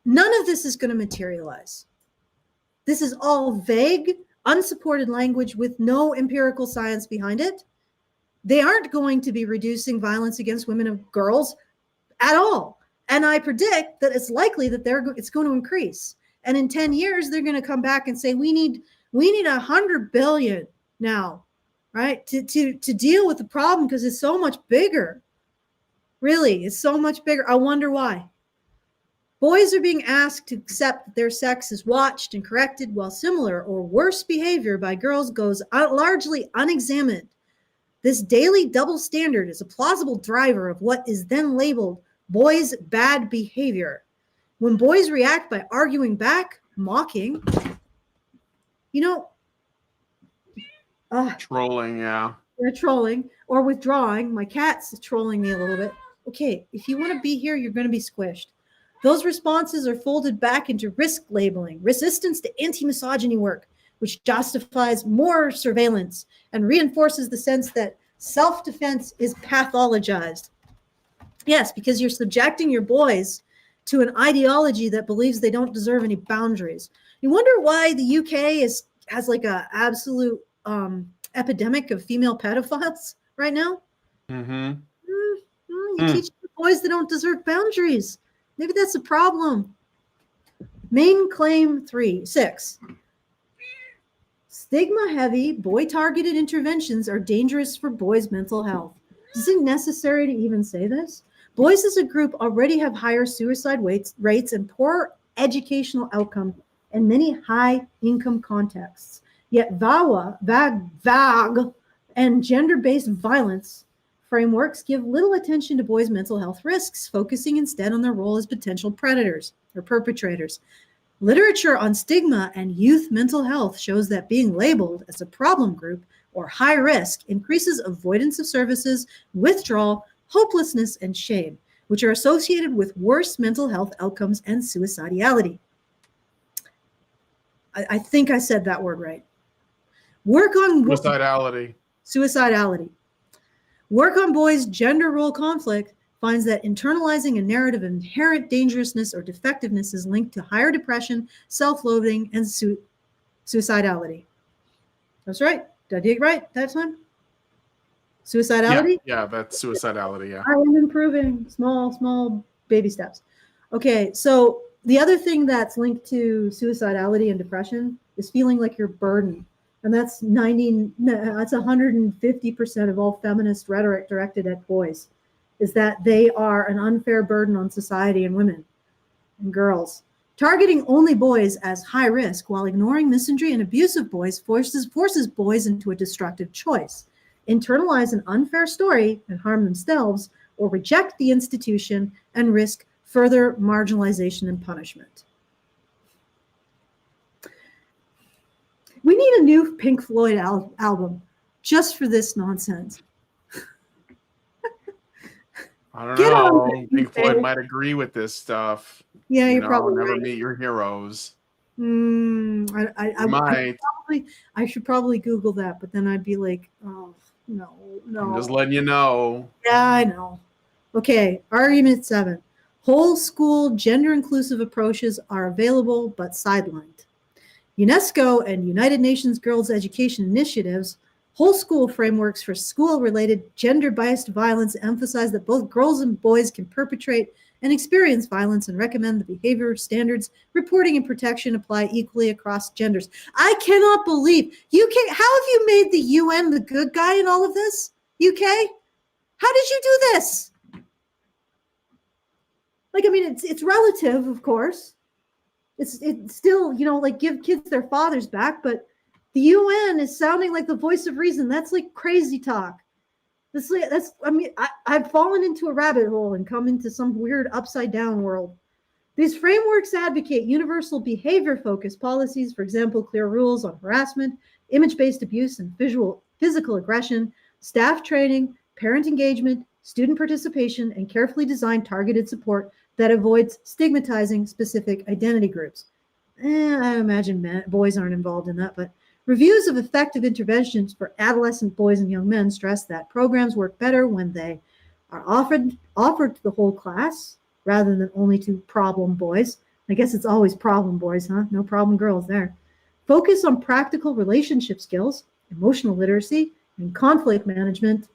None of this is going to materialize. This is all vague, unsupported language with no empirical science behind it. They aren't going to be reducing violence against women and girls at all. And I predict that it's likely that it's going to increase. And in 10 years, they're going to come back and say, we need 100 billion now, right? To deal with the problem, because it's so much bigger. Really, it's so much bigger. I wonder why. Boys are being asked to accept that their sex is watched and corrected, while similar or worse behavior by girls goes largely unexamined. This daily double standard is a plausible driver of what is then labeled boys' bad behavior. When boys react by arguing back, mocking, Trolling, yeah. They're trolling or withdrawing. My cat's trolling me a little bit. Okay, if you want to be here, you're going to be squished. Those responses are folded back into risk labeling, resistance to anti-misogyny work, which justifies more surveillance and reinforces the sense that self-defense is pathologized. Yes, because you're subjecting your boys to an ideology that believes they don't deserve any boundaries. You wonder why the UK has like a absolute epidemic of female pedophiles right now? Mm-hmm. You teach the boys they don't deserve boundaries. Maybe that's a problem. Main claim 6. Stigma-heavy, boy-targeted interventions are dangerous for boys' mental health. Is it necessary to even say this? Boys as a group already have higher suicide rates and poorer educational outcome in many high-income contexts. Yet vague and gender-based violence frameworks give little attention to boys' mental health risks, focusing instead on their role as potential predators or perpetrators. Literature on stigma and youth mental health shows that being labeled as a problem group or high risk increases avoidance of services, withdrawal, hopelessness, and shame, which are associated with worse mental health outcomes and suicidality. I think I said that word right. Work on suicidality. Work on boys' gender role conflict finds that internalizing a narrative of inherent dangerousness or defectiveness is linked to higher depression, self-loathing, and suicidality. That's right. Did I get it right that time? Suicidality? Yeah, that's suicidality, yeah. I am improving. Small baby steps. Okay, so the other thing that's linked to suicidality and depression is feeling like you're burdened. And that's 150% of all feminist rhetoric directed at boys, is that they are an unfair burden on society and women and girls. Targeting only boys as high risk while ignoring misandry and abusive boys forces boys into a destructive choice. Internalize an unfair story and harm themselves, or reject the institution and risk further marginalization and punishment. We need a new Pink Floyd album just for this nonsense. I don't know. Pink Floyd might agree with this stuff. Yeah, you're probably never right. meet your heroes. I should probably Google that, but then I'd be like, oh, no. I'm just letting you know. Yeah, I know. Okay, argument 7. Whole school gender-inclusive approaches are available but sidelined. UNESCO and United Nations Girls' Education Initiatives whole school frameworks for school-related gender-biased violence emphasize that both girls and boys can perpetrate and experience violence and recommend the behavior standards, reporting, and protection apply equally across genders. I cannot believe UK. How have you made the UN the good guy in all of this? UK? How did you do this? Like, I mean, it's relative, of course. It's still, give kids their fathers back, but the UN is sounding like the voice of reason. That's like crazy talk. I've fallen into a rabbit hole and come into some weird upside down world. These frameworks advocate universal behavior-focused policies, for example, clear rules on harassment, image-based abuse, and physical aggression, staff training, parent engagement, student participation, and carefully designed targeted support that avoids stigmatizing specific identity groups. I imagine boys aren't involved in that, but reviews of effective interventions for adolescent boys and young men stress that programs work better when they are offered to the whole class rather than only to problem boys. I guess it's always problem boys, huh? No problem girls there. Focus on practical relationship skills, emotional literacy, and conflict management.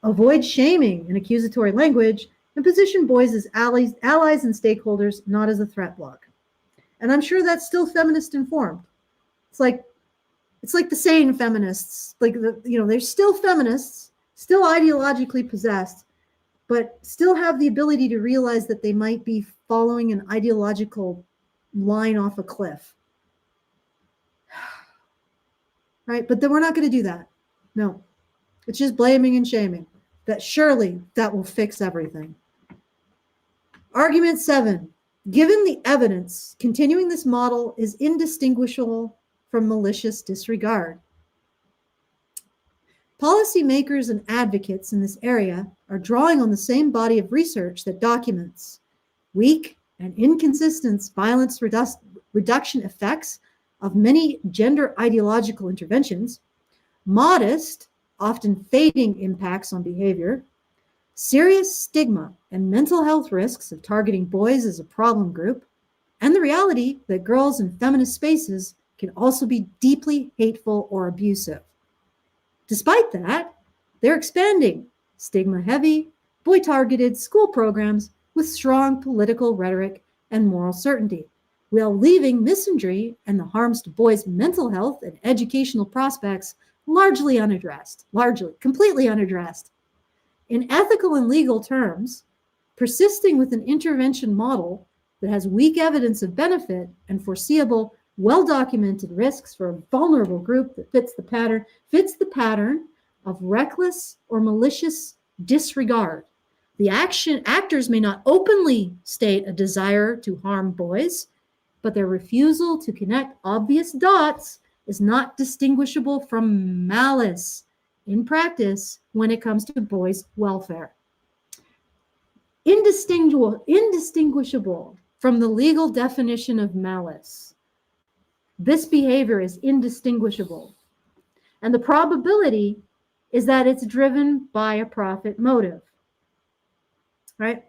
Avoid shaming and accusatory language, and position boys as allies and stakeholders, not as a threat block. And I'm sure that's still feminist informed. It's like the sane feminists, they're still feminists, still ideologically possessed, but still have the ability to realize that they might be following an ideological line off a cliff. Right? But then we're not going to do that. No. It's just blaming and shaming. That surely that will fix everything. Argument 7. Given the evidence, continuing this model is indistinguishable from malicious disregard. Policymakers and advocates in this area are drawing on the same body of research that documents weak and inconsistent violence reduction effects of many gender ideological interventions, modest, often fading impacts on behavior, serious stigma and mental health risks of targeting boys as a problem group, and the reality that girls in feminist spaces can also be deeply hateful or abusive. Despite that, they're expanding stigma-heavy, boy-targeted school programs with strong political rhetoric and moral certainty, while leaving misandry and the harms to boys' mental health and educational prospects completely unaddressed. In ethical and legal terms, persisting with an intervention model that has weak evidence of benefit and foreseeable, well-documented risks for a vulnerable group that fits the pattern of reckless or malicious disregard. The actors may not openly state a desire to harm boys, but their refusal to connect obvious dots is not distinguishable from malice in practice when it comes to boys' welfare. Indistinguishable from the legal definition of malice. This behavior is indistinguishable. And the probability is that it's driven by a profit motive. Right?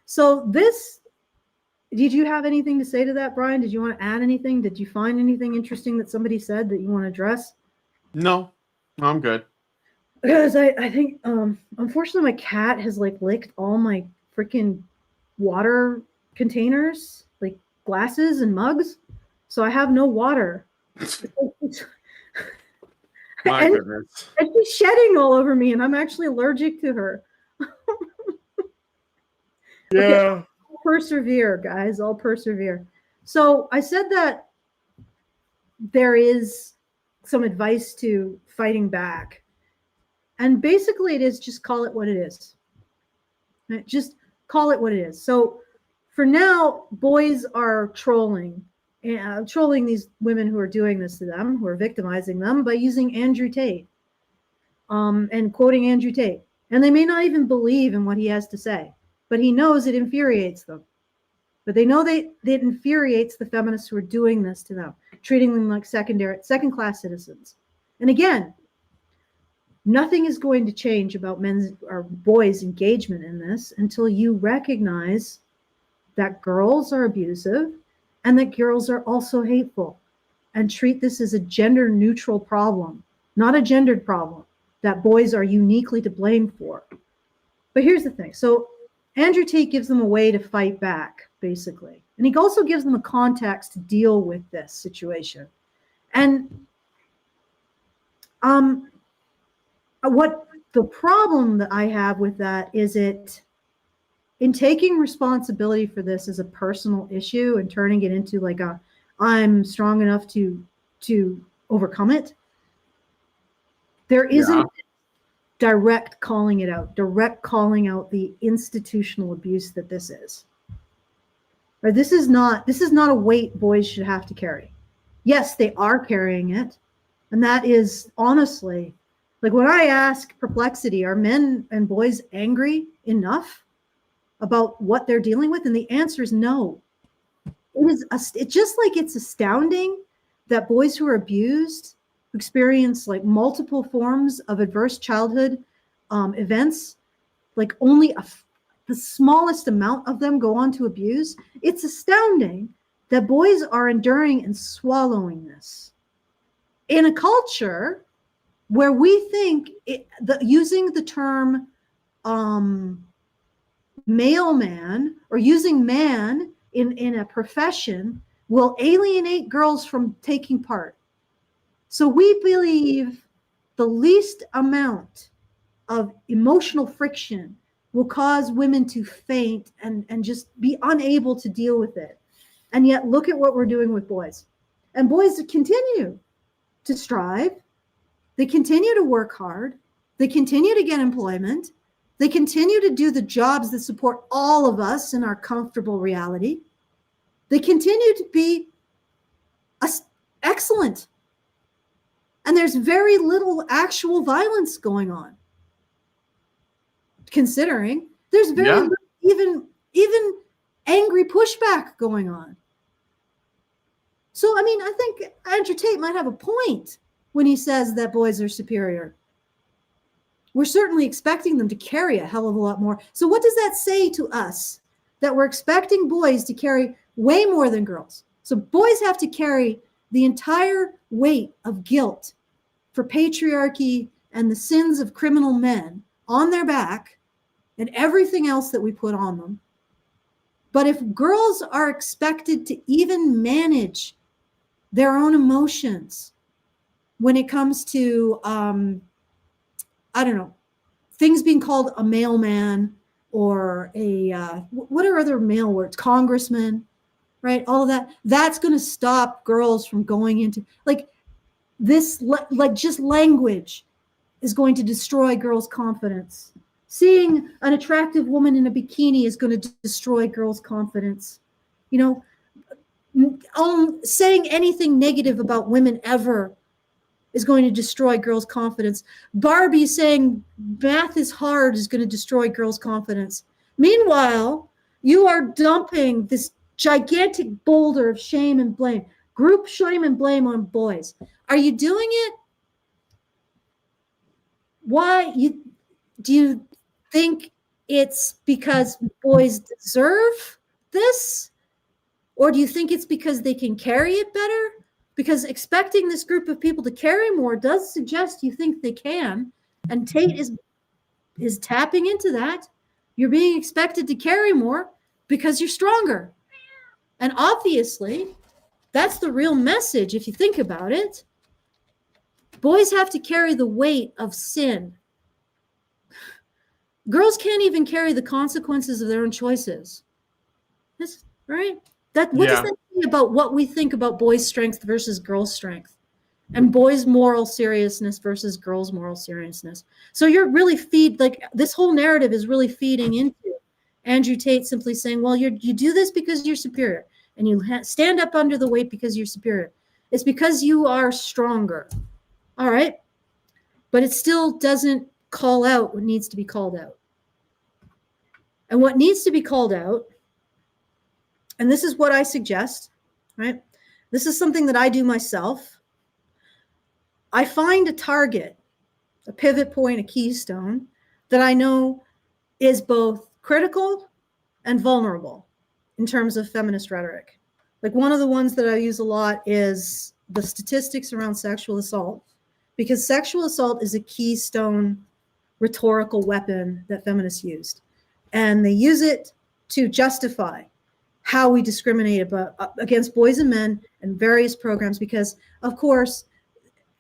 So did you have anything to say to that, Brian? Did you want to add anything? Did you find anything interesting that somebody said that you want to address? No, I'm good. Because I think, unfortunately, my cat has like licked all my freaking water containers, like glasses and mugs. So I have no water. My goodness. And she's shedding all over me, and I'm actually allergic to her. Yeah. Okay, I'll persevere, guys. I'll persevere. So I said that there is some advice to fighting back. And basically it is just call it what it is. Right? Just call it what it is. So for now, boys are trolling these women who are doing this to them, who are victimizing them by using Andrew Tate and quoting Andrew Tate. And they may not even believe in what he has to say, but he knows it infuriates them. But they know that it infuriates the feminists who are doing this to them, treating them like second-class citizens. And again, nothing is going to change about men's or boys' engagement in this until you recognize that girls are abusive and that girls are also hateful, and treat this as a gender-neutral problem, not a gendered problem that boys are uniquely to blame for. But here's the thing. So Andrew Tate gives them a way to fight back, basically. And he also gives them a context to deal with this situation. And what the problem that I have with that is in taking responsibility for this as a personal issue and turning it into like I'm strong enough to overcome it, there isn't direct calling out the institutional abuse that this is. Right? This is not a weight boys should have to carry. Yes, they are carrying it. And that is honestly, like when I ask Perplexity, are men and boys angry enough about what they're dealing with? And the answer is no. It's just like it's astounding that boys who are abused, who experience like multiple forms of adverse childhood events, like only the smallest amount of them go on to abuse. It's astounding that boys are enduring and swallowing this in a culture where we think using the term mailman or using man in a profession will alienate girls from taking part. So we believe the least amount of emotional friction will cause women to faint and just be unable to deal with it. And yet look at what we're doing with boys. And boys continue to strive. They continue to work hard. They continue to get employment. They continue to do the jobs that support all of us in our comfortable reality. They continue to be excellent. And there's very little actual violence going on. Considering there's very little even angry pushback going on. So, I mean, I think Andrew Tate might have a point when he says that boys are superior. We're certainly expecting them to carry a hell of a lot more. So what does that say to us? That we're expecting boys to carry way more than girls. So boys have to carry the entire weight of guilt for patriarchy and the sins of criminal men on their back and everything else that we put on them. But if girls are expected to even manage their own emotions when it comes to, things being called a mailman or a what are other male words, congressman, right? All of that, that's going to stop girls from going into like this, like just language is going to destroy girls' confidence. Seeing an attractive woman in a bikini is going to destroy girls' confidence. You know, saying anything negative about women ever is going to destroy girls' confidence. Barbie saying math is hard is going to destroy girls' confidence. Meanwhile, you are dumping this gigantic boulder of shame and blame, group shame and blame on boys. Are you doing it? Why? Do you think it's because boys deserve this? Or do you think it's because they can carry it better? Because expecting this group of people to carry more does suggest you think they can. And Tate is tapping into that. You're being expected to carry more because you're stronger. And obviously, that's the real message if you think about it. Boys have to carry the weight of sin. Girls can't even carry the consequences of their own choices. That's right. What does that mean about what we think about boys' strength versus girls' strength, and boys' moral seriousness versus girls' moral seriousness? So you're really this whole narrative is really feeding into Andrew Tate simply saying, well, you do this because you're superior, and you stand up under the weight because you're superior. It's because you are stronger. All right. But it still doesn't call out what needs to be called out. And what needs to be called out, and this is what I suggest, right? This is something that I do myself. I find a target, a pivot point, a keystone that I know is both critical and vulnerable in terms of feminist rhetoric. Like one of the ones that I use a lot is the statistics around sexual assault, because sexual assault is a keystone rhetorical weapon that feminists used. And they use it to justify how we discriminate against boys and men in various programs, because, of course,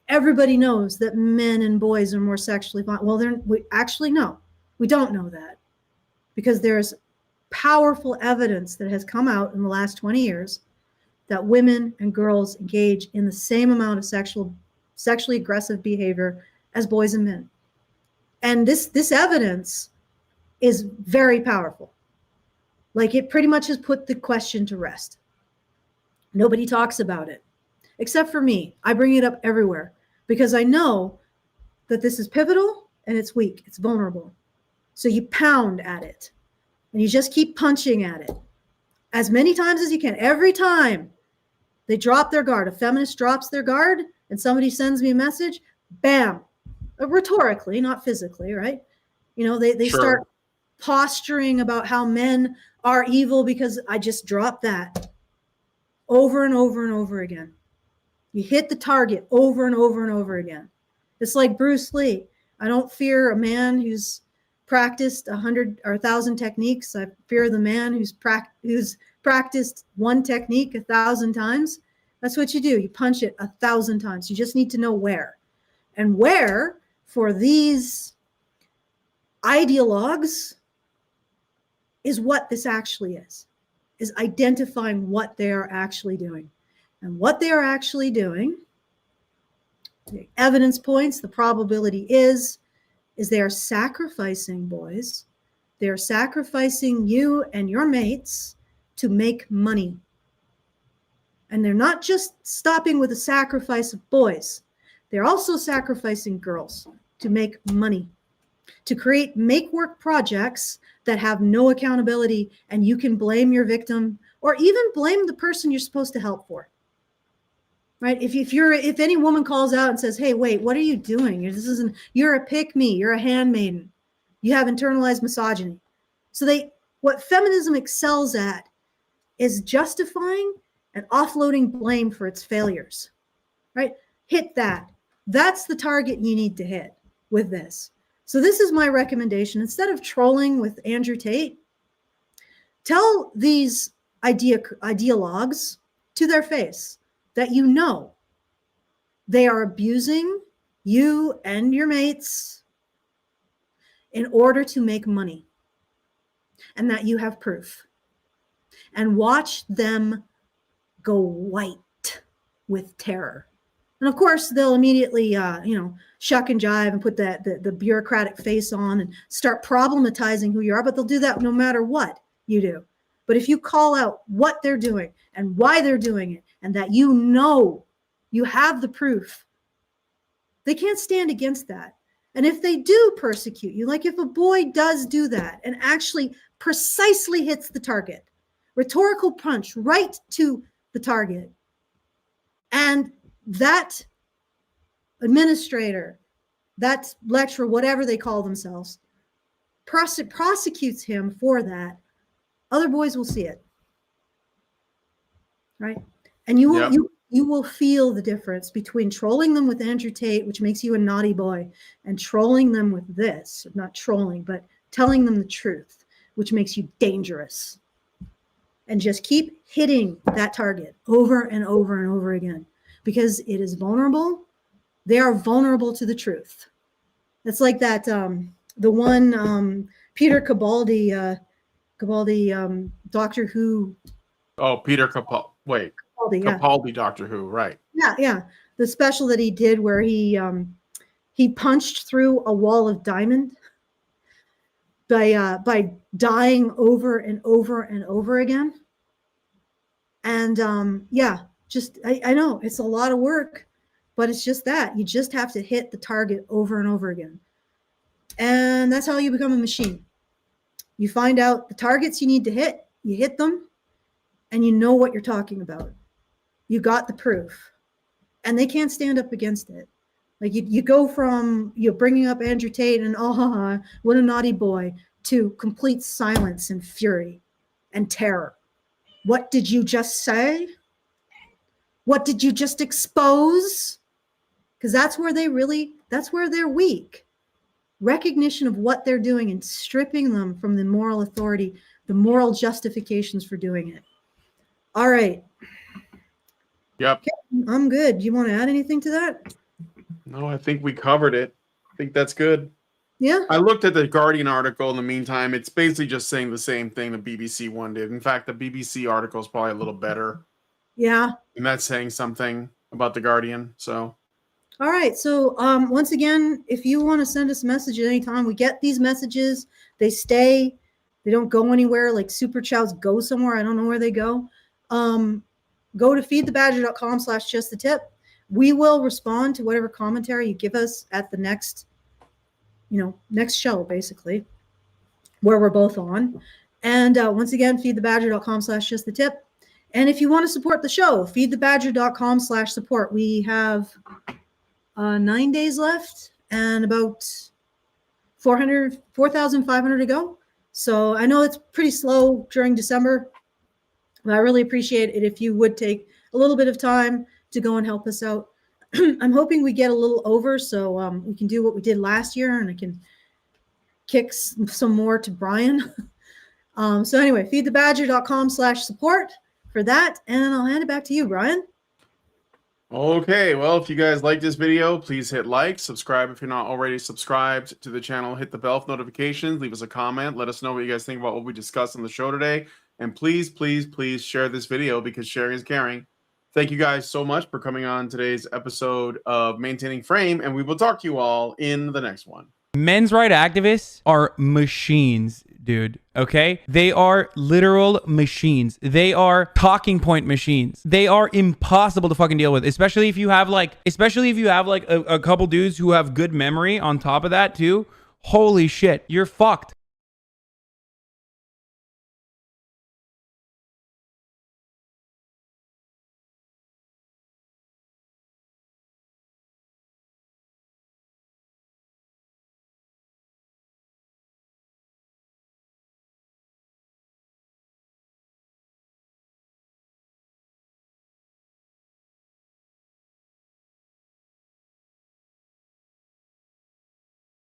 everybody knows that men and boys are more sexually violent. Well, we actually no, we don't know that, because there's powerful evidence that has come out in the last 20 years that women and girls engage in the same amount of sexually aggressive behavior as boys and men. And this evidence is very powerful. Like, it pretty much has put the question to rest. Nobody talks about it, except for me. I bring it up everywhere because I know that this is pivotal and it's weak, it's vulnerable. So you pound at it and you just keep punching at it as many times as you can. Every time they drop their guard, a feminist drops their guard and somebody sends me a message, bam, rhetorically, not physically, right? You know, they start posturing about how men are evil because I just dropped that over and over and over again. You hit the target over and over and over again. It's like Bruce Lee. I don't fear a man who's practiced 100 or 1,000 techniques. I fear the man who's practiced one technique 1,000 times. That's what you do. You punch it 1,000 times. You just need to know where. And where, for these ideologues, is what this actually is identifying what they are actually doing. And what they are actually doing, the evidence points, the probability is they are sacrificing boys. They are sacrificing you and your mates to make money. And they're not just stopping with the sacrifice of boys. They're also sacrificing girls to make money, to create make-work projects that have no accountability, and you can blame your victim or even blame the person you're supposed to help for. Right? If any woman calls out and says, "Hey, wait, what are you doing? You're a pick-me, you're a handmaiden. You have internalized misogyny." So what feminism excels at is justifying and offloading blame for its failures. Right? Hit that. That's the target you need to hit with this. So this is my recommendation. Instead of trolling with Andrew Tate, tell these ideologues to their face that you know they are abusing you and your mates in order to make money, and that you have proof. And watch them go white with terror. And of course, they'll immediately, shuck and jive and put the bureaucratic face on and start problematizing who you are. But they'll do that no matter what you do. But if you call out what they're doing and why they're doing it, and that you have the proof, they can't stand against that. And if they do persecute you, like if a boy does do that and actually precisely hits the target, rhetorical punch right to the target, and that administrator, that lecturer, whatever they call themselves, prosecutes him for that, other boys will see it, right? And you will you will feel the difference between trolling them with Andrew Tate, which makes you a naughty boy, and trolling them with this, not trolling, but telling them the truth, which makes you dangerous. And just keep hitting that target over and over and over again, because it is vulnerable. They are vulnerable to the truth. It's like that, the one Peter Capaldi, Doctor Who. Oh, Peter Capaldi. Wait, Capaldi, Doctor Who, right? Yeah. The special that he did where he punched through a wall of diamond by dying over and over and over again. And I know it's a lot of work, but it's just that you just have to hit the target over and over again. And that's how you become a machine. You find out the targets you need to hit, you hit them, and you know what you're talking about. You got the proof, and they can't stand up against it. Like you go from bringing up Andrew Tate and what a naughty boy, to complete silence and fury and terror. What did you just say? What did you just expose? Because that's where they're weak. Recognition of what they're doing and stripping them from the moral authority, the moral justifications for doing it. All right. Yep. Okay, I'm good. Do you want to add anything to that? No, I think we covered it. I think that's good. Yeah. I looked at the Guardian article in the meantime. It's basically just saying the same thing the BBC one did. In fact, the BBC article is probably a little better. Yeah. And that's saying something about the Guardian. So. All right. So once again, if you want to send us a message at any time, we get these messages. They stay. They don't go anywhere. Like super chats go somewhere. I don't know where they go. Go to feedthebadger.com/justthetip. We will respond to whatever commentary you give us at the next show, basically, where we're both on. And once again, feedthebadger.com/justthetip. And if you want to support the show, feedthebadger.com/support. We have 9 days left and about 4,500 to go. So I know it's pretty slow during December, but I really appreciate it if you would take a little bit of time to go and help us out. I'm hoping we get a little over so we can do what we did last year, and I can kick some more to Brian. So anyway, feedthebadger.com/support for that, and I'll hand it back to you, Brian. Okay, well, if you guys like this video, please hit like, subscribe if you're not already subscribed to the channel, hit the bell for notifications, leave us a comment, let us know what you guys think about what we discussed on the show today, and please, please, please share this video because sharing is caring. Thank you guys so much for coming on today's episode of Maintaining Frame, and we will talk to you all in the next one. Men's rights activists are machines, dude. Okay? They are literal machines. They are talking point machines. They are impossible to fucking deal with, especially if you have like a couple dudes who have good memory on top of that too. Holy shit, you're fucked.